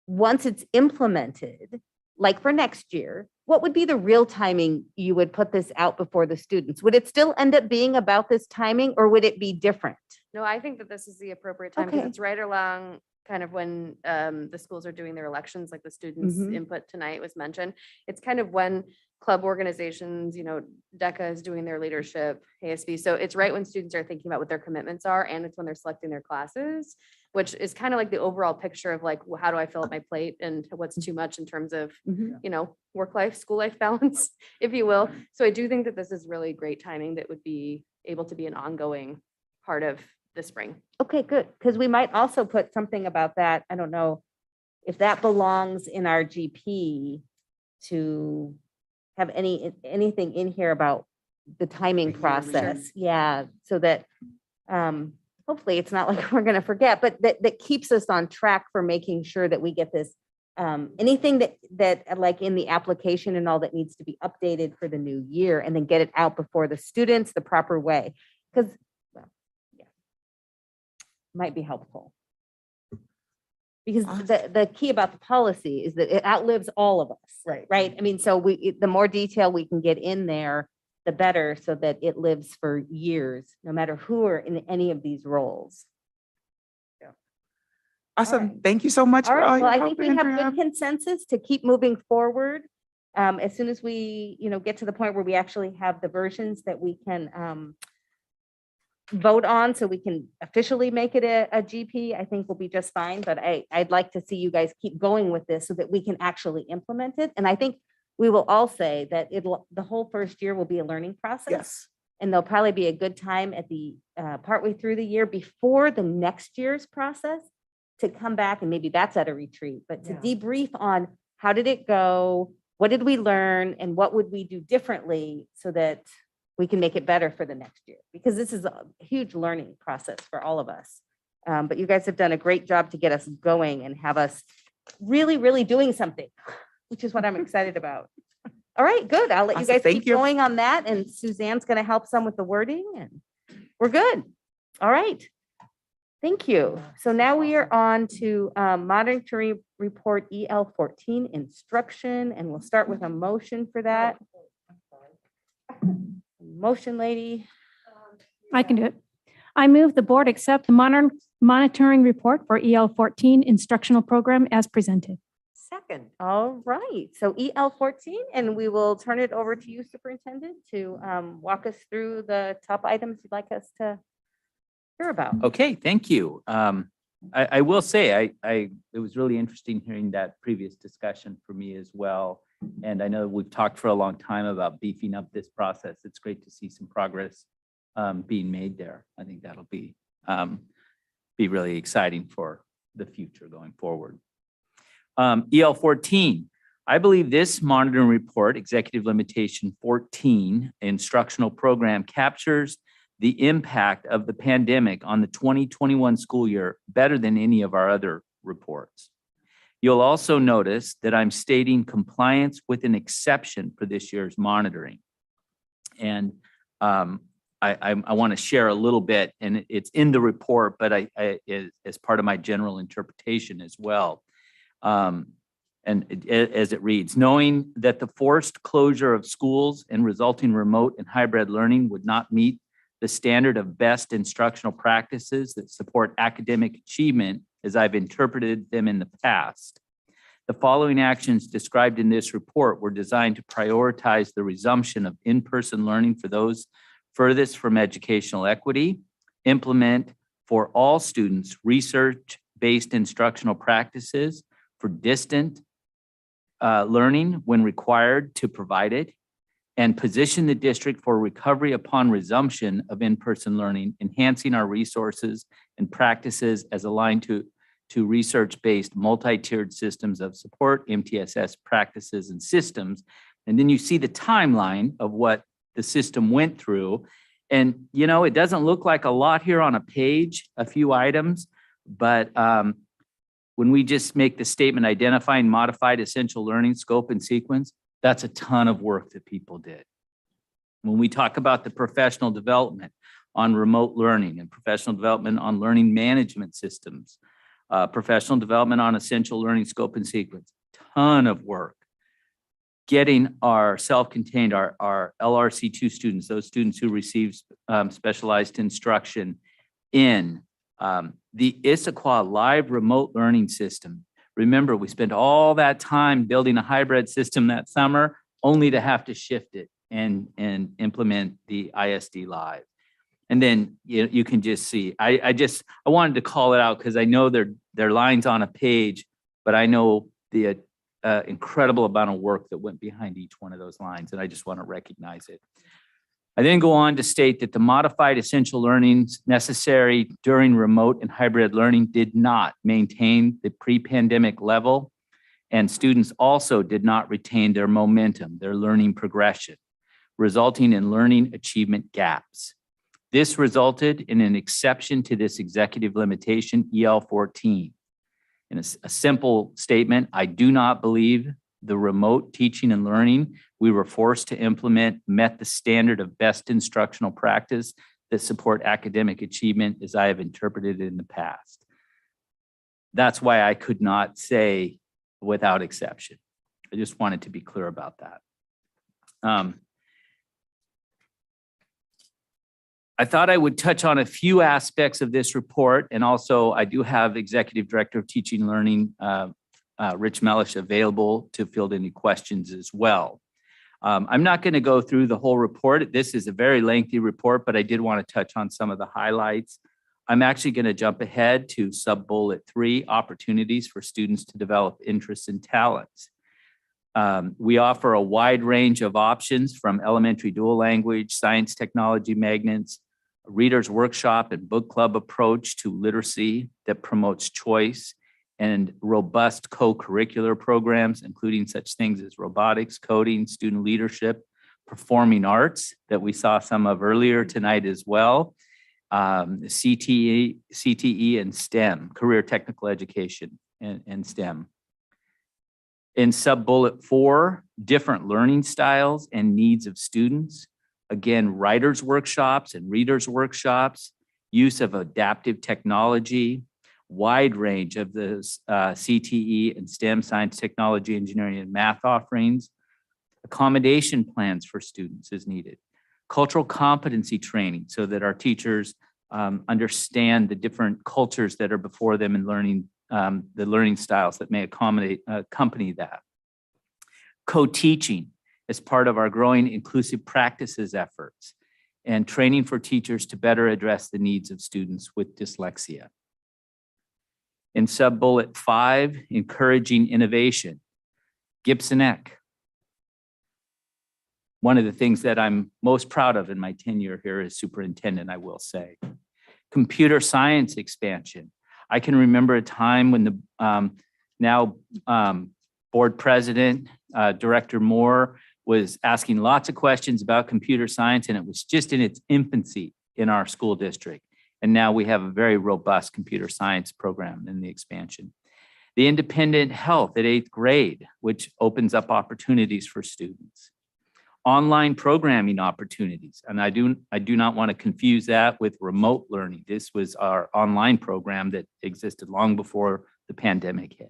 once it's implemented, like for next year, what would be the real timing you would put this out before the students? Would it still end up being about this timing, or would it be different? No, I think that this is the appropriate time because Okay. it's right along kind of when the schools are doing their elections, like the students' Mhm. input tonight was mentioned. It's kind of when club organizations, DECA is doing their leadership, ASB. So it's right when students are thinking about what their commitments are, and it's when they're selecting their classes, which is kind of like the overall picture of like, how do I fill up my plate and what's too much in terms of, work life, school life balance, if you will. So I do think that this is really great timing that would be able to be an ongoing part of the spring. Okay, good, because we might also put something about that. I don't know if that belongs in our GP to have anything in here about the timing process. Yeah, so that hopefully it's not like we're going to forget, but that keeps us on track for making sure that we get this. Anything that like in the application and all that needs to be updated for the new year, and then get it out before the students the proper way, because might be helpful. Because the key about the policy is that it outlives all of us. Right. I mean, so the more detail we can get in there, the better, so that it lives for years, no matter who are in any of these roles. Awesome. Thank you so much. All for all right, well, your I think help, we have Andrea. good consensus to keep moving forward. As soon as we, get to the point where we actually have the versions that we can vote on, so we can officially make it a GP, I think we'll be just fine. But I'd like to see you guys keep going with this so that we can actually implement it. And I think we will all say that the whole first year will be a learning process. Yes. And there'll probably be a good time at the partway through the year before the next year's process to come back, and maybe that's at a retreat, but to debrief on how did it go, what did we learn, and what would we do differently so that we can make it better for the next year, because this is a huge learning process for all of us. But you guys have done a great job to get us going and have us really, really doing something, which is what I'm excited about. All right, good. I'll let you Awesome. guys Thank keep you. going on that, and Suzanne's going to help some with the wording, and we're good. All right. Thank you. So now we are on to monitoring report EL14 instruction, and we'll start with a motion for that. Motion, lady. I can do it. I move the board accept the monitoring report for EL14 instructional program as presented. Second. All right, so EL14, and we will turn it over to you, Superintendent, to walk us through the top items you'd like us to hear about. Okay, thank you. I will say, it was really interesting hearing that previous discussion for me as well. And I know we've talked for a long time about beefing up this process. It's great to see some progress being made there. I think that'll be really exciting for the future going forward. EL14, I believe this monitoring report, Executive Limitation 14, instructional program, captures the impact of the pandemic on the 2021 school year better than any of our other reports. You'll also notice that I'm stating compliance with an exception for this year's monitoring. And I want to share a little bit, and it's in the report, but as part of my general interpretation as well. And as it reads, knowing that the forced closure of schools and resulting remote and hybrid learning would not meet the standard of best instructional practices that support academic achievement as I've interpreted them in the past. The following actions described in this report were designed to prioritize the resumption of in-person learning for those furthest from educational equity, implement for all students research-based instructional practices for distant learning when required to provide it, and position the district for recovery upon resumption of in-person learning, enhancing our resources and practices as aligned to research-based multi-tiered systems of support, MTSS practices and systems. And then you see the timeline of what the system went through. And, it doesn't look like a lot here on a page, a few items, but when we just make the statement identifying modified essential learning scope and sequence, that's a ton of work that people did. When we talk about the professional development on remote learning and professional development on learning management systems, Professional development on essential learning scope and sequence, ton of work. Getting our self-contained, our LRC2 students, those students who receive specialized instruction in the Issaquah live remote learning system. Remember, we spent all that time building a hybrid system that summer, only to have to shift it and implement the ISD live. And then you can just see, I wanted to call it out because I know they're lines on a page, but I know the incredible amount of work that went behind each one of those lines, and I just want to recognize it. I then go on to state that the modified essential learnings necessary during remote and hybrid learning did not maintain the pre-pandemic level, and students also did not retain their momentum, their learning progression, resulting in learning achievement gaps. This resulted in an exception to this executive limitation, EL 14. In a simple statement, I do not believe the remote teaching and learning we were forced to implement met the standard of best instructional practice that support academic achievement as I have interpreted it in the past. That's why I could not say without exception. I just wanted to be clear about that. I thought I would touch on a few aspects of this report, and also I do have Executive Director of Teaching and Learning, Rich Mellish, available to field any questions as well. I'm not going to go through the whole report. This is a very lengthy report, but I did want to touch on some of the highlights. I'm actually going to jump ahead to sub-bullet 3, opportunities for students to develop interests and talents. We offer a wide range of options from elementary dual language, science, technology, magnets, a reader's workshop and book club approach to literacy that promotes choice, and robust co-curricular programs, including such things as robotics, coding, student leadership, performing arts that we saw some of earlier tonight as well, CTE and STEM, career technical education and STEM. In sub-bullet 4, different learning styles and needs of students. Again, writers' workshops and readers' workshops, use of adaptive technology, wide range of the CTE and STEM, science, technology, engineering, and math offerings. Accommodation plans for students is needed. Cultural competency training so that our teachers understand the different cultures that are before them in learning, the learning styles that may accompany that. Co-teaching as part of our growing inclusive practices efforts, and training for teachers to better address the needs of students with dyslexia. In sub-bullet 5, encouraging innovation. Gibson Eck. One of the things that I'm most proud of in my tenure here as superintendent, I will say. Computer science expansion. I can remember a time when the now board president, Director Moore, was asking lots of questions about computer science, and it was just in its infancy in our school district. And now we have a very robust computer science program in the expansion. The independent health at 8th grade, which opens up opportunities for students. Online programming opportunities, and I do not want to confuse that with remote learning. This was our online program that existed long before the pandemic hit.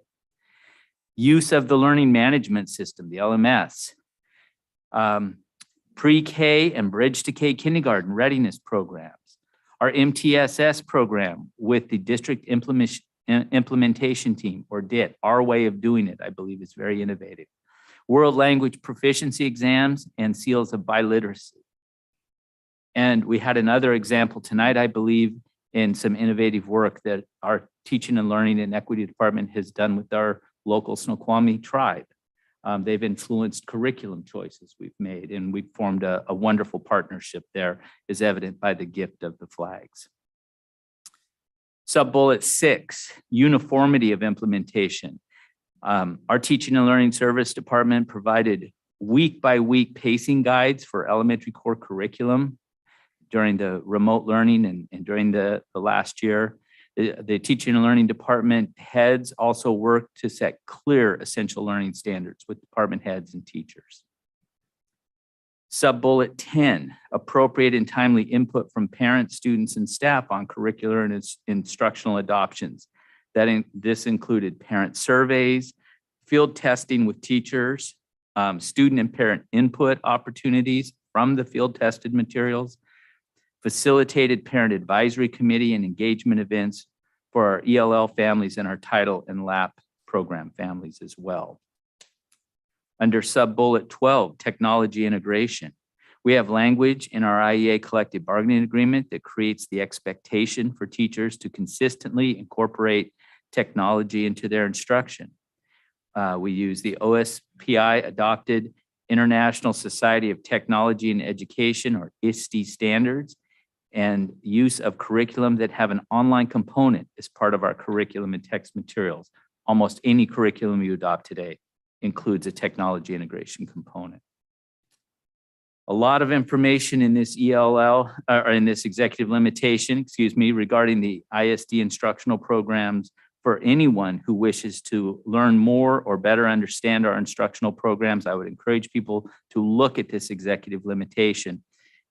Use of the learning management system, the LMS. Pre-K and bridge to K kindergarten readiness programs. Our MTSS program with the district implementation team, or DIT, our way of doing it, I believe is very innovative. World language proficiency exams and seals of biliteracy. And we had another example tonight, I believe, in some innovative work that our teaching and learning and equity department has done with our local Snoqualmie tribe. They've influenced curriculum choices we've made, and we've formed a wonderful partnership there, as evident by the gift of the flags. Sub-bullet 6, uniformity of implementation. Our teaching and learning service department provided week-by-week pacing guides for elementary core curriculum during the remote learning and during the last year. The teaching and learning department heads also work to set clear essential learning standards with department heads and teachers. Sub-bullet 10, appropriate and timely input from parents, students, and staff on curricular and instructional adoptions. This included parent surveys, field testing with teachers, student and parent input opportunities from the field tested materials, facilitated parent advisory committee and engagement events for our ELL families and our title and LAP program families as well. Under sub-bullet 12, technology integration, we have language in our IEA collective bargaining agreement that creates the expectation for teachers to consistently incorporate technology into their instruction. We use the OSPI adopted International Society of Technology and Education, or ISTE standards, and use of curriculum that have an online component as part of our curriculum and text materials. Almost any curriculum you adopt today includes a technology integration component. A lot of information in this ELL, or in this executive limitation, regarding the ISD instructional programs for anyone who wishes to learn more or better understand our instructional programs. I would encourage people to look at this executive limitation.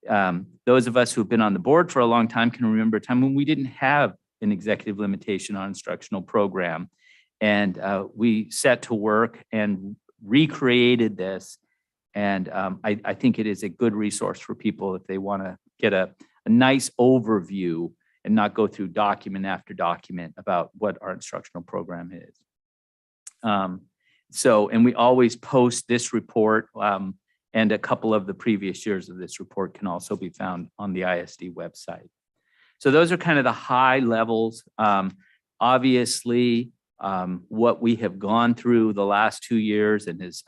Those of us who've been on the board for a long time can remember a time when we didn't have an executive limitation on instructional program. And we set to work and recreated this. And I think it is a good resource for people if they want to get a nice overview and not go through document after document about what our instructional program is. And we always post this report, and a couple of the previous years of this report can also be found on the ISD website. So those are kind of the high levels. Obviously, what we have gone through the last 2 years, and as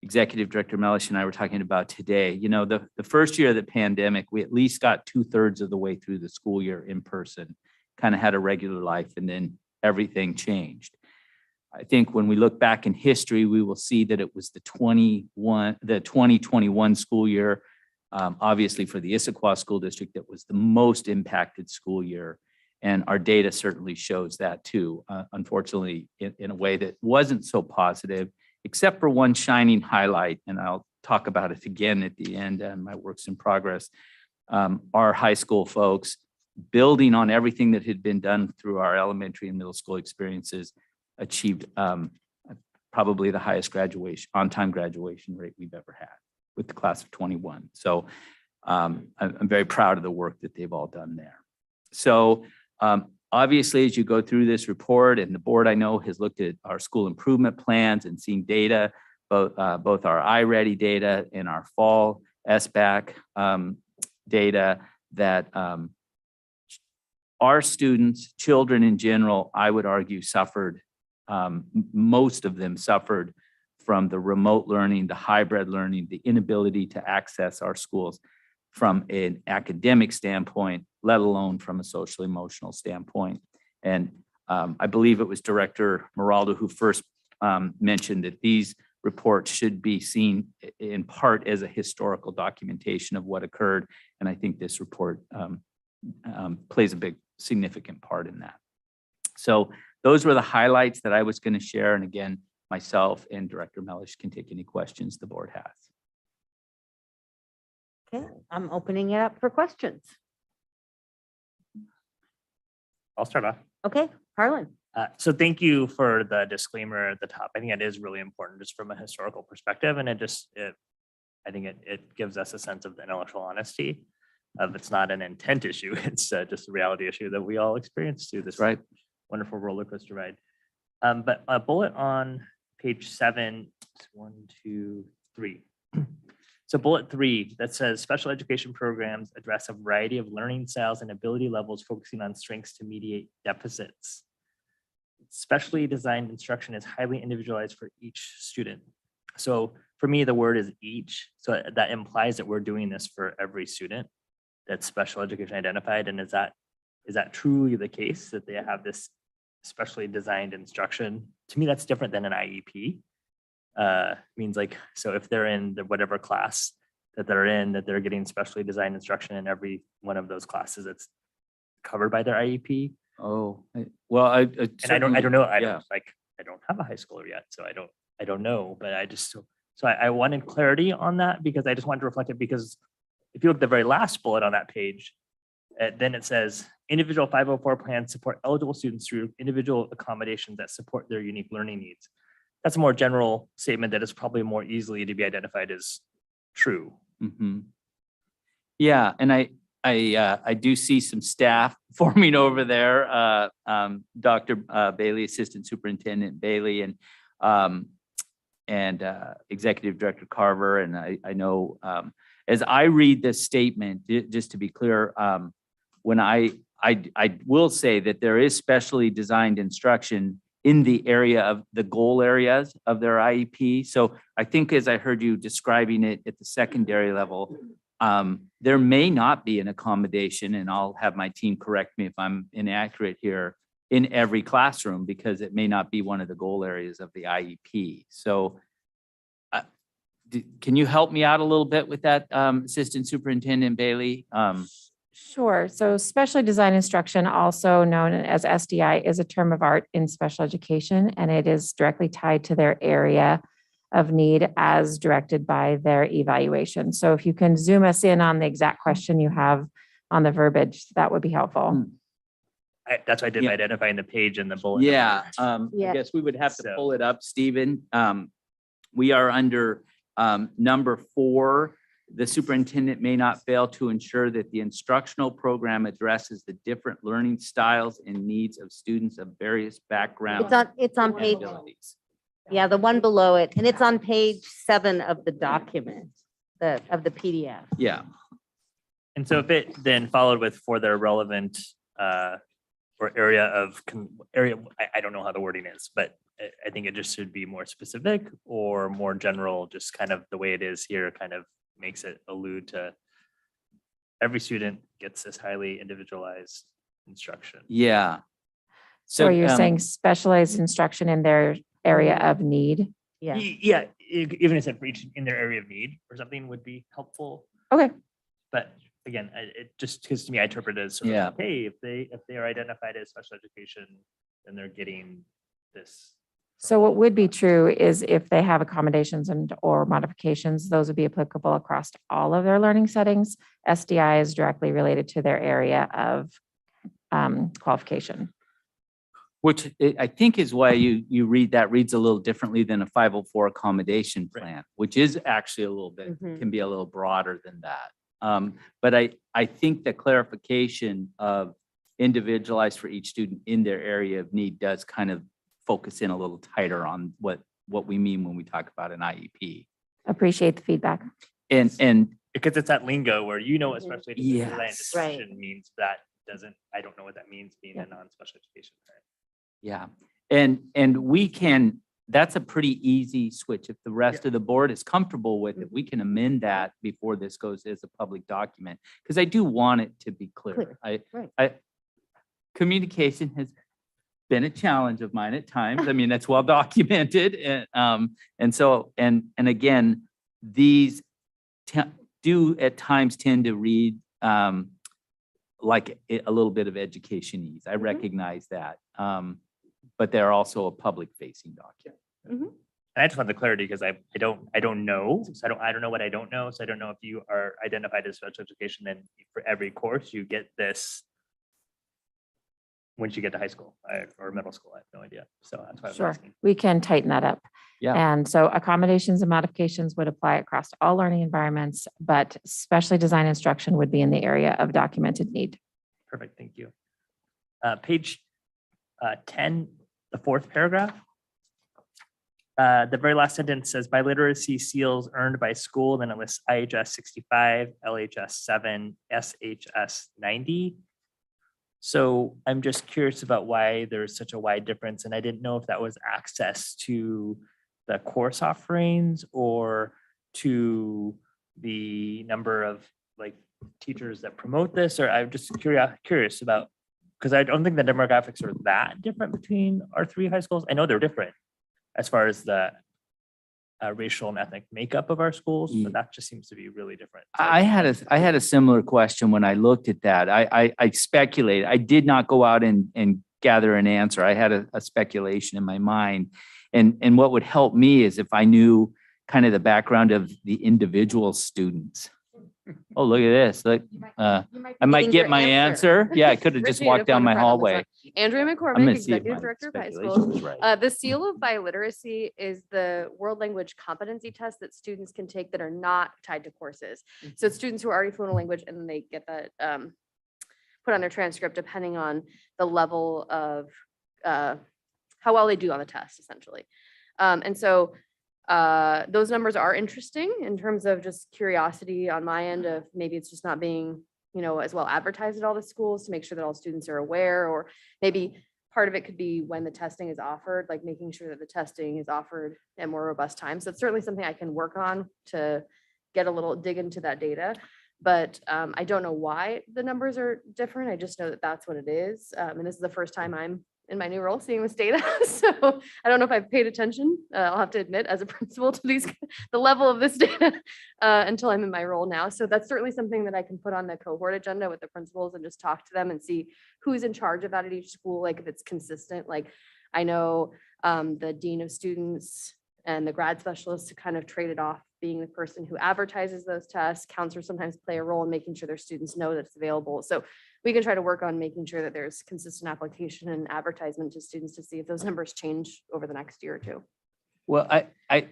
Executive Director Mellish and I were talking about today, you know, the first year of the pandemic, we at least got 2/3 of the way through the school year in person, kind of had a regular life, and then everything changed. I think when we look back in history, we will see that it was the 2021 school year, obviously for the Issaquah School District, that was the most impacted school year. And our data certainly shows that too, unfortunately, in a way that wasn't so positive, except for one shining highlight, and I'll talk about it again at the end and my works in progress. Our high school folks, building on everything that had been done through our elementary and middle school experiences, achieved probably the highest on-time graduation rate we've ever had with the class of 21. So I'm very proud of the work that they've all done there. So obviously, as you go through this report, and the board I know has looked at our school improvement plans and seen data, both our iReady data and our fall SBAC data, that our students, children in general, I would argue suffered, most of them suffered from the remote learning, the hybrid learning, the inability to access our schools from an academic standpoint, let alone from a social emotional standpoint. And I believe it was Director Moraldo who first mentioned that these reports should be seen in part as a historical documentation of what occurred. And I think this report plays a big significant part in that. So those were the highlights that I was going to share. And again, myself and Director Mellish can take any questions the board has. Okay, I'm opening it up for questions. I'll start off. Okay, Harlan. So thank you for the disclaimer at the top. I think it is really important just from a historical perspective, and I think it gives us a sense of the intellectual honesty of it's not an intent issue. It's just a reality issue that we all experience through this wonderful roller coaster ride. But a bullet on page 7, 1, 2, 3. So bullet 3 that says special education programs address a variety of learning styles and ability levels, focusing on strengths to mediate deficits. Specially designed instruction is highly individualized for each student. So for me, the word is each. So that implies that we're doing this for every student that's special education identified. And is that truly the case, that they have this specially designed instruction? To me, that's different than an IEP. Means like, so if they're in the whatever class that they're in, that they're getting specially designed instruction in every one of those classes that's covered by their IEP. Oh, well, I don't know. I don't have a high schooler yet, so I don't know, but I wanted clarity on that, because I just wanted to reflect it, because if you look at the very last bullet on that page, then it says individual 504 plans support eligible students through individual accommodations that support their unique learning needs. That's a more general statement that is probably more easily to be identified as true. Yeah, and I do see some staff forming over there. Dr. Bailey, Assistant Superintendent Bailey, and Executive Director Carver. And I know as I read this statement, just to be clear, when I will say that there is specially designed instruction in the area of the goal areas of their IEP. So I think as I heard you describing it at the secondary level, there may not be an accommodation, and I'll have my team correct me if I'm inaccurate here, in every classroom, because it may not be one of the goal areas of the IEP. So can you help me out a little bit with that, Assistant Superintendent Bailey? Sure. So specially designed instruction, also known as SDI, is a term of art in special education, and it is directly tied to their area of need as directed by their evaluation. So if you can zoom us in on the exact question you have on the verbiage, that would be helpful. That's why I did identifying the page and the bullet. Yeah, I guess we would have to pull it up, Stephen. We are under number 4. The superintendent may not fail to ensure that the instructional program addresses the different learning styles and needs of students of various backgrounds. It's on and page, abilities. yeah, the one below it, and it's on page 7 of the document, of the PDF. Yeah. And so if it then followed with for their relevant or area of area, I don't know how the wording is, but I think it just should be more specific or more general, just kind of the way it is here kind of makes it allude to every student gets this highly individualized instruction. So you're saying specialized instruction in their area of need? Yeah. Yeah, even if it's for each in their area of need or something would be helpful. Okay. But again, it just because to me, I interpret it as sort of, hey, if they are identified as special education, then they're getting this. So what would be true is if they have accommodations or modifications, those would be applicable across all of their learning settings. SDI is directly related to their area of qualification. Which I think is why you reads a little differently than a 504 accommodation plan, which is actually a little bit, can be a little broader than that. But I think the clarification of individualized for each student in their area of need does kind of focus in a little tighter on what we mean when we talk about an IEP. Appreciate the feedback. And because it's that lingo where especially design Yes. discussion means that I don't know what that means being a non-special education parent. Yeah, and we can, that's a pretty easy switch. If the rest of the board is comfortable with it, we can amend that before this goes as a public document. Because I do want it to be clear. Communication has been a challenge of mine at times. I mean, that's well documented. And so again, these do at times tend to read like a little bit of education-ese. I recognize that. But they're also a public facing document. And I just want the clarity because I don't know. So I don't know what I don't know. So I don't know if you are identified as special education, then for every course you get this once you get to high school or middle school. I have no idea. So that's why I was Sure, asking. we can tighten that up. Yeah. And so accommodations and modifications would apply across all learning environments, but specially designed instruction would be in the area of documented need. Perfect, thank you. Page 10, the 4th paragraph. The very last sentence says biliteracy seals earned by school, then it lists IHS 65, LHS 7, SHS 90. So I'm just curious about why there's such a wide difference. And I didn't know if that was access to the course offerings or to the number of teachers that promote this, or I'm just curious about, because I don't think the demographics are that different between our 3 high schools. I know they're different as far as the racial and ethnic makeup of our schools, but that just seems to be really different. I had a similar question when I looked at that. I speculated. I did not go out and gather an answer. I had a speculation in my mind. And what would help me is if I knew kind of the background of the individual students Oh, look at this. Look, I might getting get your my answer. Yeah, I could have just Richie walked down my Unicorn in front of this hallway. one. Andrea I'm McCormick, gonna see if Executive my Director of High speculation School. was right. The Seal of Biliteracy is the world language competency test that students can take that are not tied to courses. So it's students who are already fluent in language and then they get that put on their transcript depending on the level of how well they do on the test, essentially. And so those numbers are interesting in terms of just curiosity on my end of maybe it's just not being, as well advertised at all the schools to make sure that all students are aware, or maybe part of it could be when the testing is offered, like making sure that the testing is offered at more robust times. So it's certainly something I can work on to get a little dig into that data. But I don't know why the numbers are different. I just know that that's what it is. And this is the first time I'm in my new role seeing this data. So I don't know if I've paid attention, I'll have to admit, as a principal to the level of this data until I'm in my role now. So that's certainly something that I can put on the cohort agenda with the principals and just talk to them and see who's in charge of that at each school, like if it's consistent. Like I know the dean of students and the grad specialists to kind of traded off being the person who advertises those tests. Counselors sometimes play a role in making sure their students know that it's available. So we can try to work on making sure that there's consistent application and advertisement to students to see if those numbers change over the next year or two. Well,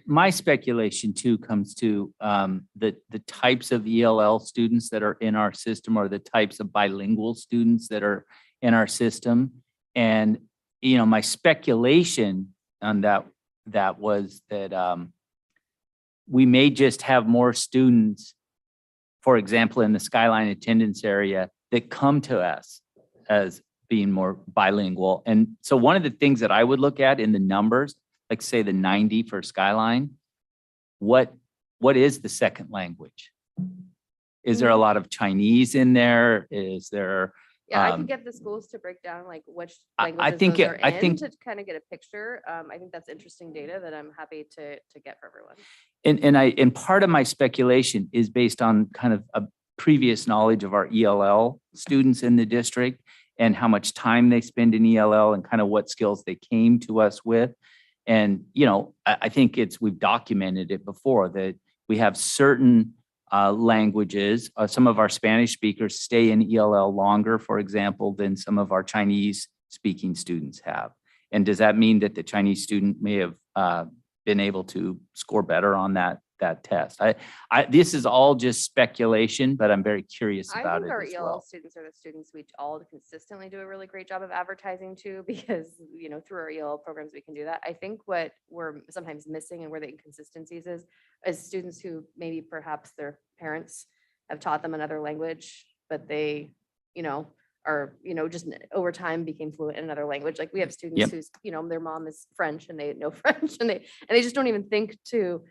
my speculation too comes to the types of ELL students that are in our system, or the types of bilingual students that are in our system. And, my speculation on that was that we may just have more students, for example, in the Skyline attendance area, that come to us as being more bilingual. And so one of the things that I would look at in the numbers, like say the 90 for Skyline, what is the second language? Is there a lot of Chinese in there? Is there? Yeah, I can get the schools to break down like which I languages think those are I in think to kind of get a picture. I think that's interesting data that I'm happy to get for everyone. And part of my speculation is based on kind of a previous knowledge of our ELL students in the district and how much time they spend in ELL and kind of what skills they came to us with. And, I think we've documented it before that we have certain languages. Some of our Spanish speakers stay in ELL longer, for example, than some of our Chinese speaking students have. And does that mean that the Chinese student may have been able to score better on that test? This is all just speculation, but I'm very curious I about think it our as ELL well. students are the students we all consistently do a really great job of advertising to, because, through our ELL programs, we can do that. I think what we're sometimes missing and where the inconsistencies is students who maybe perhaps their parents have taught them another language, but they, are, just over time became fluent in another language. Like we have students Yep. whose, their mom is French and they know French and they just don't even think to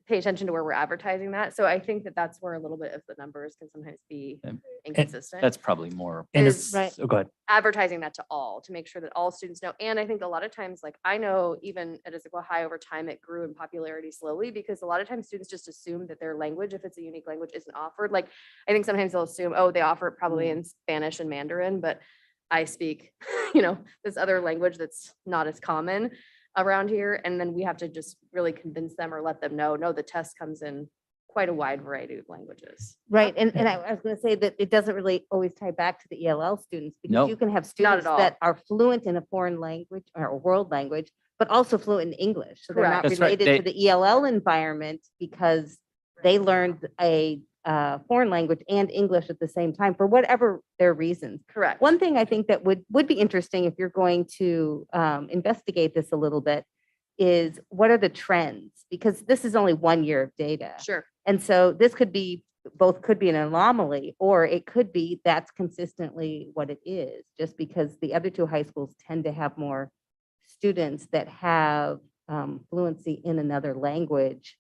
pay attention to where we're advertising that. So I think that that's where a little bit of the numbers can sometimes be inconsistent. That's probably more. Is Oh, go ahead. advertising that to all, to make sure that all students know. And I think a lot of times, like I know even at Issaquah High over time, it grew in popularity slowly because a lot of times students just assume that their language, if it's a unique language, isn't offered. Like I think sometimes they'll assume, oh, they offer it probably in Spanish and Mandarin, but I speak, this other language that's not as common around here. And then we have to just really convince them or let them know, no, the test comes in quite a wide variety of languages. Right. And I was going to say that it doesn't really always tie back to the ELL students, because Nope. you can have Not students at all. that are fluent in a foreign language or a world language, but also fluent in English. So they're not Correct. That's right. related to the ELL environment because they learned a foreign language and English at the same time for whatever their reasons. Correct. One thing I think that would be interesting if you're going to investigate this a little bit is what are the trends? Because this is only 1 year of data. Sure. And so this could be an anomaly, or it could be that's consistently what it is, just because the other two high schools tend to have more students that have fluency in another language.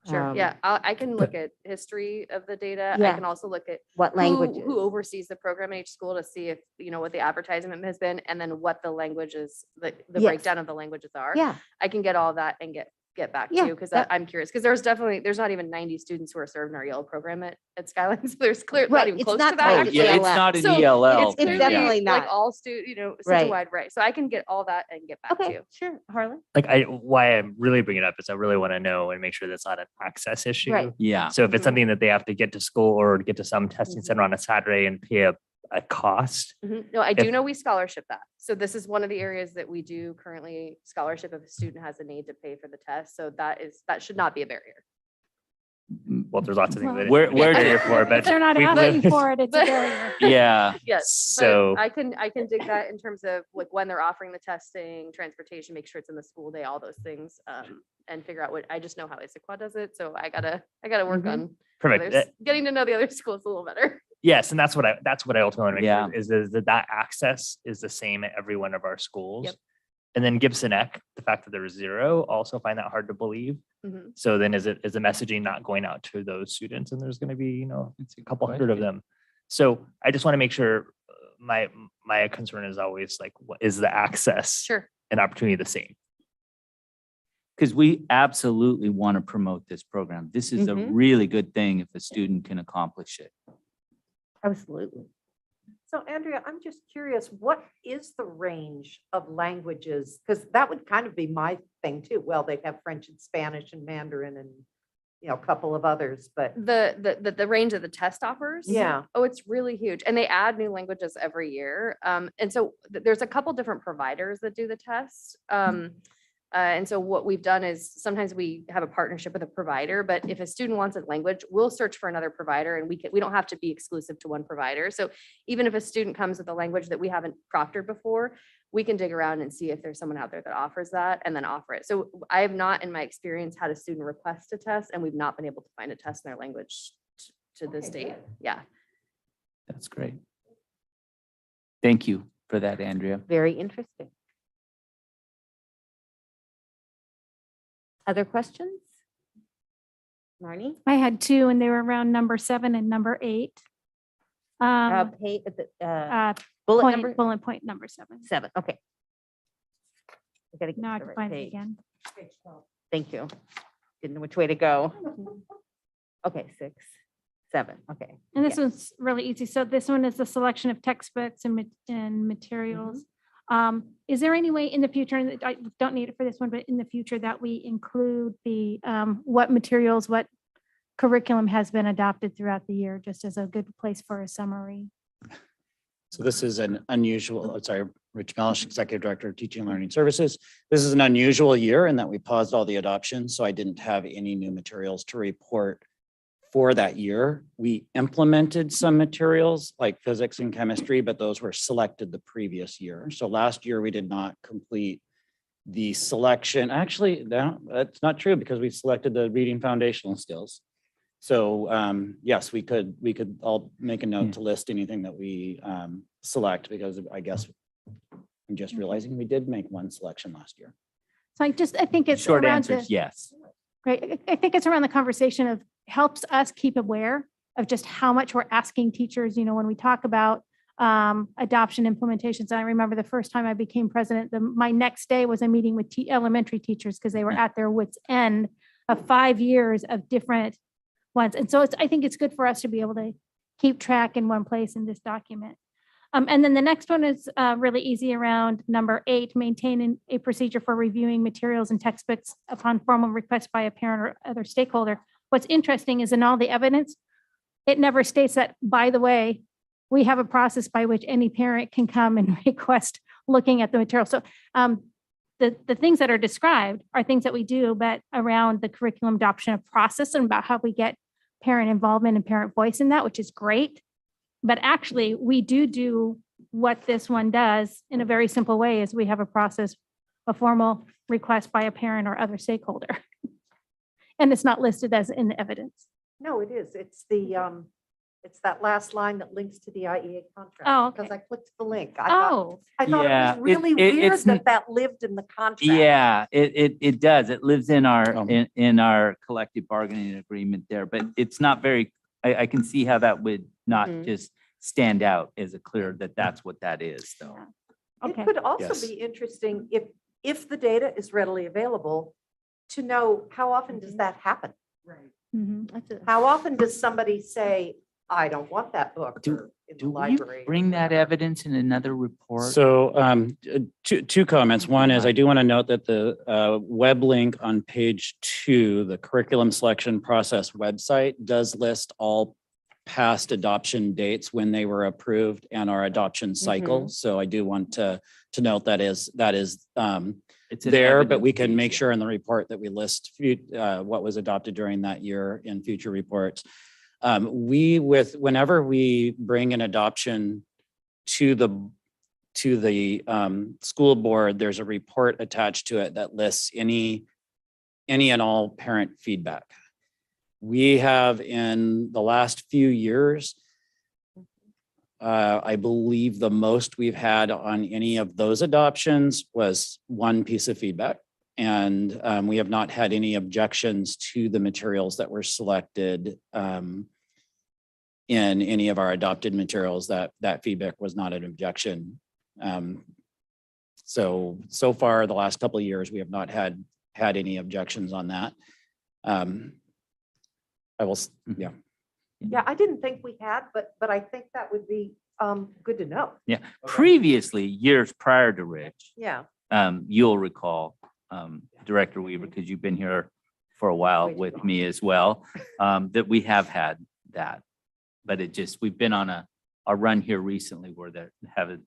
Sure. Yeah. I can look at history of the data. I Yeah. can also look at What languages? who oversees the program in each school to see if, what the advertisement has been, and then what the languages, the Yes. breakdown of the languages are. Yeah. I can get all that and get get back to Yeah, you because that- I'm curious, because there's not even 90 students who are served in our yellow program at Skyline. So there's clear, not Right, even it's close not to that. quite actually. Yeah, it's not an So ELL It's thing, clearly yeah. definitely like not. all such Right. a wide array. So I can get all that and get back to Okay, you. sure, Harlan. Like why I'm really bringing it up is I really want to know and make sure that's not an access issue. Right. Yeah. So if it's Mhm. something that they have to get to school or get to some testing center on a Saturday and pay a cost, Mhm. No, I do If- know we scholarship that. So this is one of the areas that we do currently scholarship if a student has a need to pay for the test. So that should not be a barrier. well, there's lots of things that Where- it's where a do- barrier for, but If they're not we've asking lived- for it, it's a But- barrier. Yeah. Yes. So- but I can dig that in terms of like when they're offering the testing, transportation, make sure it's in the school day, all those things, and figure out what, I just know how Issaquah does it. So I gotta work on Perfect. others- getting to know the other schools a little better. Yes, and that's what I ultimately want to make Yeah. sure is that access is the same at every one of our schools. Yep. And then Gibson Eck, the fact that there was 0, also find that hard to believe. Mhm. So then is the messaging not going out to those students? And there's going to be, it's a couple hundred of them. So I just want to make sure my concern is always like, what is the access Sure. and opportunity the same? Because we absolutely want to promote this program. This is a Mhm. really good thing if a student can accomplish it. Absolutely. So Andrea, I'm just curious, what is the range of languages? Because that would kind of be my thing too. Well, they have French and Spanish and Mandarin and, a couple of others, but The range of the test offers. Yeah. Oh, it's really huge. And they add new languages every year. And so there's a couple different providers that do the test. And so what we've done is sometimes we have a partnership with a provider, but if a student wants a language, we'll search for another provider and we don't have to be exclusive to one provider. So even if a student comes with a language that we haven't proctored before, we can dig around and see if there's someone out there that offers that and then offer it. So I have not, in my experience, had a student request a test and we've not been able to find a test in their language to this Okay, date. good. Yeah. That's great. Thank you for that, Andrea. Very interesting. Other questions? Marnie? I had 2 and they were around number 7 and number 8. Bullet Bullet point number 7. 7, okay. I gotta get Now I to the can right find it page. again. Thank you. Didn't know which way to go. Okay, 6, 7, okay. And this Yeah. one's really easy. So this one is the selection of textbooks and materials. Is there any way in the future, and I don't need it for this one, but in the future that we include the, what materials, what curriculum has been adopted throughout the year, just as a good place for a summary? So this is an unusual, Rich Melish, Executive Director of Teaching and Learning Services. This is an unusual year in that we paused all the adoptions, so I didn't have any new materials to report for that year. We implemented some materials like physics and chemistry, but those were selected the previous year. So last year we did not complete the selection. Actually, that's not true because we selected the reading foundational skills. So yes, we could all make a note to list anything that we select because I guess I'm just realizing we did make one selection last year. So I think it's Short around answer the- is yes. Right. I think it's around the conversation of helps us keep aware of just how much we're asking teachers, when we talk about adoption implementations. I remember the first time I became president, my next day was a meeting with elementary teachers because they were at their wits' end of 5 years of different ones. And so I think it's good for us to be able to keep track in one place in this document. And then the next one is really easy around number 8, maintaining a procedure for reviewing materials and textbooks upon formal request by a parent or other stakeholder. What's interesting is in all the evidence, it never states that, by the way, we have a process by which any parent can come and request looking at the material. So the things that are described are things that we do, but around the curriculum adoption of process and about how we get parent involvement and parent voice in that, which is great. But actually, we do what this one does in a very simple way is we have a process, a formal request by a parent or other stakeholder. And it's not listed as in the evidence. no, it is. It's it's that last line that links to the IEA contract. Oh, okay. Because I clicked the link. I Oh, thought Yeah, it was really weird that lived in the contract. Yeah, it does. It lives in our collective bargaining agreement there, but it's not very, I can see how that would not just stand out as a clear that that's what that is, though. It could also be interesting if the data is readily available to know how often does that happen? Right. How often does somebody say, I don't want that book Do- or in the Do we library? or bring that whatever? evidence in another report? So two comments. One is I do want to note that the web link on page 2, the curriculum selection process website, does list all past adoption dates when they were approved and our adoption cycle. So I do want to note that is It's an there, but evidence we can piece, make yeah. sure in the report that we list what was adopted during that year in future reports. Whenever we bring an adoption to the school board, there's a report attached to it that lists any and all parent feedback. We have in the last few years, I believe the most we've had on any of those adoptions was one piece of feedback. And we have not had any objections to the materials that were selected in any of our adopted materials. That feedback was not an objection. So far, the last couple of years, we have not had any objections on that. Yeah. Yeah, I didn't think we had, but I think that would be good to know. Yeah, previously, years prior to Rich, Yeah. you'll recall, Director Weaver, because you've been here for a while Way too with long. me as well, that we have had that. But we've been on a run here recently where there haven't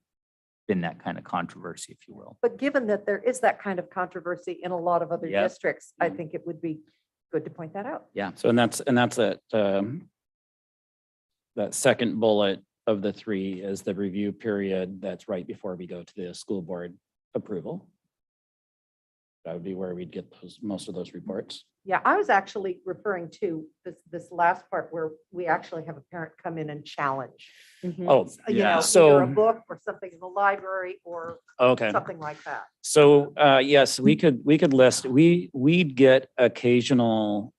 been that kind of controversy, if you will. But given that there is that kind of controversy in a lot of other Yep. districts, I think it would be good to point that out. Yeah. So that's that second bullet of the 3 is the review period that's right before we go to the school board approval. That would be where we'd get most of those reports. Yeah, I was actually referring to this last part where we actually have a parent come in and challenge. Oh, You yeah. know, So- either a book or something in the library or Okay. something like that. So yes, we could list, we'd get occasional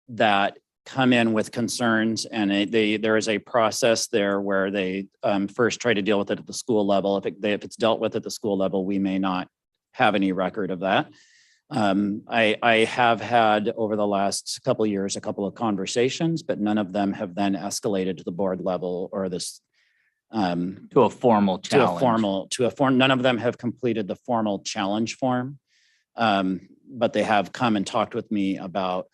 that come in with concerns, and there is a process there where they first try to deal with it at the school level. If it's dealt with at the school level, we may not have any record of that. I have had over the last couple of years, a couple of conversations, but none of them have then escalated to the board level or this To a formal challenge. none of them have completed the formal challenge form. But they have come and talked with me about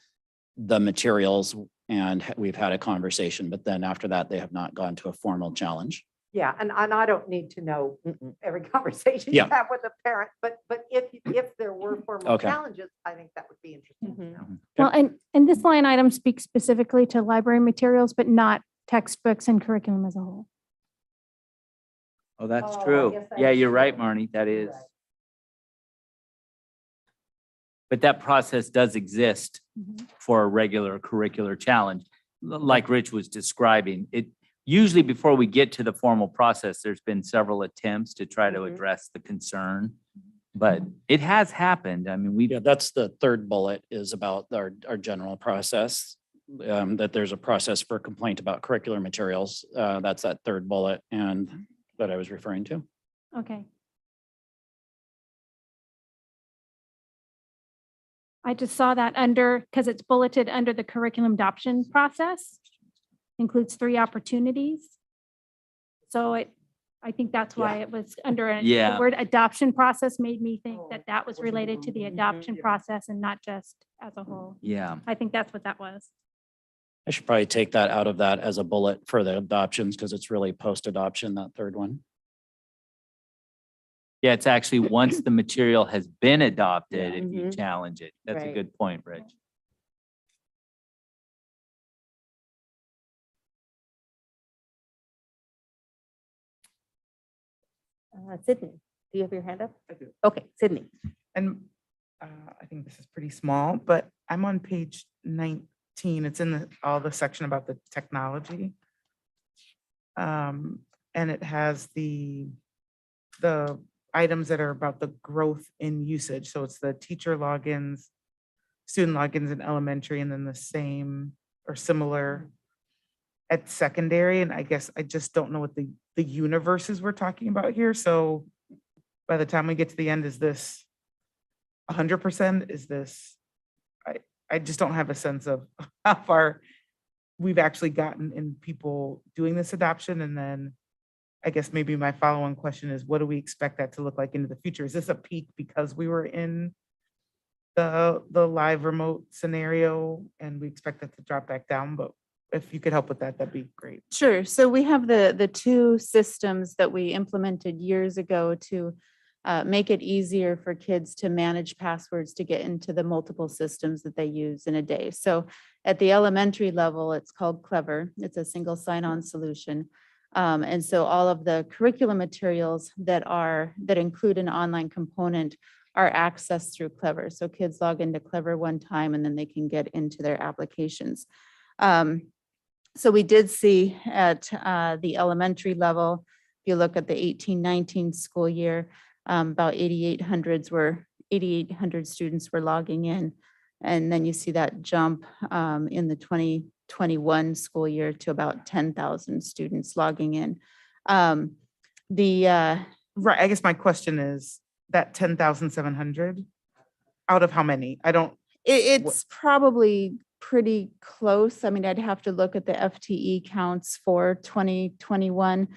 the materials and we've had a conversation, but then after that, they have not gone to a formal challenge. Yeah, and I don't need to know every conversation you Yeah. have with a parent, but if there were formal Okay. challenges, I think that would be interesting to know. Well, and this line item speaks specifically to library materials, but not textbooks and curriculum as a whole. Oh, that's Oh, I true. guess that Yeah, is you're right, true. Marnie, that is. Right. But that process does exist for a regular curricular challenge. Like Rich was describing, it usually before we get to the formal process, there's been several attempts to try to address the concern. But it has happened. I mean, Yeah, that's the third bullet is about our general process. That there's a process for complaint about curricular materials. That's that third bullet and that I was referring to. Okay. I just saw that under, because it's bulleted under the curriculum adoption process, includes 3 opportunities. So I think that's why it was under, the Yeah. word adoption process made me think that that was related to the adoption process and not just as a whole. yeah. I think that's what that was. I should probably take that out of that as a bullet for the adoptions because it's really post-adoption, that third one. Yeah, it's actually once the material has been adopted, if you challenge it. That's a Right. good point, Rich. Sydney, do you have your hand up? I do. Okay, Sydney. And I think this is pretty small, but I'm on page 19. It's in all the section about the technology. And it has the items that are about the growth in usage. So it's the teacher logins, student logins in elementary, and then the same or similar at secondary. And I guess I just don't know what the universes we're talking about here. So by the time we get to the end, is this 100%? Is this, I just don't have a sense of how far we've actually gotten in people doing this adoption. And then I guess maybe my follow-on question is, what do we expect that to look like into the future? Is this a peak because we were in the live remote scenario and we expect that to drop back down? But if you could help with that, that'd be great. Sure. So we have the two systems that we implemented years ago to make it easier for kids to manage passwords to get into the multiple systems that they use in a day. So at the elementary level, it's called Clever. It's a single sign-on solution. And so all of the curriculum materials that include an online component are accessed through Clever. So kids log into Clever one time and then they can get into their applications. So we did see at the elementary level, if you look at the 18-19 school year, about 8,800 students were logging in. And then you see that jump in the 2021 school year to about 10,000 students logging in. Right, I guess my question is that 10,700 out of how many? I don't. It's probably pretty close. I mean, I'd have to look at the FTE counts for 2021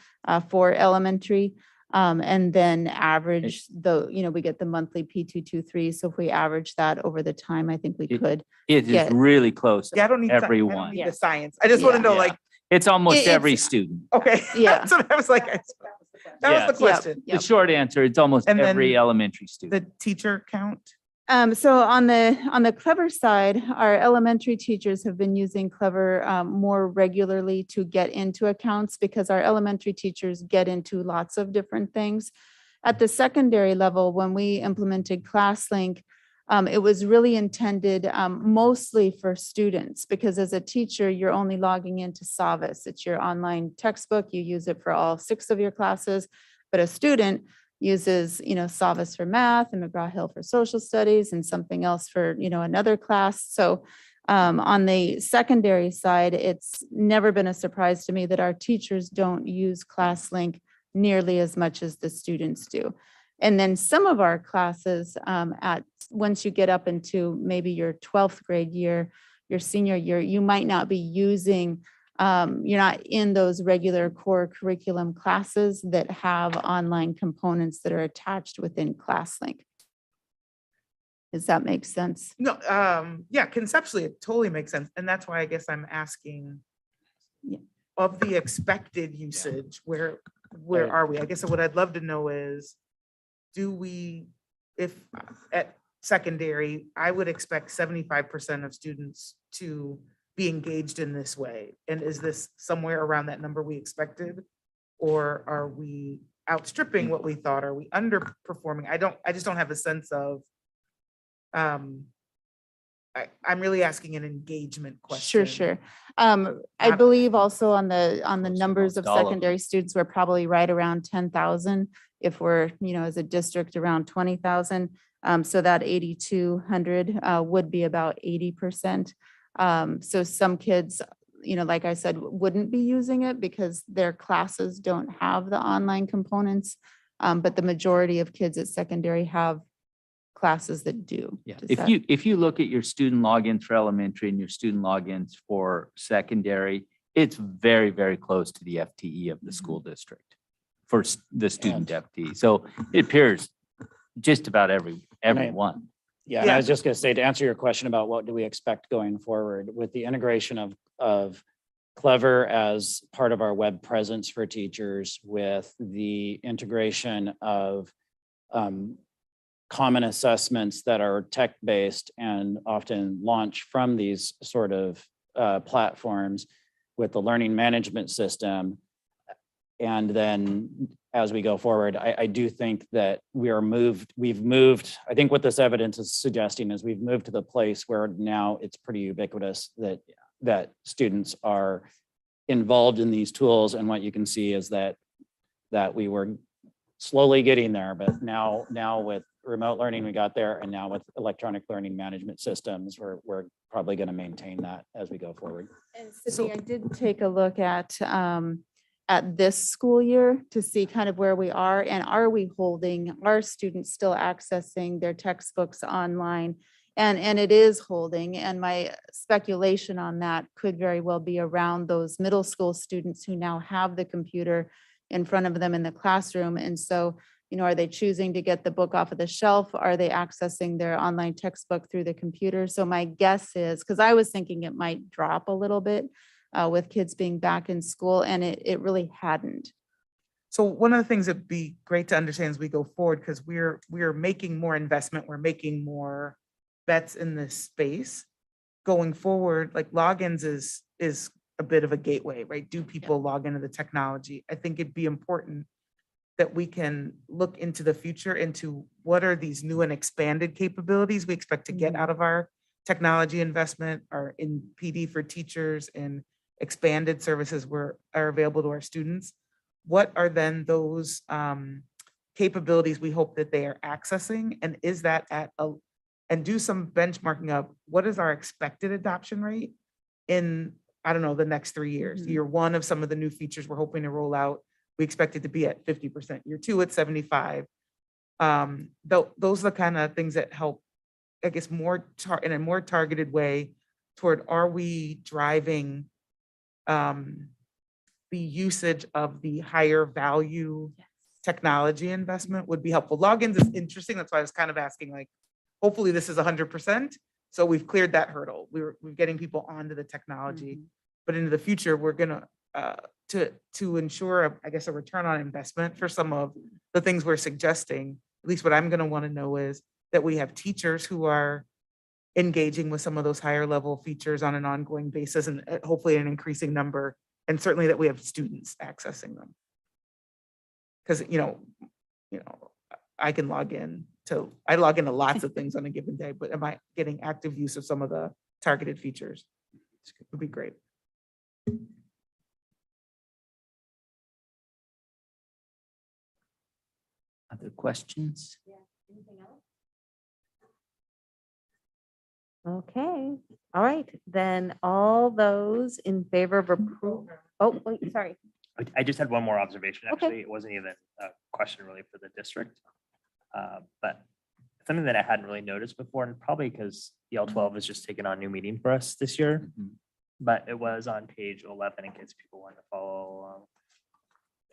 for elementary. And then average we get the monthly P223. So if we average that over the time, I think we could. It is really close to Yeah, I don't need everyone. I don't need the science. I just want to know, like, It's almost It's- every student. okay. Yeah. That's what I was like. That was the question. The short answer, it's almost And then every elementary student. The teacher count? So on the Clever side, our elementary teachers have been using Clever more regularly to get into accounts because our elementary teachers get into lots of different things. At the secondary level, when we implemented ClassLink, it was really intended mostly for students because as a teacher, you're only logging into Savvis. It's your online textbook. You use it for all 6 of your classes, but a student uses, Savvis for math and McGraw-Hill for social studies and something else for, another class. So on the secondary side, it's never been a surprise to me that our teachers don't use ClassLink nearly as much as the students do. And then some of our classes once you get up into maybe your 12th grade year, your senior year, you might not be using you're not in those regular core curriculum classes that have online components that are attached within ClassLink. Does that make sense? No, yeah, conceptually, it totally makes sense. And that's why I guess I'm asking of the expected usage, where are we? I guess what I'd love to know is, if at secondary, I would expect 75% of students to be engaged in this way. And is this somewhere around that number we expected? Or are we outstripping what we thought? Are we underperforming? I just don't have a sense of, I'm really asking an engagement question. Sure. I believe also on the numbers of all of them. secondary students, we're probably right around 10,000. If we're, as a district around 20,000. So that 8,200 would be about 80%. So some kids, like I said, wouldn't be using it because their classes don't have the online components. But the majority of kids at secondary have classes that do. Yeah, Does if you look at your student logins for elementary and your student logins for secondary, it's very, very close to the FTE of the school district for the student FTE. So it appears just about everyone. Yeah, and I was just going to say, to answer your question about what do we expect going forward with the integration of Clever as part of our web presence for teachers, with the integration of common assessments that are tech-based and often launch from these sort of platforms, with the learning management system. And then as we go forward, I do think that we've moved, I think what this evidence is suggesting is we've moved to the place where now it's pretty ubiquitous that students are involved in these tools. And what you can see is that we were slowly getting there, but now with remote learning, we got there. And now with electronic learning management systems, we're probably going to maintain that as we go forward. And Sydney, I did take a look at at this school year to see kind of where we are, and are we holding, are students still accessing their textbooks online? And it is holding, and my speculation on that could very well be around those middle school students who now have the computer in front of them in the classroom. And so, you know, are they choosing to get the book off of the shelf? Are they accessing their online textbook through the computer? So my guess is, because I was thinking it might drop a little bit with kids being back in school, and it really hadn't. So one of the things that'd be great to understand as we go forward, because we're making more investment, we're making more bets in this space going forward. Like logins is a bit of a gateway, right? Do people log into the technology? I think it'd be important that we can look into the future into what are these new and expanded capabilities we expect to get out of our technology investment, our in PD for teachers and expanded services are available to our students. What are then those capabilities we hope that they are accessing? And is that and do some benchmarking of what is our expected adoption rate in, I don't know, the next 3 years. Year one of some of the new features we're hoping to roll out, we expect it to be at 50%. Year two at 75. Those are the kind of things that help, I guess, in a more targeted way toward, are we driving the usage of the higher value technology investment would be helpful. Logins is interesting. That's why I was kind of asking, like, hopefully this is 100%. So we've cleared that hurdle. We're getting people onto the technology, but into the future, we're gonna, to ensure, I guess, a return on investment for some of the things we're suggesting, at least what I'm gonna wanna know is that we have teachers who are engaging with some of those higher level features on an ongoing basis, and hopefully an increasing number, and certainly that we have students accessing them. Because, you know, I log into lots of things on a given day, but am I getting active use of some of the targeted features? It would be great. Other questions? Anything else? Okay, all right, then all those in favor of approval. Oh, wait, sorry. I just had one more observation, Okay. actually. It wasn't even a question really for the district. But something that I hadn't really noticed before, and probably because EL 12 has just taken on new meaning for us this year, but it was on page 11 in case people want to follow along.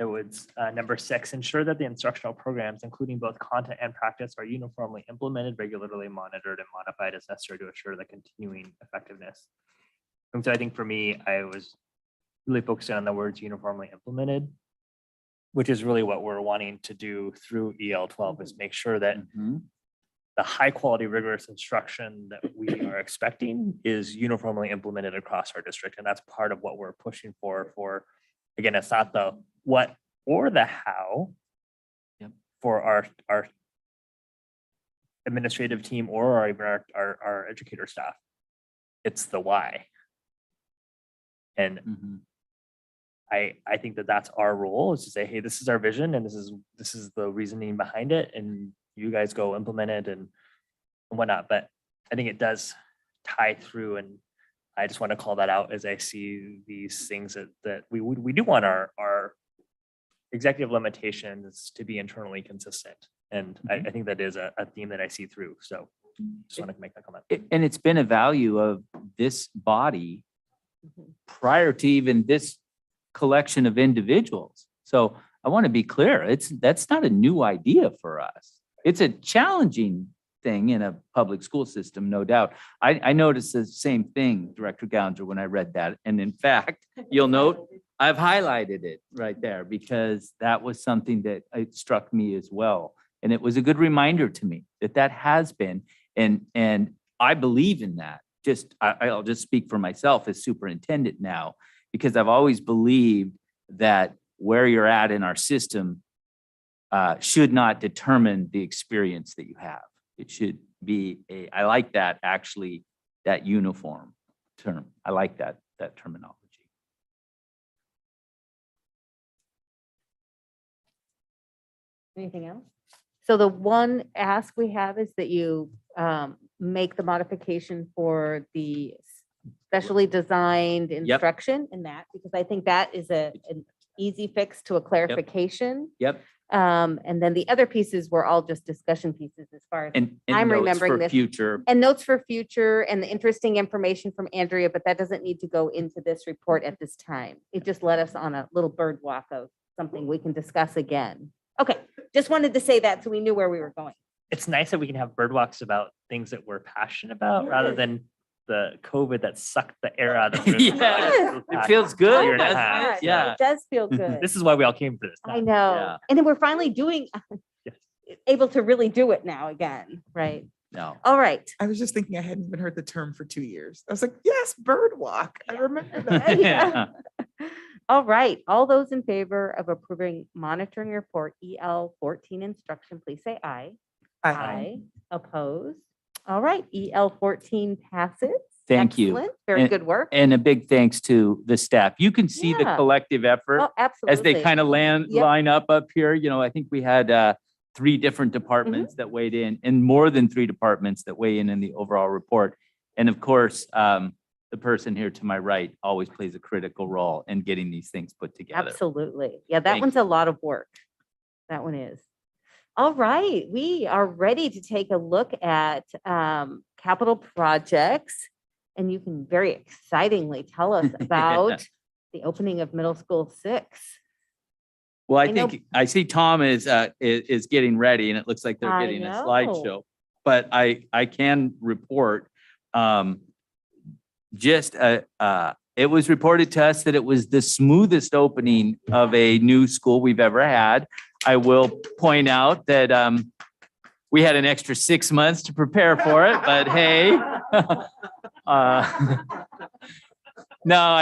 It was number 6, ensure that the instructional programs, including both content and practice, are uniformly implemented, regularly monitored, and modified as necessary to assure the continuing effectiveness. And so I think for me, I was really focusing on the words uniformly implemented, which is really what we're wanting to do through EL 12 is make sure that the high quality, rigorous instruction that we are expecting is uniformly implemented across our district. And that's part of what we're pushing for, again, it's not the what or the how for our administrative team or even our educator staff. It's the why. And I think that that's our role, is to say, hey, this is our vision and this is the reasoning behind it, and you guys go implement it and whatnot. But I think it does tie through, and I just want to call that out as I see these things that we do want our executive limitations to be internally consistent. And I think that is a theme that I see through. So just want to make that comment. And it's been a value of this body prior to even this collection of individuals. So I want to be clear, that's not a new idea for us. It's a challenging thing in a public school system, no doubt. I noticed the same thing, Director Gounder, when I read that. And in fact, you'll note I've highlighted it right there because that was something that it struck me as well. And it was a good reminder to me that has been, and I believe in that. I'll just speak for myself as superintendent now, because I've always believed that where you're at in our system should not determine the experience that you have. It should be I like that, actually, that uniform term. I like that terminology. Anything else? So the one ask we have is that you make the modification for the specially designed instruction in that, because I think that is easy fix to a clarification. Yep. And then the other pieces were all just discussion pieces as far as And I'm notes remembering for this. future. And notes for future and the interesting information from Andrea, but that doesn't need to go into this report at this time. It just led us on a little bird walk of something we can discuss again. Okay, just wanted to say that so we knew where we were going. It's nice that we can have bird walks about things that we're passionate about rather than the COVID that sucked the air out of the room. Yeah, it feels good. Oh my doesn't it? gosh, Yeah. It does feel good. This is why we all came for this. I know. Yeah. And then we're finally doing, able to really do it now again, right? No. All right. I was just thinking I hadn't even heard the term for 2 years. I was like, yes, bird walk. I remember that. Yeah. All right. All those in favor of approving monitoring report EL 14 instruction, please say aye. Aye. Opposed? All right. EL 14 passes. Thank you. Excellent. Very And- good work. And a big thanks to the staff. You can see the Yeah. collective effort Oh, absolutely. as they kind of Yep. line up here. You know, I think we had 3 different Mm-hmm. departments that weighed in, and more than 3 departments that weigh in the overall report. And of course, the person here to my right always plays a critical role in getting these things put together. Absolutely. Yeah, that Thank one's a lot of work. That one is. All right, we are ready to take a look at capital projects. And you can very excitingly tell us about the opening of middle school 6. Well, I I know- think I see Tom is getting ready, and it looks like they're I getting a know. slideshow. But I can report, it was reported to us that it was the smoothest opening of a new school we've ever had. I will point out that we had an extra 6 months to prepare for it, but hey. No,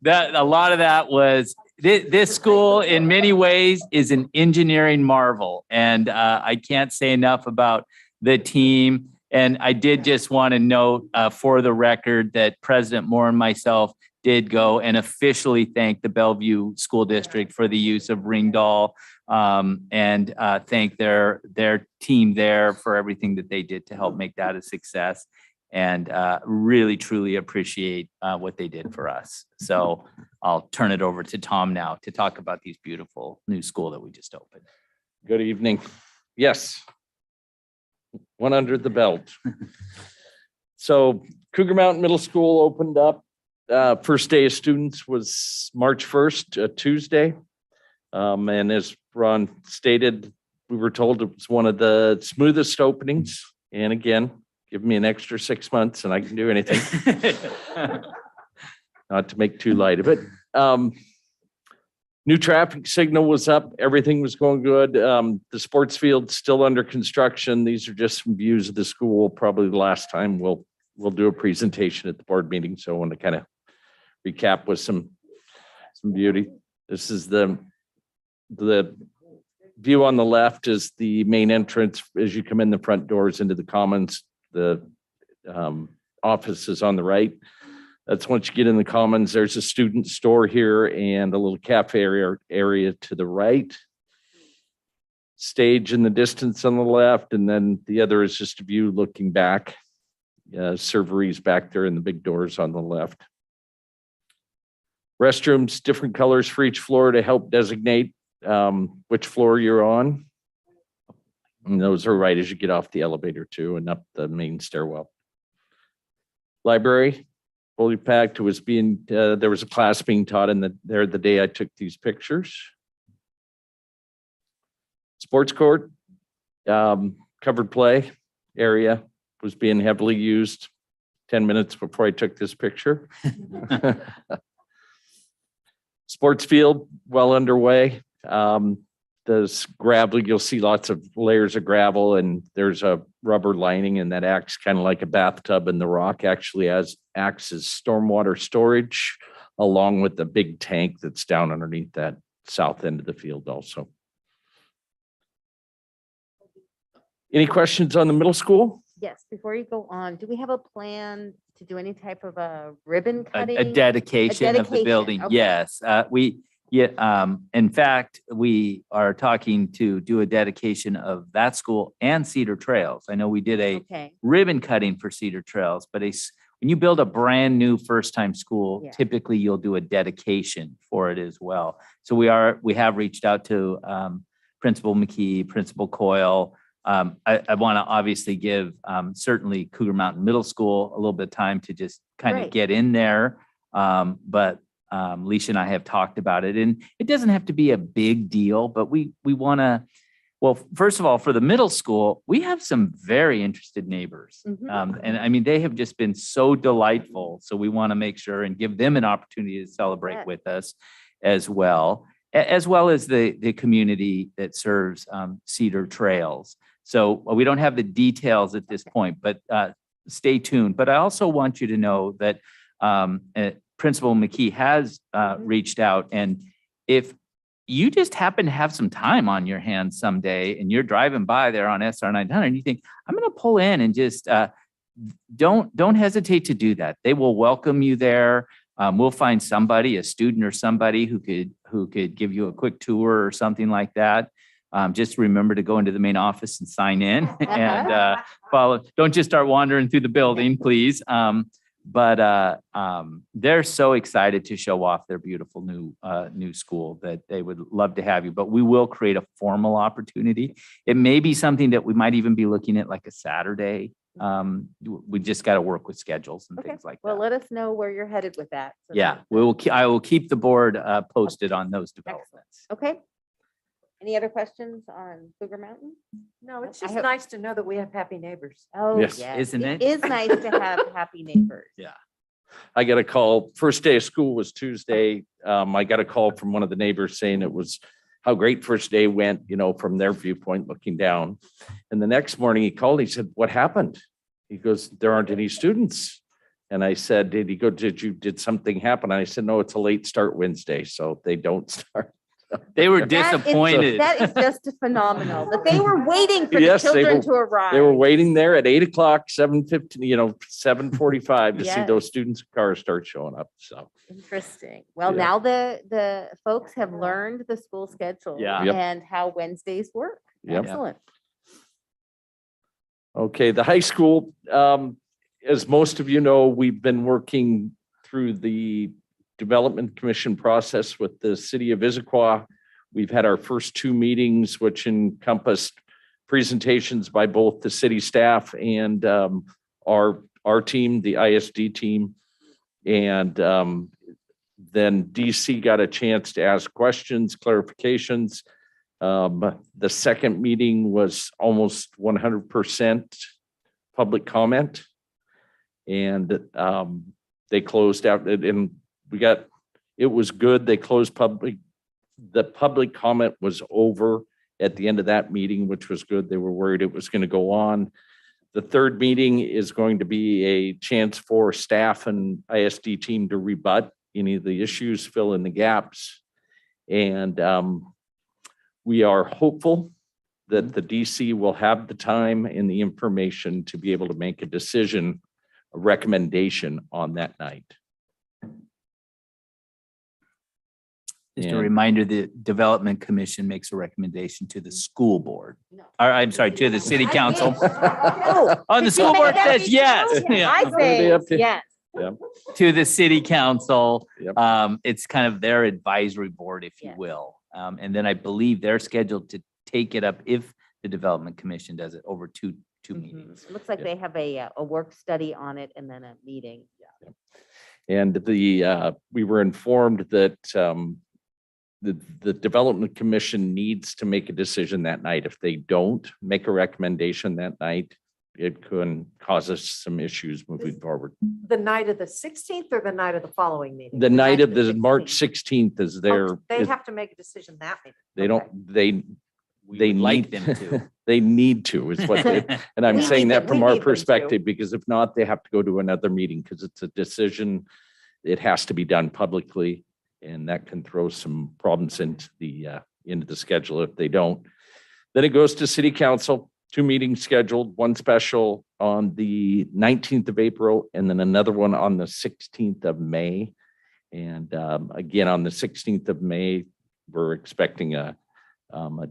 that a lot of that was this school in many ways is an engineering marvel. And I can't say enough about the team. And I did just want to note for the record that President Moore and myself did go and officially thank the Bellevue School District for the use of Ringdoll and thank their team there for everything that they did to help make that a success. And really, truly appreciate what they did for us. So I'll turn it over to Tom now to talk about these beautiful new school that we just opened. Good evening. Yes. One under the belt. So Cougar Mountain Middle School opened up. First day of students was March 1st, a Tuesday. And as Ron stated, we were told it was one of the smoothest openings. And again, give me an extra 6 months and I can do anything. Not to make too light of it. New traffic signal was up. Everything was going good. The sports field's still under construction. These are just some views of the school. Probably the last time we'll do a presentation at the board meeting. So I want to kind of recap with some beauty. This is the view on the left is the main entrance as you come in the front doors into the commons. The office is on the right. That's once you get in the commons, there's a student store here and a little cafe area to the right. Stage in the distance on the left, and then the other is just a view looking back. Serveries back there and the big doors on the left. Restrooms, different colors for each floor to help designate which floor you're on. And those are right as you get off the elevator too and up the main stairwell. Library, fully packed. It was there was a class being taught there the day I took these pictures. Sports court, covered play area was being heavily used 10 minutes before I took this picture. Sports field, well underway. There's gravel, you'll see lots of layers of gravel and there's a rubber lining and that acts kind of like a bathtub, and the rock actually acts as stormwater storage along with the big tank that's down underneath that south end of the field also. Any questions on the middle school? Yes, before you go on, do we have a plan to do any type of a ribbon cutting? A dedication of the building. Okay. Yes, in fact, we are talking to do a dedication of that school and Cedar Trails. I know we did a Okay. ribbon cutting for Cedar Trails, but when you build a brand new first-time school, Yeah. typically you'll do a dedication for it as well. So we have reached out to Principal McKee, Principal Coyle. I want to obviously give certainly Cougar Mountain Middle School a little bit of time to just kind of Right. get in there. But Leisha and I have talked about it, and it doesn't have to be a big deal, but we want to, well, first of all, for the middle school, we have some very interested neighbors. Mhm. And I mean, they have just been so delightful. So we want to make sure and give them an opportunity to celebrate Bet. with us as well as the community that serves Cedar Trails. So we don't have the details at this point, but stay tuned. But I also want you to know that Principal McKee has reached out, and if you just happen to have some time on your hands someday and you're driving by there on SR 900 and you think, I'm going to pull in and just don't hesitate to do that. They will welcome you there. We'll find somebody, a student or somebody who could give you a quick tour or something like that. Just remember to go into the main office and sign in and follow. Don't just start wandering through the building, please. But they're so excited to show off their beautiful new school that they would love to have you. But we will create a formal opportunity. It may be something that we might even be looking at like a Saturday. We just got to work with schedules and Okay. things like Well, that. let us know where you're headed with that. so Yeah, that- I will keep the board posted on those developments. Okay. Any other questions on Cougar Mountain? No, it's I just hope- nice to know that we have happy neighbors. Oh, Yes. yes. Isn't it? It is nice to have happy neighbors. Yeah. I got a call, first day of school was Tuesday. I got a call from one of the neighbors saying it was how great first day went, from their viewpoint, looking down. And the next morning he called, he said, what happened? He goes, there aren't any students. And I said, did something happen? And I said, no, it's a late start Wednesday, so they don't start. They were That is- disappointed. That is just phenomenal, that they were waiting for the Yes, they children were- to arrive. They were waiting there at 8:00, 7:15, 7:45 to see Yes. those students' cars start showing up. So, Interesting. Well, Yeah. now the folks have learned the school schedule Yeah. Yep. and how Wednesdays work. Yep. Excellent. okay, the high school, as most of you know, we've been working through the Development Commission process with the city of Issaquah. We've had our first two meetings, which encompassed presentations by both the city staff and our team, the ISD team. And then DC got a chance to ask questions, clarifications. The second meeting was almost 100% public comment. And they closed out and it was good. They closed the public comment was over at the end of that meeting, which was good. They were worried it was going to go on. The third meeting is going to be a chance for staff and ISD team to rebut any of the issues, fill in the gaps. And we are hopeful that the DC will have the time and the information to be able to make a decision, a recommendation on that night. Just a And- reminder, the Development Commission makes a recommendation to the school board. Or I'm sorry, to the city council. Oh, the school board says yes. Yeah. I say Up to- yes. Yeah. To the city council. Yep. It's kind of their advisory board, if you Yes. will. And then I believe they're scheduled to take it up if the Development Commission does it over two meetings. It looks like they have a work study on it and then a meeting. And we were informed that the Development Commission needs to make a decision that night. If they don't make a recommendation that night, it could cause us some issues moving forward. The night of the 16th or the night of the following meeting? The night of the 16th. March 16th is their, Oh, They have to make a decision that meeting. they Okay. don't, they We would like need- them to. They need to, is what, and I'm We saying need that them- from we our need them to. perspective, because if not, they have to go to another meeting because it's a decision. It has to be done publicly, and that can throw some problems into the schedule if they don't. Then it goes to city council, 2 meetings scheduled, one special on the 19th of April, and then another one on the 16th of May. And again, on the 16th of May, we're expecting a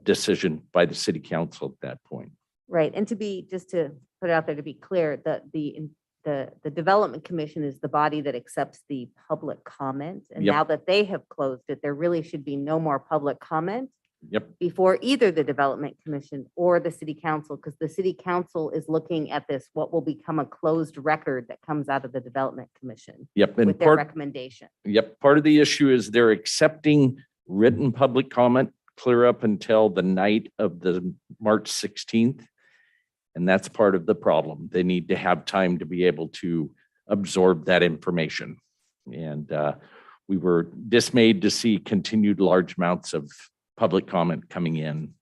decision by the city council at that point. Right. And just to put it out there to be clear, the the Development Commission is the body that accepts the public comment. And Yep. now that they have closed it, there really should be no more public comment Yep. before either the Development Commission or the City Council, because the City Council is looking at this, what will become a closed record that comes out of the Development Commission Yep. And with their recommendation. Yep, part of the issue is they're accepting written public comment clear up until the night of the March 16th. And that's part of the problem. They need to have time to be able to absorb that information. And we were dismayed to see continued large amounts of public comment coming in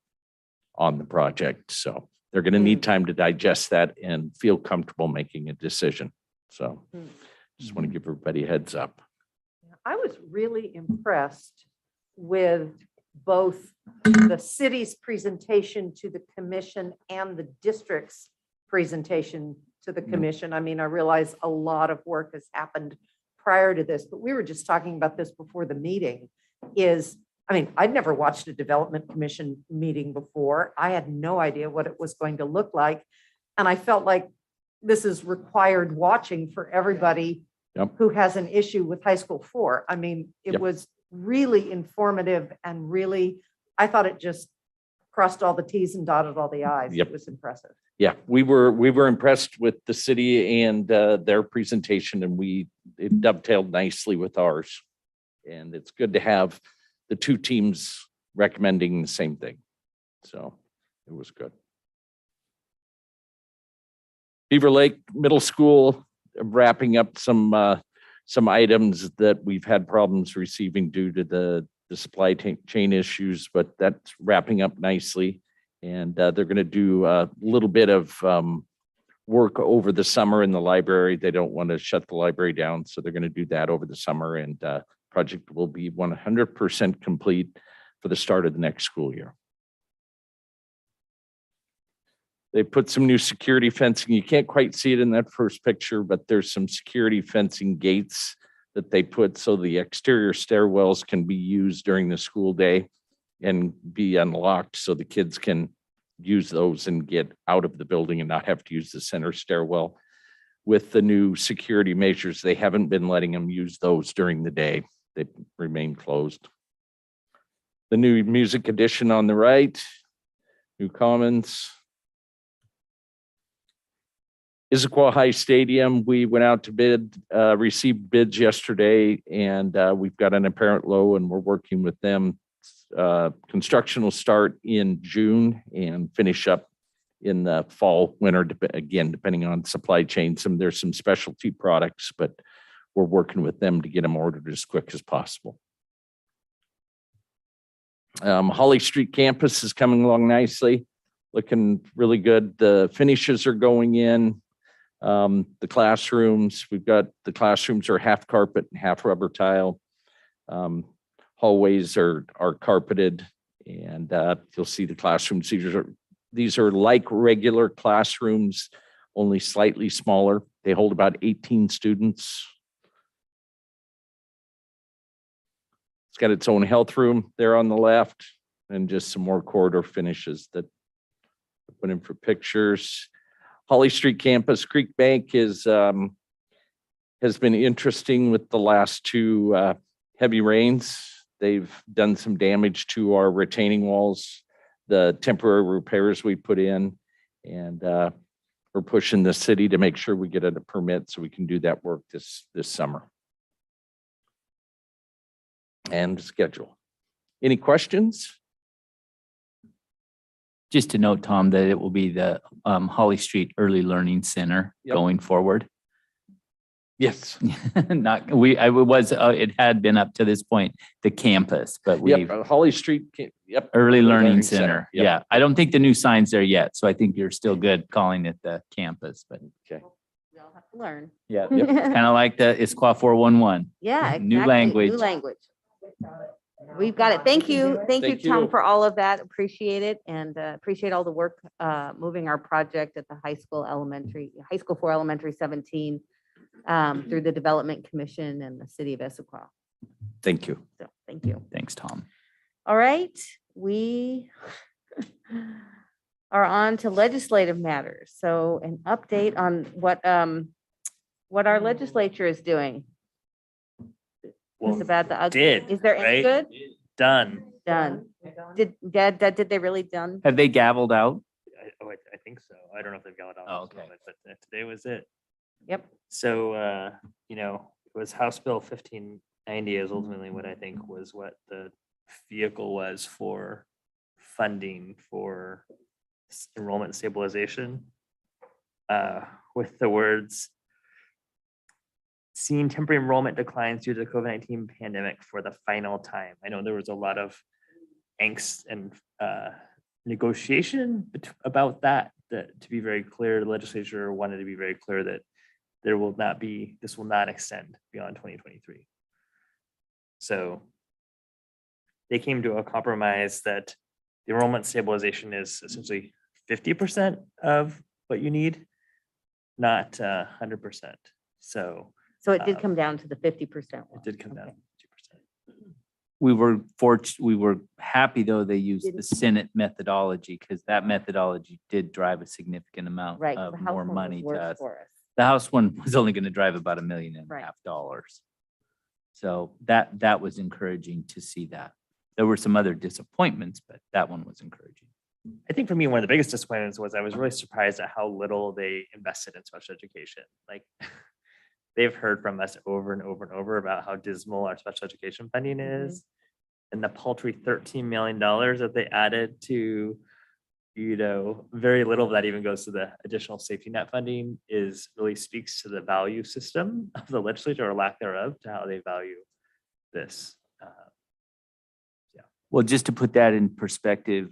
on the project. So they're going to need time to digest that and feel comfortable making a decision. So just want to give everybody a heads up. I was really impressed with both the city's presentation to the commission and the district's presentation to the commission. I mean, I realize a lot of work has happened prior to this, but we were just talking about this before the meeting I'd never watched a development commission meeting before. I had no idea what it was going to look like. And I felt like this is required watching for everybody who has an issue with high school 4. I mean, it was really informative and really, I thought it just crossed all the T's and dotted all the I's. It was impressive. Yeah, we were impressed with the city and their presentation, and it dovetailed nicely with ours. And it's good to have the two teams recommending the same thing. So it was good. Beaver Lake Middle School, wrapping up some items that we've had problems receiving due to the supply chain issues, but that's wrapping up nicely. And they're going to do a little bit of work over the summer in the library. They don't want to shut the library down, so they're going to do that over the summer, and project will be 100% complete for the start of the next school year. They put some new security fencing. You can't quite see it in that first picture, but there's some security fencing gates that they put so the exterior stairwells can be used during the school day and be unlocked so the kids can use those and get out of the building and not have to use the center stairwell. With the new security measures, they haven't been letting them use those during the day. They remain closed. The new music addition on the right, new commons. Issaquah High Stadium, we went out to bid, received bids yesterday, and we've got an apparent low, and we're working with them. Construction will start in June and finish up in the fall, winter, again, depending on supply chain. There's some specialty products, but we're working with them to get them ordered as quick as possible. Holly Street campus is coming along nicely, looking really good. The finishes are going in. The classrooms, the classrooms are half carpet and half rubber tile. Hallways are carpeted, and you'll see the classrooms. These are like regular classrooms, only slightly smaller. They hold about 18 students. It's got its own health room there on the left, and just some more corridor finishes that I put in for pictures. Holly Street campus, Creek Bank has been interesting with the last two heavy rains. They've done some damage to our retaining walls, the temporary repairs we put in, and we're pushing the city to make sure we get a permit so we can do that work this summer. And schedule. Any questions? Just to note, Tom, that it will be the Holly Street Early Learning Center going forward. Yes. It had been up to this point, the campus, but we Holly Street, Early Learning Center. Yeah. I don't think the new sign's there yet, so I think you're still good calling it the campus, but okay. We all have to learn. Yeah, it's kind of like the Issaquah 411. Yeah, exactly. New language. New language. We've got it. Thank you. Thank you, Tom, for all of that. Appreciate it. And appreciate all the work moving our project at the high school 4 elementary 17 through the Development Commission and the city of Issaquah. Thank you. So thank you. Thanks, Tom. All right. We are on to legislative matters. So an update on what what our legislature is doing. Well, It's about the ugly. did, Is there any right? good? Done. Done. Did they really done? Have they gavelled out? I think so. I don't know if they've got it all. Oh, okay. But today was it. Yep. So, you know, it was House Bill 1590 is ultimately what I think was what the vehicle was for funding for enrollment stabilization. With the words, seeing temporary enrollment declines due to the COVID-19 pandemic for the final time. I know there was a lot of angst and negotiation about that, to be very clear, the legislature wanted to be very clear that this will not extend beyond 2023. So they came to a compromise that the enrollment stabilization is essentially 50% of what you need, not 100%. So it did come down to the 50%. it did come down. We were happy though they used the Senate methodology because that methodology did drive a significant amount Right, 'cause of the House more one was money to worse us. for us. The House one was only going to drive about $1.5 million. So that was encouraging to see that. There were some other disappointments, but that one was encouraging. I think for me, one of the biggest disappointments was I was really surprised at how little they invested in special education. Like they've heard from us over and over and over about how dismal our special education funding is. And the paltry $13 million that they added to, you know, very little of that even goes to the additional safety net funding really speaks to the value system of the legislature or lack thereof to how they value this. Well, just to put that in perspective,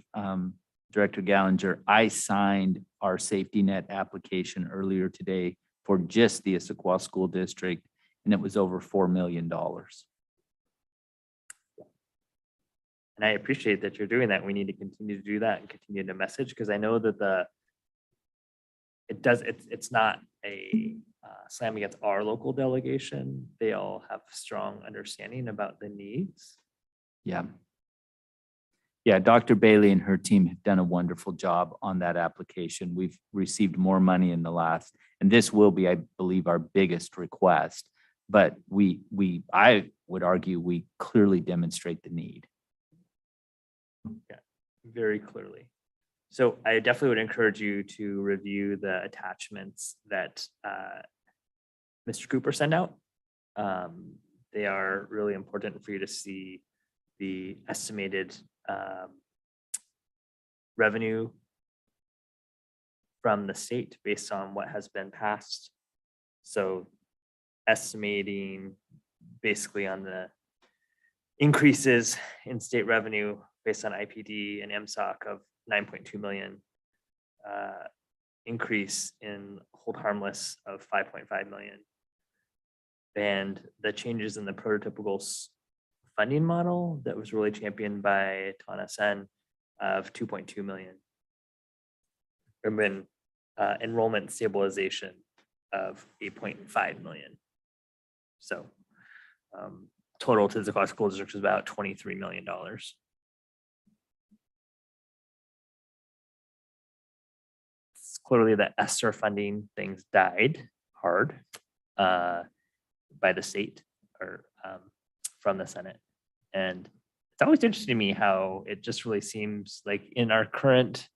Director Gallinger, I signed our safety net application earlier today for just the Issaquah School District, and it was over $4 million. And I appreciate that you're doing that. We need to continue to do that and continue to message, because I know that it's not a slam against our local delegation. They all have strong understanding about the needs. Yeah. Yeah, Dr. Bailey and her team have done a wonderful job on that application. We've received more money in the last, and this will be, I believe, our biggest request. But I would argue we clearly demonstrate the need. Yeah, very clearly. So I definitely would encourage you to review the attachments that Mr. Cooper sent out. They are really important for you to see the estimated revenue from the state based on what has been passed. So estimating basically on the increases in state revenue based on IPD and MSOC of 9.2 million, increase in hold harmless of 5.5 million, and the changes in the prototypical funding model that was really championed by Tana Sen of 2.2 million. And then enrollment stabilization of 8.5 million. So total to the school district is about $23 million. It's clearly the ESSER funding things died hard by the state or from the Senate. And it's always interesting to me how it just really seems like in our current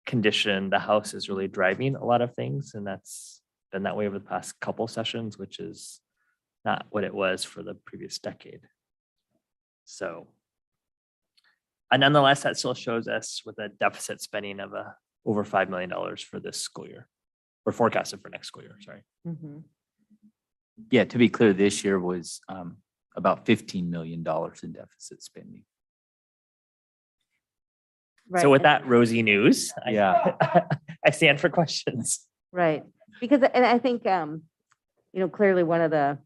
condition, the House is really driving a lot of things. And that's been that way over the past couple sessions, which is not what it was for the previous decade. So, and nonetheless, that still shows us with a deficit spending of over $5 million for this school year, or forecasted for next school year, sorry. Mm-hmm. Yeah, to be clear, this year was about $15 million in deficit spending. Right. So with that rosy news, Yeah. I stand for questions. Right, because, and I think, clearly one of the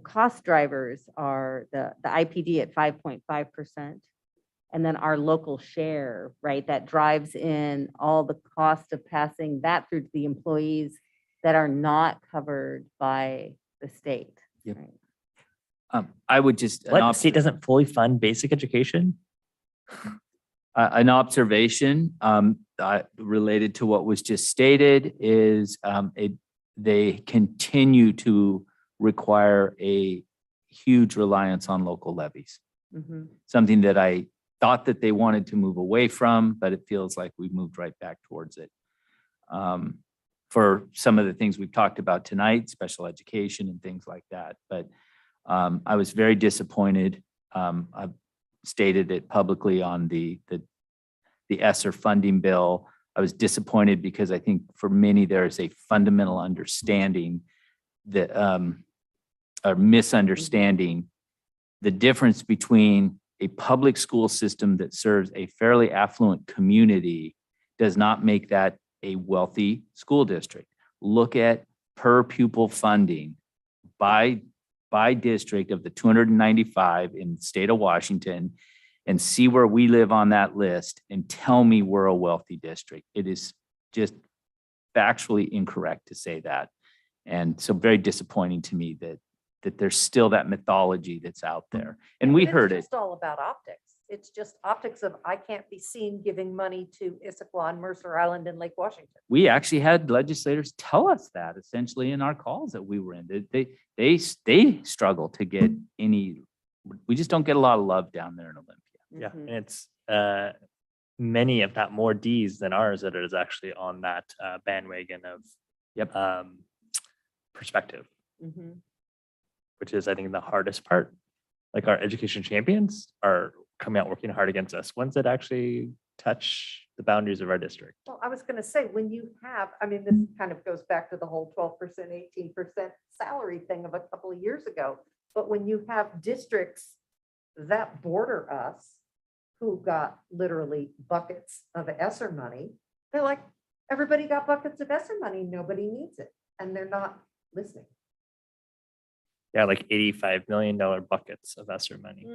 cost drivers are the IPD at 5.5%. And then our local share, right, that drives in all the cost of passing that through to the employees that are not covered by the state. Yep. Right? I would just, What, the state doesn't fully fund basic education? an observation related to what was just stated is they continue to require a huge reliance on local levies. Mhm. Something that I thought that they wanted to move away from, but it feels like we've moved right back towards it. For some of the things we've talked about tonight, special education and things like that. But I was very disappointed. I've stated it publicly on the ESSER funding bill. I was disappointed because I think for many, there is a fundamental understanding that, or misunderstanding the difference between a public school system that serves a fairly affluent community does not make that a wealthy school district. Look at per pupil funding by district of the 295 in the state of Washington and see where we live on that list and tell me we're a wealthy district. It is just factually incorrect to say that. And so very disappointing to me that there's still that mythology that's out there. And we heard it. It's just all about optics. It's just optics of I can't be seen giving money to Issaquah and Mercer Island and Lake Washington. We actually had legislators tell us that essentially in our calls that we were in. They struggle to get any, we just don't get a lot of love down there in Olympia. Yeah, and it's many, if not more Ds than ours that is actually on that bandwagon of perspective, which is, I think, the hardest part. Like our education champions are coming out working hard against us. Ones that actually touch the boundaries of our district. Well, I was going to say, when you have, I mean, this kind of goes back to the whole 12%, 18% salary thing of a couple of years ago. But when you have districts that border us, who got literally buckets of ESSER money, they're like, everybody got buckets of ESSER money, nobody needs it. And they're not listening. Yeah, like $85 million buckets of ESSER money.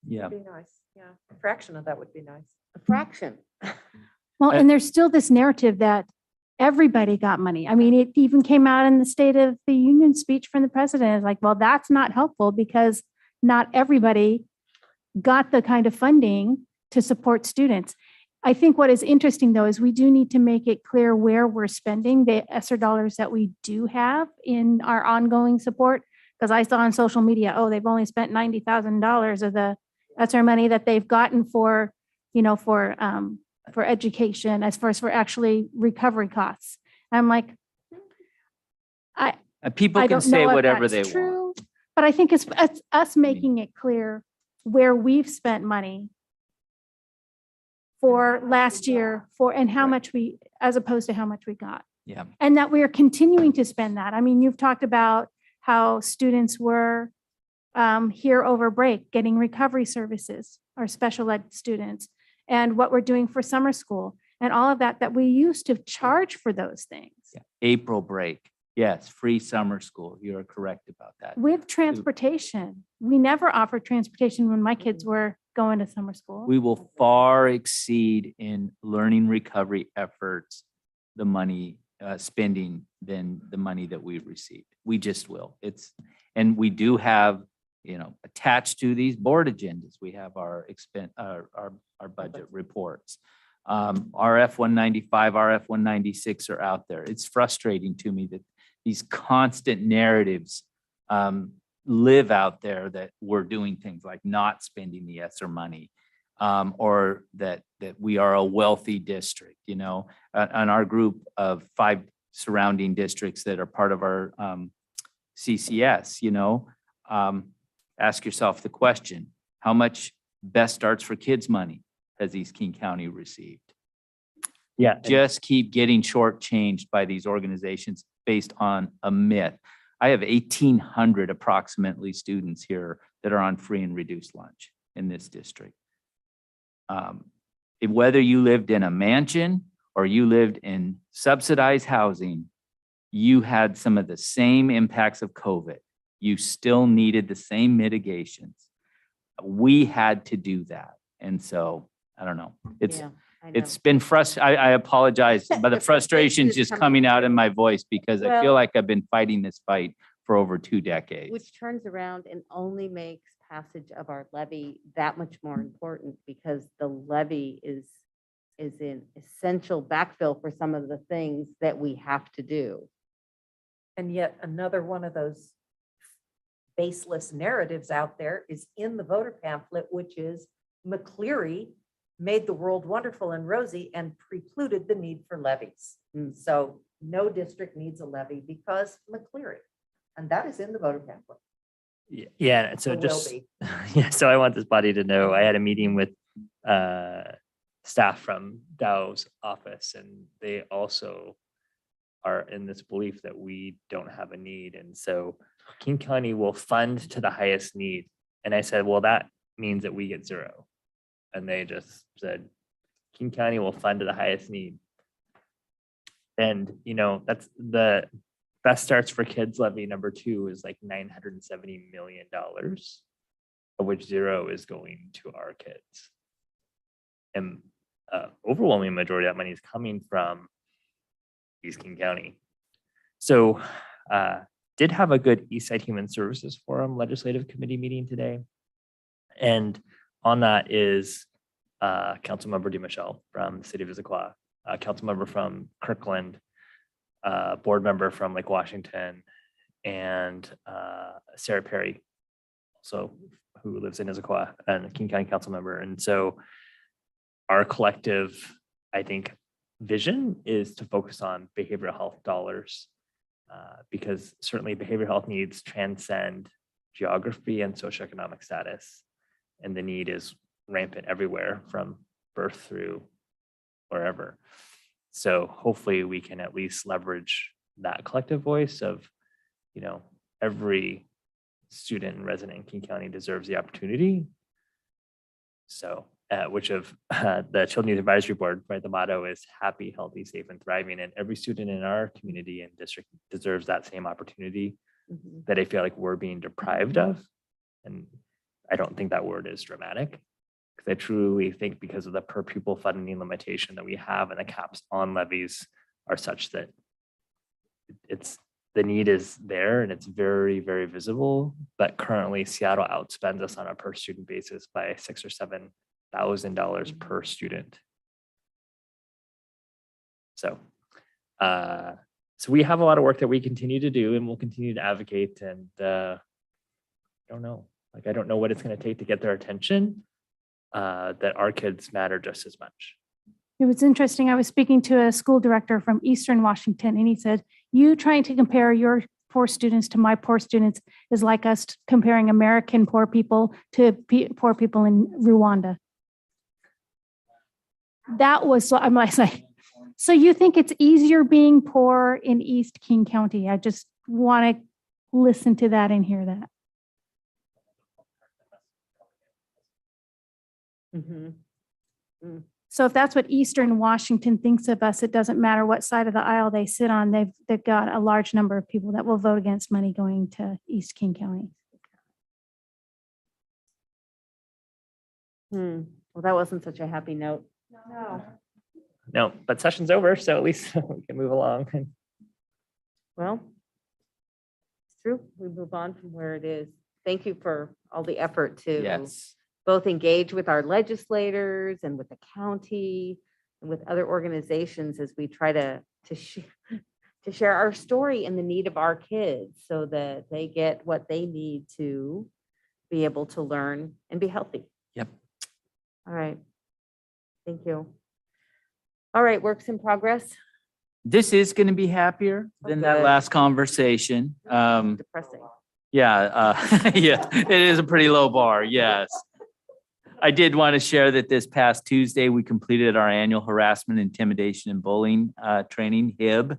Yeah. Would be nice. Yeah, a fraction of that would be nice. A fraction. Well, and there's still this narrative that everybody got money. I mean, it even came out in the State of the Union speech from the president. It's like, well, that's not helpful because not everybody got the kind of funding to support students. I think what is interesting, though, is we do need to make it clear where we're spending the ESSER dollars that we do have in our ongoing support. Because I saw on social media, oh, they've only spent $90,000 of the ESSER money that they've gotten for, for education, as far as for actually recovery costs. I'm like, people I can don't say know if whatever that's they true, but I think it's us making it clear where we've spent money for last year and how much we, as opposed to how much we got. Yeah. And that we are continuing to spend that. I mean, you've talked about how students were here over break, getting recovery services, our special ed students, and what we're doing for summer school and all of that we used to charge for those things. Yeah. April break. Yes, free summer school. You're correct about that. With transportation, we never offered transportation when my kids were going to summer school. We will far exceed in learning recovery efforts the money spending than the money that we've received. We just will. And we do have, attached to these board agendas, we have our budget reports. Our F-195, our F-196 are out there. It's frustrating to me that these constant narratives live out there that we're doing things like not spending the ESSER money, or that we are a wealthy district, on our group of 5 surrounding districts that are part of our CCS, ask yourself the question, how much Best Starts for Kids money has East King County received? Yeah. Just keep getting shortchanged by these organizations based on a myth. I have 1,800 approximately students here that are on free and reduced lunch in this district. Whether you lived in a mansion or you lived in subsidized housing, you had some of the same impacts of COVID. You still needed the same mitigations. We had to do that. And so, I don't know. It's been frustrating. I apologize, but the frustration is just coming out in my voice because I feel like I've been fighting this fight for over 2 decades. Which turns around and only makes passage of our levy that much more important because the levy is an essential backfill for some of the things that we have to do. And yet another one of those baseless narratives out there is in the voter pamphlet, which is McCleary made the world wonderful and rosy and precluded the need for levies. So no district needs a levy because McCleary, and that is in the voter pamphlet. Yeah, and so Or will just, be. yeah, so I want this body to know, I had a meeting with staff from Dow's office, and they also are in this belief that we don't have a need. And so King County will fund to the highest need. And I said, well, that means that we get zero. And they just said, King County will fund to the highest need. And, you know, that's the Best Starts for Kids levy number 2 is like $970 million, of which zero is going to our kids. And overwhelming majority of that money is coming from East King County. So did have a good Eastside Human Services Forum Legislative Committee meeting today. And on that is Councilmember DeMichelle from the city of Issaquah, Councilmember from Kirkland, board member from Lake Washington, and Sarah Perry, also who lives in Issaquah, and a King County council member. And so our collective, I think, vision is to focus on behavioral health dollars, because certainly behavioral health needs transcend geography and socioeconomic status. And the need is rampant everywhere from birth through wherever. So hopefully we can at least leverage that collective voice of, you know, every student and resident in King County deserves the opportunity. So which of the Children's Youth Advisory Board, right, the motto is happy, healthy, safe, and thriving. And every student in our community and district deserves that same opportunity that I feel like we're being deprived of. And I don't think that word is dramatic, because I truly think because of the per pupil funding limitation that we have and the caps on levies are such that it's, the need is there and it's very, very visible. But currently Seattle outspends us on a per student basis by $6,000 or $7,000 per student. So, so we have a lot of work that we continue to do, and we'll continue to advocate. And I don't know, like, I don't know what it's going to take to get their attention, that our kids matter just as much. It was interesting. I was speaking to a school director from Eastern Washington, and he said, you trying to compare your poor students to my poor students is like us comparing American poor people to poor people in Rwanda. That was, so I'm like, so you think it's easier being poor in East King County? I just want to listen to that and hear that. So if that's what Eastern Washington thinks of us, it doesn't matter what side of the aisle they sit on. They've got a large number of people that will vote against money going to East King County. Well, that wasn't such a happy note. No, but session's over, so at least we can move along. Well, it's true. We move on from where it is. Thank you for all the effort to Yes. both engage with our legislators and with the county and with other organizations as we try to share our story and the need of our kids so that they get what they need to be able to learn and be healthy. Yep. All right. Thank you. All right, works in progress. This is going to be happier than that good. last conversation. Depressing. Yeah, yeah, it is a pretty low bar. Yes. I did want to share that this past Tuesday, we completed our annual harassment, intimidation, and bullying training, HIB.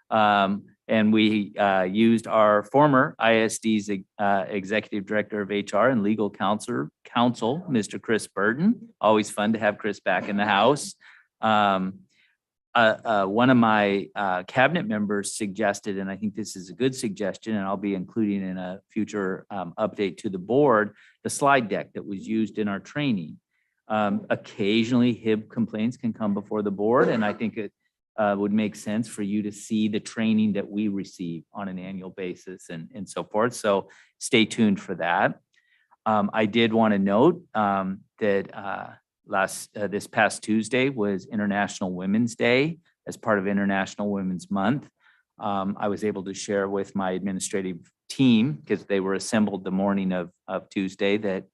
And we used our former ISD's Executive Director of HR and Legal Counsel, Mr. Chris Burton. Always fun to have Chris back in the house. One of my cabinet members suggested, and I think this is a good suggestion, and I'll be including in a future update to the board, the slide deck that was used in our training. Occasionally HIB complaints can come before the board, and I think it would make sense for you to see the training that we receive on an annual basis and so forth. So stay tuned for that. I did want to note that this past Tuesday was International Women's Day as part of International Women's Month. I was able to share with my administrative team, because they were assembled the morning of Tuesday, that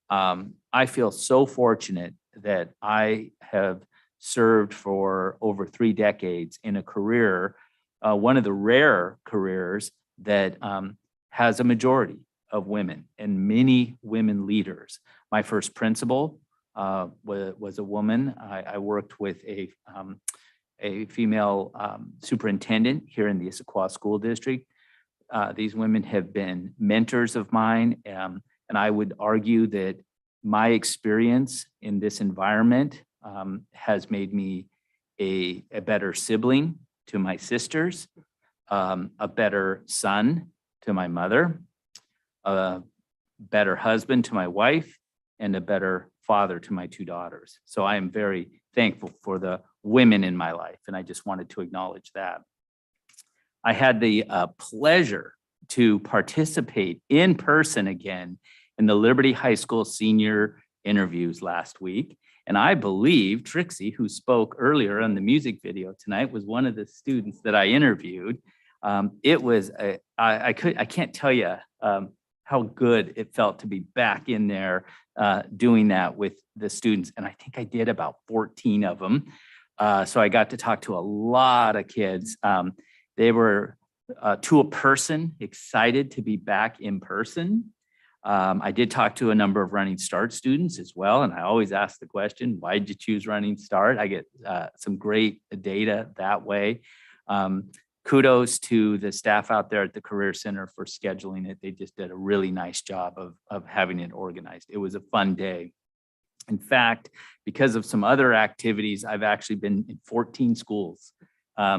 I feel so fortunate that I have served for over 3 decades in a career, one of the rare careers that has a majority of women and many women leaders. My first principal was a woman. I worked with a female superintendent here in the Issaquah School District. These women have been mentors of mine, and I would argue that my experience in this environment has made me a better sibling to my sisters, a better son to my mother, a better husband to my wife, and a better father to my 2 daughters. So I am very thankful for the women in my life, and I just wanted to acknowledge that. I had the pleasure to participate in person again in the Liberty High School senior interviews last week. And I believe Trixie, who spoke earlier on the music video tonight, was one of the students that I interviewed. It was, I can't tell you how good it felt to be back in there doing that with the students. And I think I did about 14 of them. So I got to talk to a lot of kids. They were, to a person, excited to be back in person. I did talk to a number of Running Start students as well, and I always ask the question, why did you choose Running Start? I get some great data that way. Kudos to the staff out there at the Career Center for scheduling it. They just did a really nice job of having it organized. It was a fun day. In fact, because of some other activities, I've actually been in 14 schools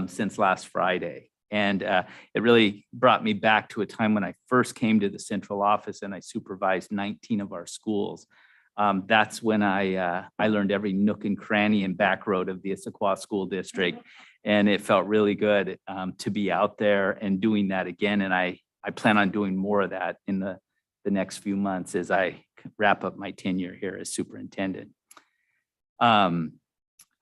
since last Friday. And it really brought me back to a time when I first came to the central office and I supervised 19 of our schools. That's when I learned every nook and cranny and back road of the Issaquah School District. And it felt really good to be out there and doing that again. And I plan on doing more of that in the next few months as I wrap up my tenure here as superintendent.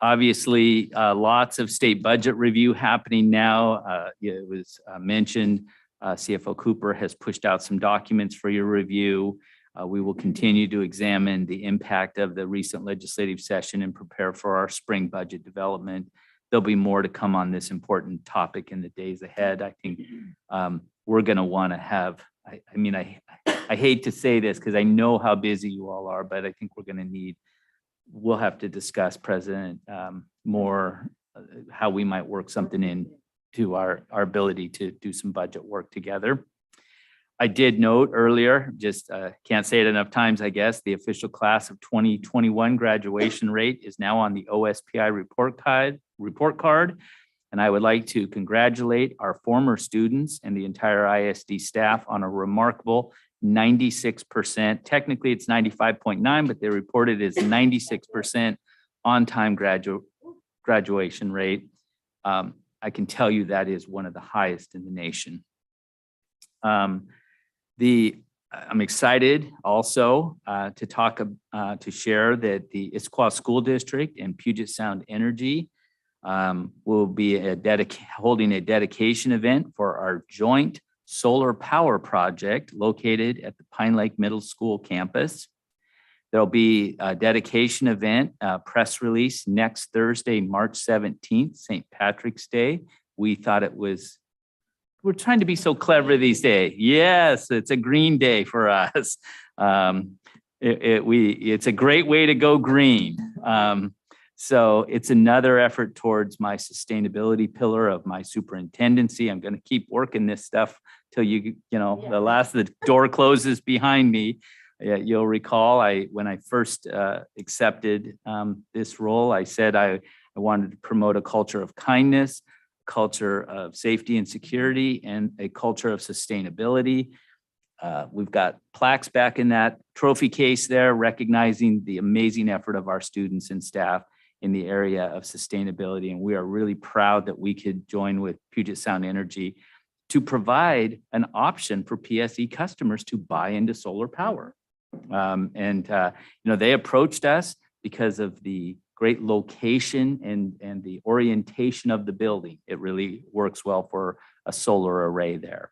Obviously, lots of state budget review happening now. It was mentioned, CFO Cooper has pushed out some documents for your review. We will continue to examine the impact of the recent legislative session and prepare for our spring budget development. There'll be more to come on this important topic in the days ahead. I think we're going to want to have, I hate to say this because I know how busy you all are, but I think we're going to we'll have to discuss, President, more how we might work something into our ability to do some budget work together. I did note earlier, just can't say it enough times, I guess, the official class of 2021 graduation rate is now on the OSPI report card. And I would like to congratulate our former students and the entire ISD staff on a remarkable 96%. Technically, it's 95.9, but they reported as 96% on-time graduation rate. I can tell you that is one of the highest in the nation. I'm excited also to share that the Issaquah School District and Puget Sound Energy will be holding a dedication event for our joint solar power project located at the Pine Lake Middle School campus. There'll be a dedication event, press release next Thursday, March 17th, St. Patrick's Day. We thought we're trying to be so clever these days. Yes, it's a green day for us. It's a great way to go green. So it's another effort towards my sustainability pillar of my superintendency. I'm going to keep working this stuff till the last of the door closes behind me. You'll recall when I first accepted this role, I said I wanted to promote a culture of kindness, culture of safety and security, and a culture of sustainability. We've got plaques back in that trophy case there, recognizing the amazing effort of our students and staff in the area of sustainability. And we are really proud that we could join with Puget Sound Energy to provide an option for PSE customers to buy into solar power. They approached us because of the great location and the orientation of the building. It really works well for a solar array there.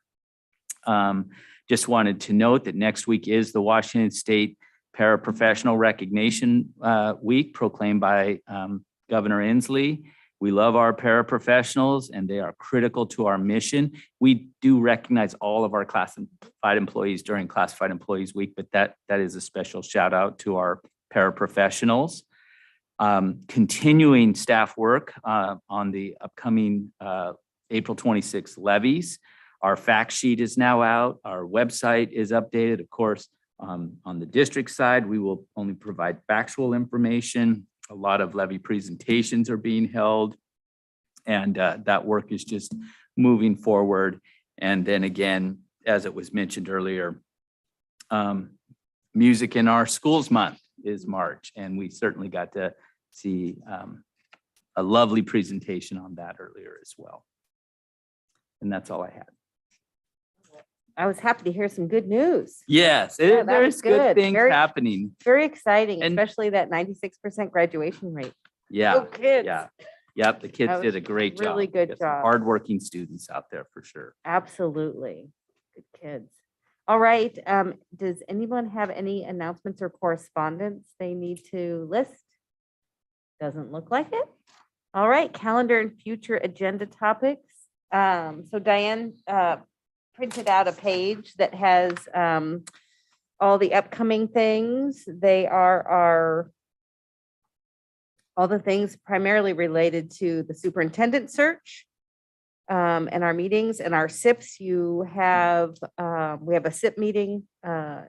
Just wanted to note that next week is the Washington State Paraprofessional Recognition Week proclaimed by Governor Inslee. We love our paraprofessionals and they are critical to our mission. We do recognize all of our classified employees during Classified Employees Week, but that is a special shout out to our paraprofessionals. Continuing staff work on the upcoming April 26th levies. Our fact sheet is now out. Our website is updated. Of course, on the district side, we will only provide factual information. A lot of levy presentations are being held, and that work is just moving forward. And then again, as it was mentioned earlier, Music in Our Schools Month is March, and we certainly got to see a lovely presentation on that earlier as well. And that's all I had. I was happy to hear some good news. Yes, Yeah, that there's was good things Very- happening. Very exciting, And- especially that 96% graduation rate. Yeah, Go kids. yeah. Yep, the kids That did was a great job. really good Got some job. Hardworking students out there for sure. Absolutely. Good kids. All right. Does anyone have any announcements or correspondence they need to list? Doesn't look like it. All right, calendar and future agenda topics. So Diane printed out a page that has all the upcoming things. They are all the things primarily related to the superintendent search and our meetings and our SIPs. We have a SIP meeting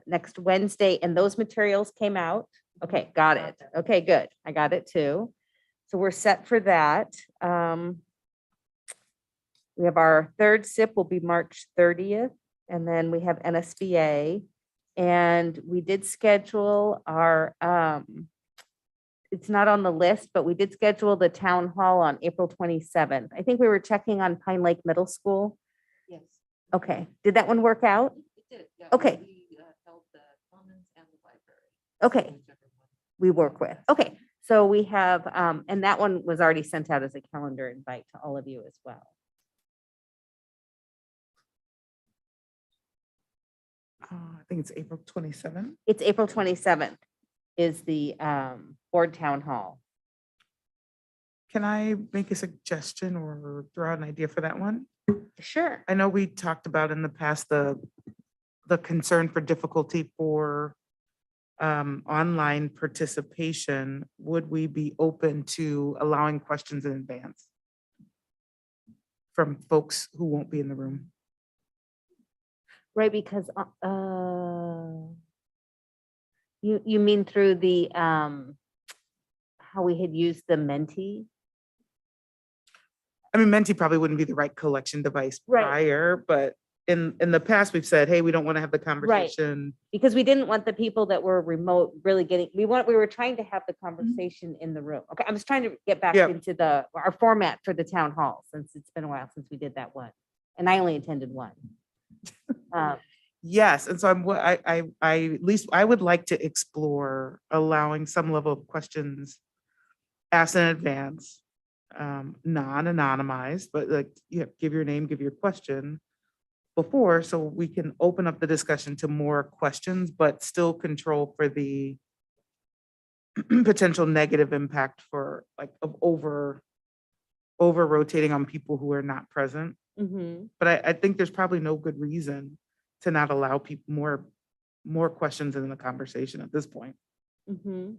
next Wednesday, and those materials came out. Okay, got it. Okay, good. I got it too. So we're set for that. We have our third SIP will be March 30th, and then we have NSBA. And we did schedule our, it's not on the list, but we did schedule the town hall on April 27th. I think we were checking on Pine Lake Middle School. Yes. Okay, did that one work out? Okay. Okay, we work with. Okay, so we have, and that one was already sent out as a calendar invite to all of you as well. I think it's April 27th. It's April 27th is the board town hall. Can I make a suggestion or throw out an idea for that one? Sure. I know we talked about in the past the concern for difficulty for online participation. Would we be open to allowing questions in advance from folks who won't be in the room? Right, because you mean through the how we had used the Menti? I mean, Menti probably wouldn't be the right collection device Right. prior, but in the past, we've said, hey, we don't want to have the conversation. Because we didn't want the people that were remote really getting, we were trying to have the conversation in the room. Okay, I was trying to get back Yep. into our format for the town hall, since it's been a while since we did that one. And I only attended one. Yes, and so I at least I would like to explore allowing some level of questions asked in advance, non-anonymized, but like, give your name, give your question before, so we can open up the discussion to more questions, but still control for the potential negative impact for like of over rotating on people who are not present. Mhm. But I think there's probably no good reason to not allow people more questions in the conversation at this point. Mhm.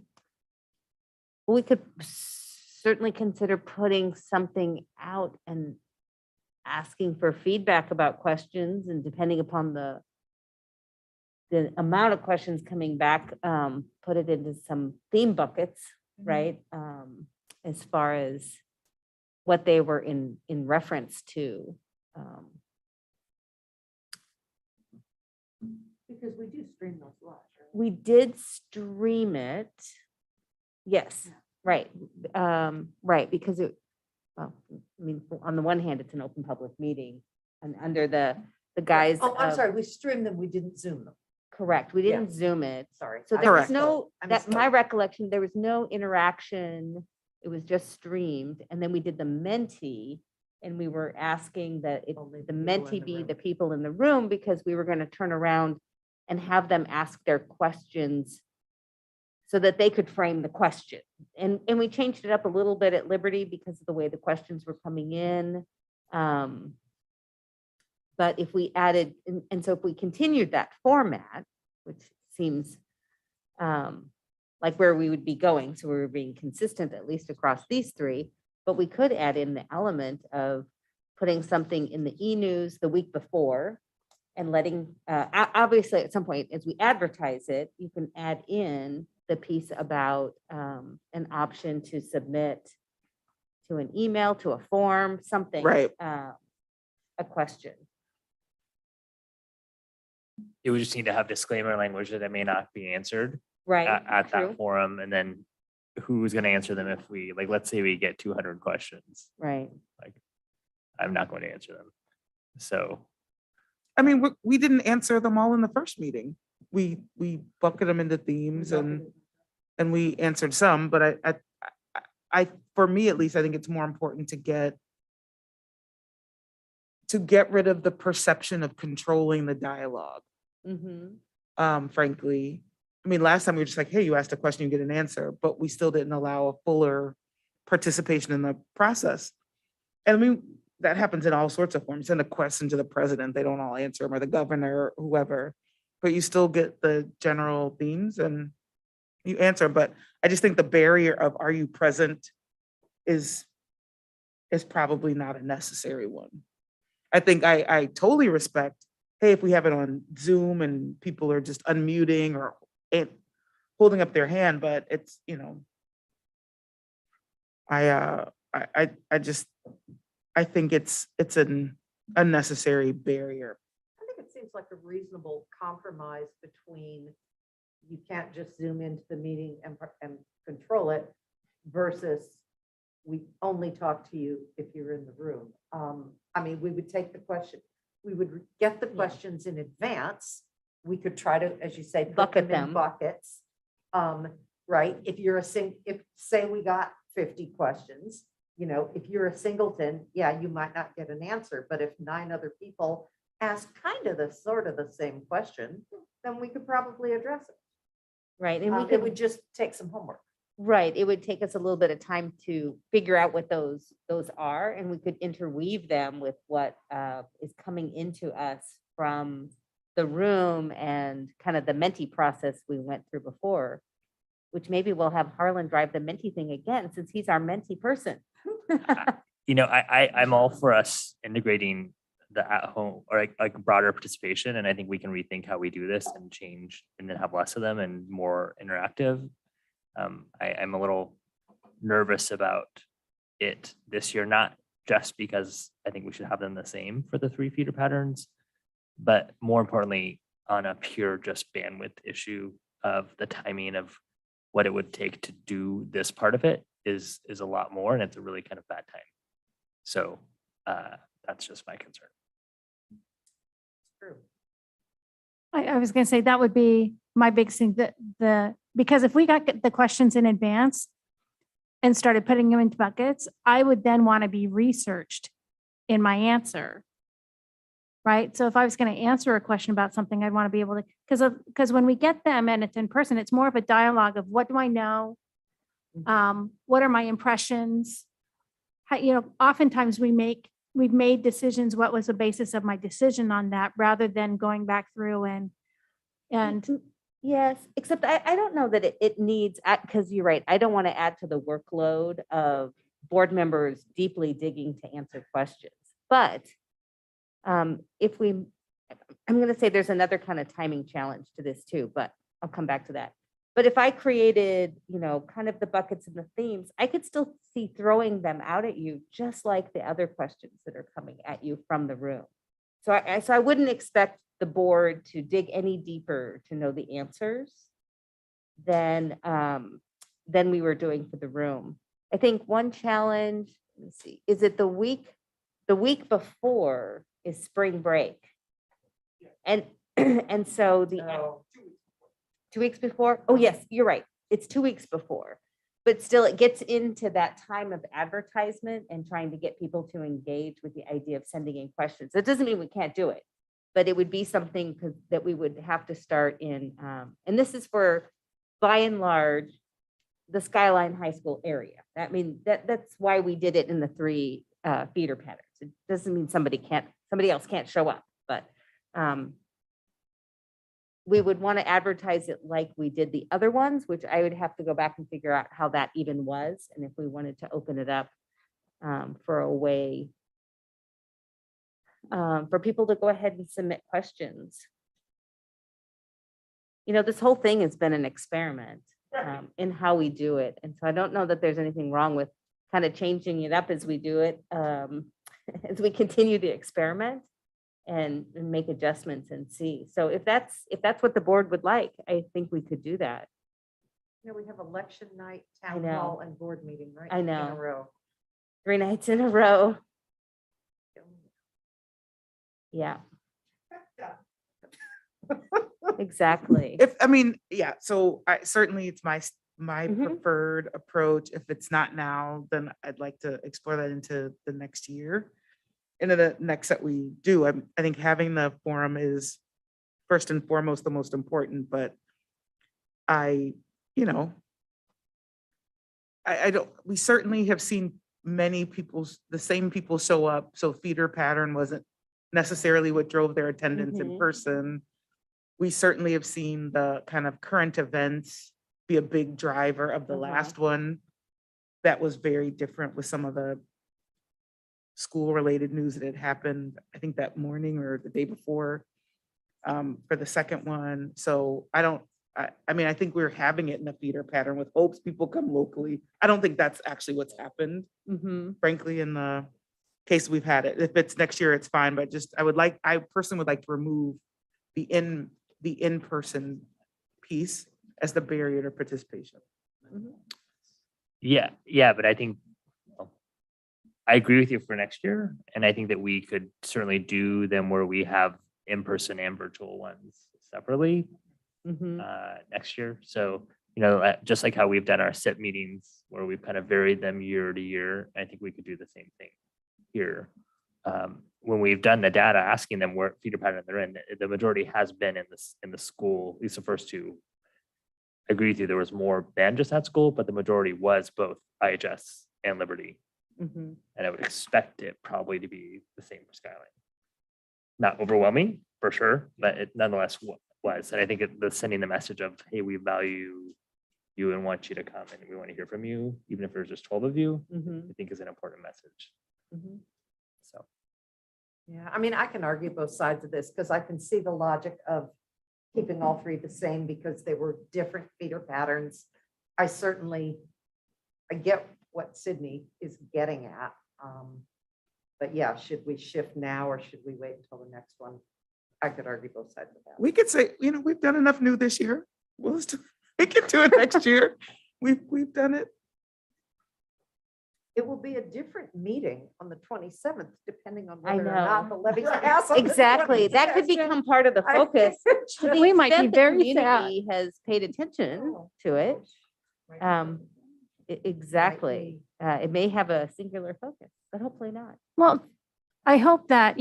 We could certainly consider putting something out and asking for feedback about questions, and depending upon the amount of questions coming back, put it into some theme buckets, right? As far as what they were in reference to. Because we do stream those live. Right? We did stream it. Yes, right. Right, because well, I mean, on the one hand, it's an open public meeting, and under the guise Oh, I'm of- sorry, we streamed them, we didn't Zoom them. Correct, we Yeah. didn't Zoom it. Sorry. So I there was Correct. no, I that my misspoke. recollection, there was no interaction. It was just streamed, and then we did the Menti, and we were asking that the people in mentee the be room. the people in the room because we were going to turn around and have them ask their questions so that they could frame the question. And we changed it up a little bit at Liberty because of the way the questions were coming in. But if we added, and so if we continued that format, which seems like where we would be going, so we were being consistent at least across these three, but we could add in the element of putting something in the e-news the week before and letting, obviously at some point as we advertise it, you can add in the piece about an option to submit to an email, to a form, something, Right. a question. It would just need to have disclaimer language that it may not be answered Right. at true. that forum, and then who's going to answer them if we, like, let's say we get 200 questions. Right. Like, I'm not going to answer them. So I mean, we didn't answer them all in the first meeting. We bucketed them into themes and we answered some, but I, for me at least, I think it's more important to get rid of the perception of controlling the dialogue. Mm-hmm. Frankly, I mean, last time we were just like, hey, you asked a question, you get an answer, but we still didn't allow a fuller participation in the process. And I mean, that happens in all sorts of forms. Send a question to the president, they don't all answer them, or the governor, or whoever, but you still get the general themes and you answer. But I just think the barrier of are you present is probably not a necessary one. I think I totally respect, hey, if we have it on Zoom and people are just unmuting or holding up their hand, but it's, you know, I think it's an unnecessary barrier. I think it seems like a reasonable compromise between you can't just zoom into the meeting and control it versus we only talk to you if you're in the room. I mean, we would take the question, we would get the questions in advance. We could try to, as you say, Bucket them in them. buckets. Right? If you're if say we got 50 questions, you know, if you're a singleton, yeah, you might not get an answer, but if 9 other people ask kind of the sort of the same question, then we could probably address it. Right. And we It could, would just take some homework. right, it would take us a little bit of time to figure out what those are, and we could interweave them with what is coming into us from the room and kind of the mentee process we went through before, which maybe we'll have Harlan drive the mentee thing again, since he's our mentee person. you know, I'm all for us integrating the at home or like broader participation. And I think we can rethink how we do this and change and then have less of them and more interactive. I'm a little nervous about it this year, not just because I think we should have them the same for the 3 feeder patterns, but more importantly, on a pure just bandwidth issue of the timing of what it would take to do this part of it is a lot more, and it's a really kind of bad time. So that's just my concern. True. I was going to say that would be my big thing, because if we got the questions in advance and started putting them into buckets, I would then want to be researched in my answer. Right? So if I was going to answer a question about something, I'd want to be able to, because when we get them and it's in person, it's more of a dialogue of what do I know? What are my impressions? How, you know, oftentimes we've made decisions. What was the basis of my decision on that, rather than going back through and Yes, except I don't know that it needs, because you're right, I don't want to add to the workload of board members deeply digging to answer questions. But if I'm going to say there's another kind of timing challenge to this too, but I'll come back to that. But if I created, you know, kind of the buckets and the themes, I could still see throwing them out at you, just like the other questions that are coming at you from the room. So I wouldn't expect the board to dig any deeper to know the answers than we were doing for the room. I think one challenge, let me see, is it the week before is spring break. And so the 2 weeks before, oh yes, you're right. It's 2 weeks before. but still it gets into that time of advertisement and trying to get people to engage with the idea of sending in questions. It doesn't mean we can't do it, but it would be something that we would have to start in. And this is for, by and large, the Skyline High School area. I mean, that's why we did it in the 3 feeder patterns. It doesn't mean somebody else can't show up, but we would want to advertise it like we did the other ones, which I would have to go back and figure out how that even was. And if we wanted to open it up for a way for people to go ahead and submit questions. You know, this whole thing has been an experiment in how we do it. And so I don't know that there's anything wrong with kind of changing it up as we do it, as we continue to experiment and make adjustments and see. So if that's what the board would like, I think we could do that. You know, we have election night, I town know. hall and board meeting, right? I In know. a row. 3 nights in a row. Yeah. Exactly. So certainly it's my Mhm. preferred approach. If it's not now, then I'd like to explore that into the next year. Into the next that we do. I think having the forum is first and foremost the most important, but I don't, we certainly have seen many the same people show up. So feeder pattern wasn't necessarily what drove their attendance in Mhm. person. We certainly have seen the kind of current events be a big driver of the last one. That was very different with some of the school-related news that had happened, I think that morning or the day before, for the second one. So I mean, I think we're having it in a feeder pattern with hopes people come locally. I don't think that's actually what's happened, frankly, in the case we've had it. If it's next year, it's fine, but I personally would like to remove the in-person piece as the barrier to participation. Yeah, but I think I agree with you for next year, and I think that we could certainly do them where we have in-person and virtual ones separately next year. So, just like how we've done our SIP meetings where we've kind of varied them year to year, I think we could do the same thing here. When we've done the data, asking them where feeder pattern they're in, the majority has been in the school, at least the first 2. I agree with you, there was more than just that school, but the majority was both IHS and Liberty. And I would expect it probably to be the same for Skyline. Not overwhelming for sure, but it nonetheless was. And I think the sending the message of, hey, we value you and want you to come and we want to hear from you, even if there's just 12 of you, I think is an important message. So. Yeah, I mean, I can argue both sides of this because I can see the logic of keeping all 3 the same because they were different feeder patterns. I get what Sydney is getting at. But yeah, should we shift now or should we wait until the next one? I could argue both sides of that. We could say, we've done enough new this year. We can do it next year. We've done it. It will be a different meeting on the 27th, depending on I whether or not know. the levies pass. on the Exactly. That could 26th. become part of the focus. To the We might be extent the very sad. community has paid attention to it. Exactly. It may have a singular focus, but hopefully not. Well, I hope that,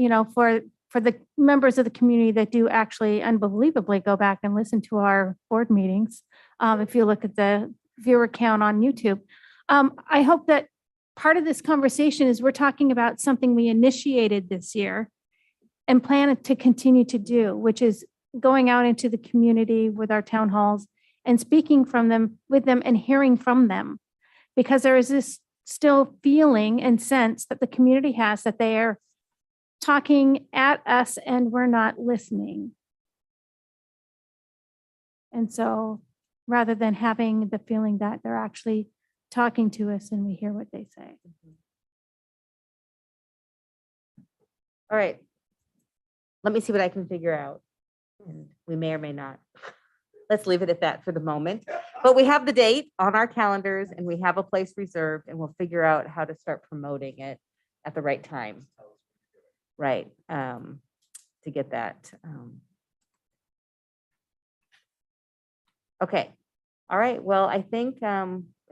for the members of the community that do actually unbelievably go back and listen to our board meetings, if you look at the viewer count on YouTube, I hope that part of this conversation is we're talking about something we initiated this year and plan to continue to do, which is going out into the community with our town halls and speaking with them and hearing from them. Because there is this still feeling and sense that the community has that they are talking at us and we're not listening. And so rather than having the feeling that they're actually talking to us and we hear what they say. All right. Let me see what I can figure out. And we may or may not. Let's leave it at that for the moment. But we have the date on our calendars and we have a place reserved and we'll figure out how to start promoting it at the right time. Right. To get that. Okay. All right. Well, I think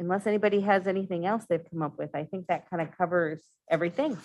unless anybody has anything else they've come up with, I think that kind of covers everything.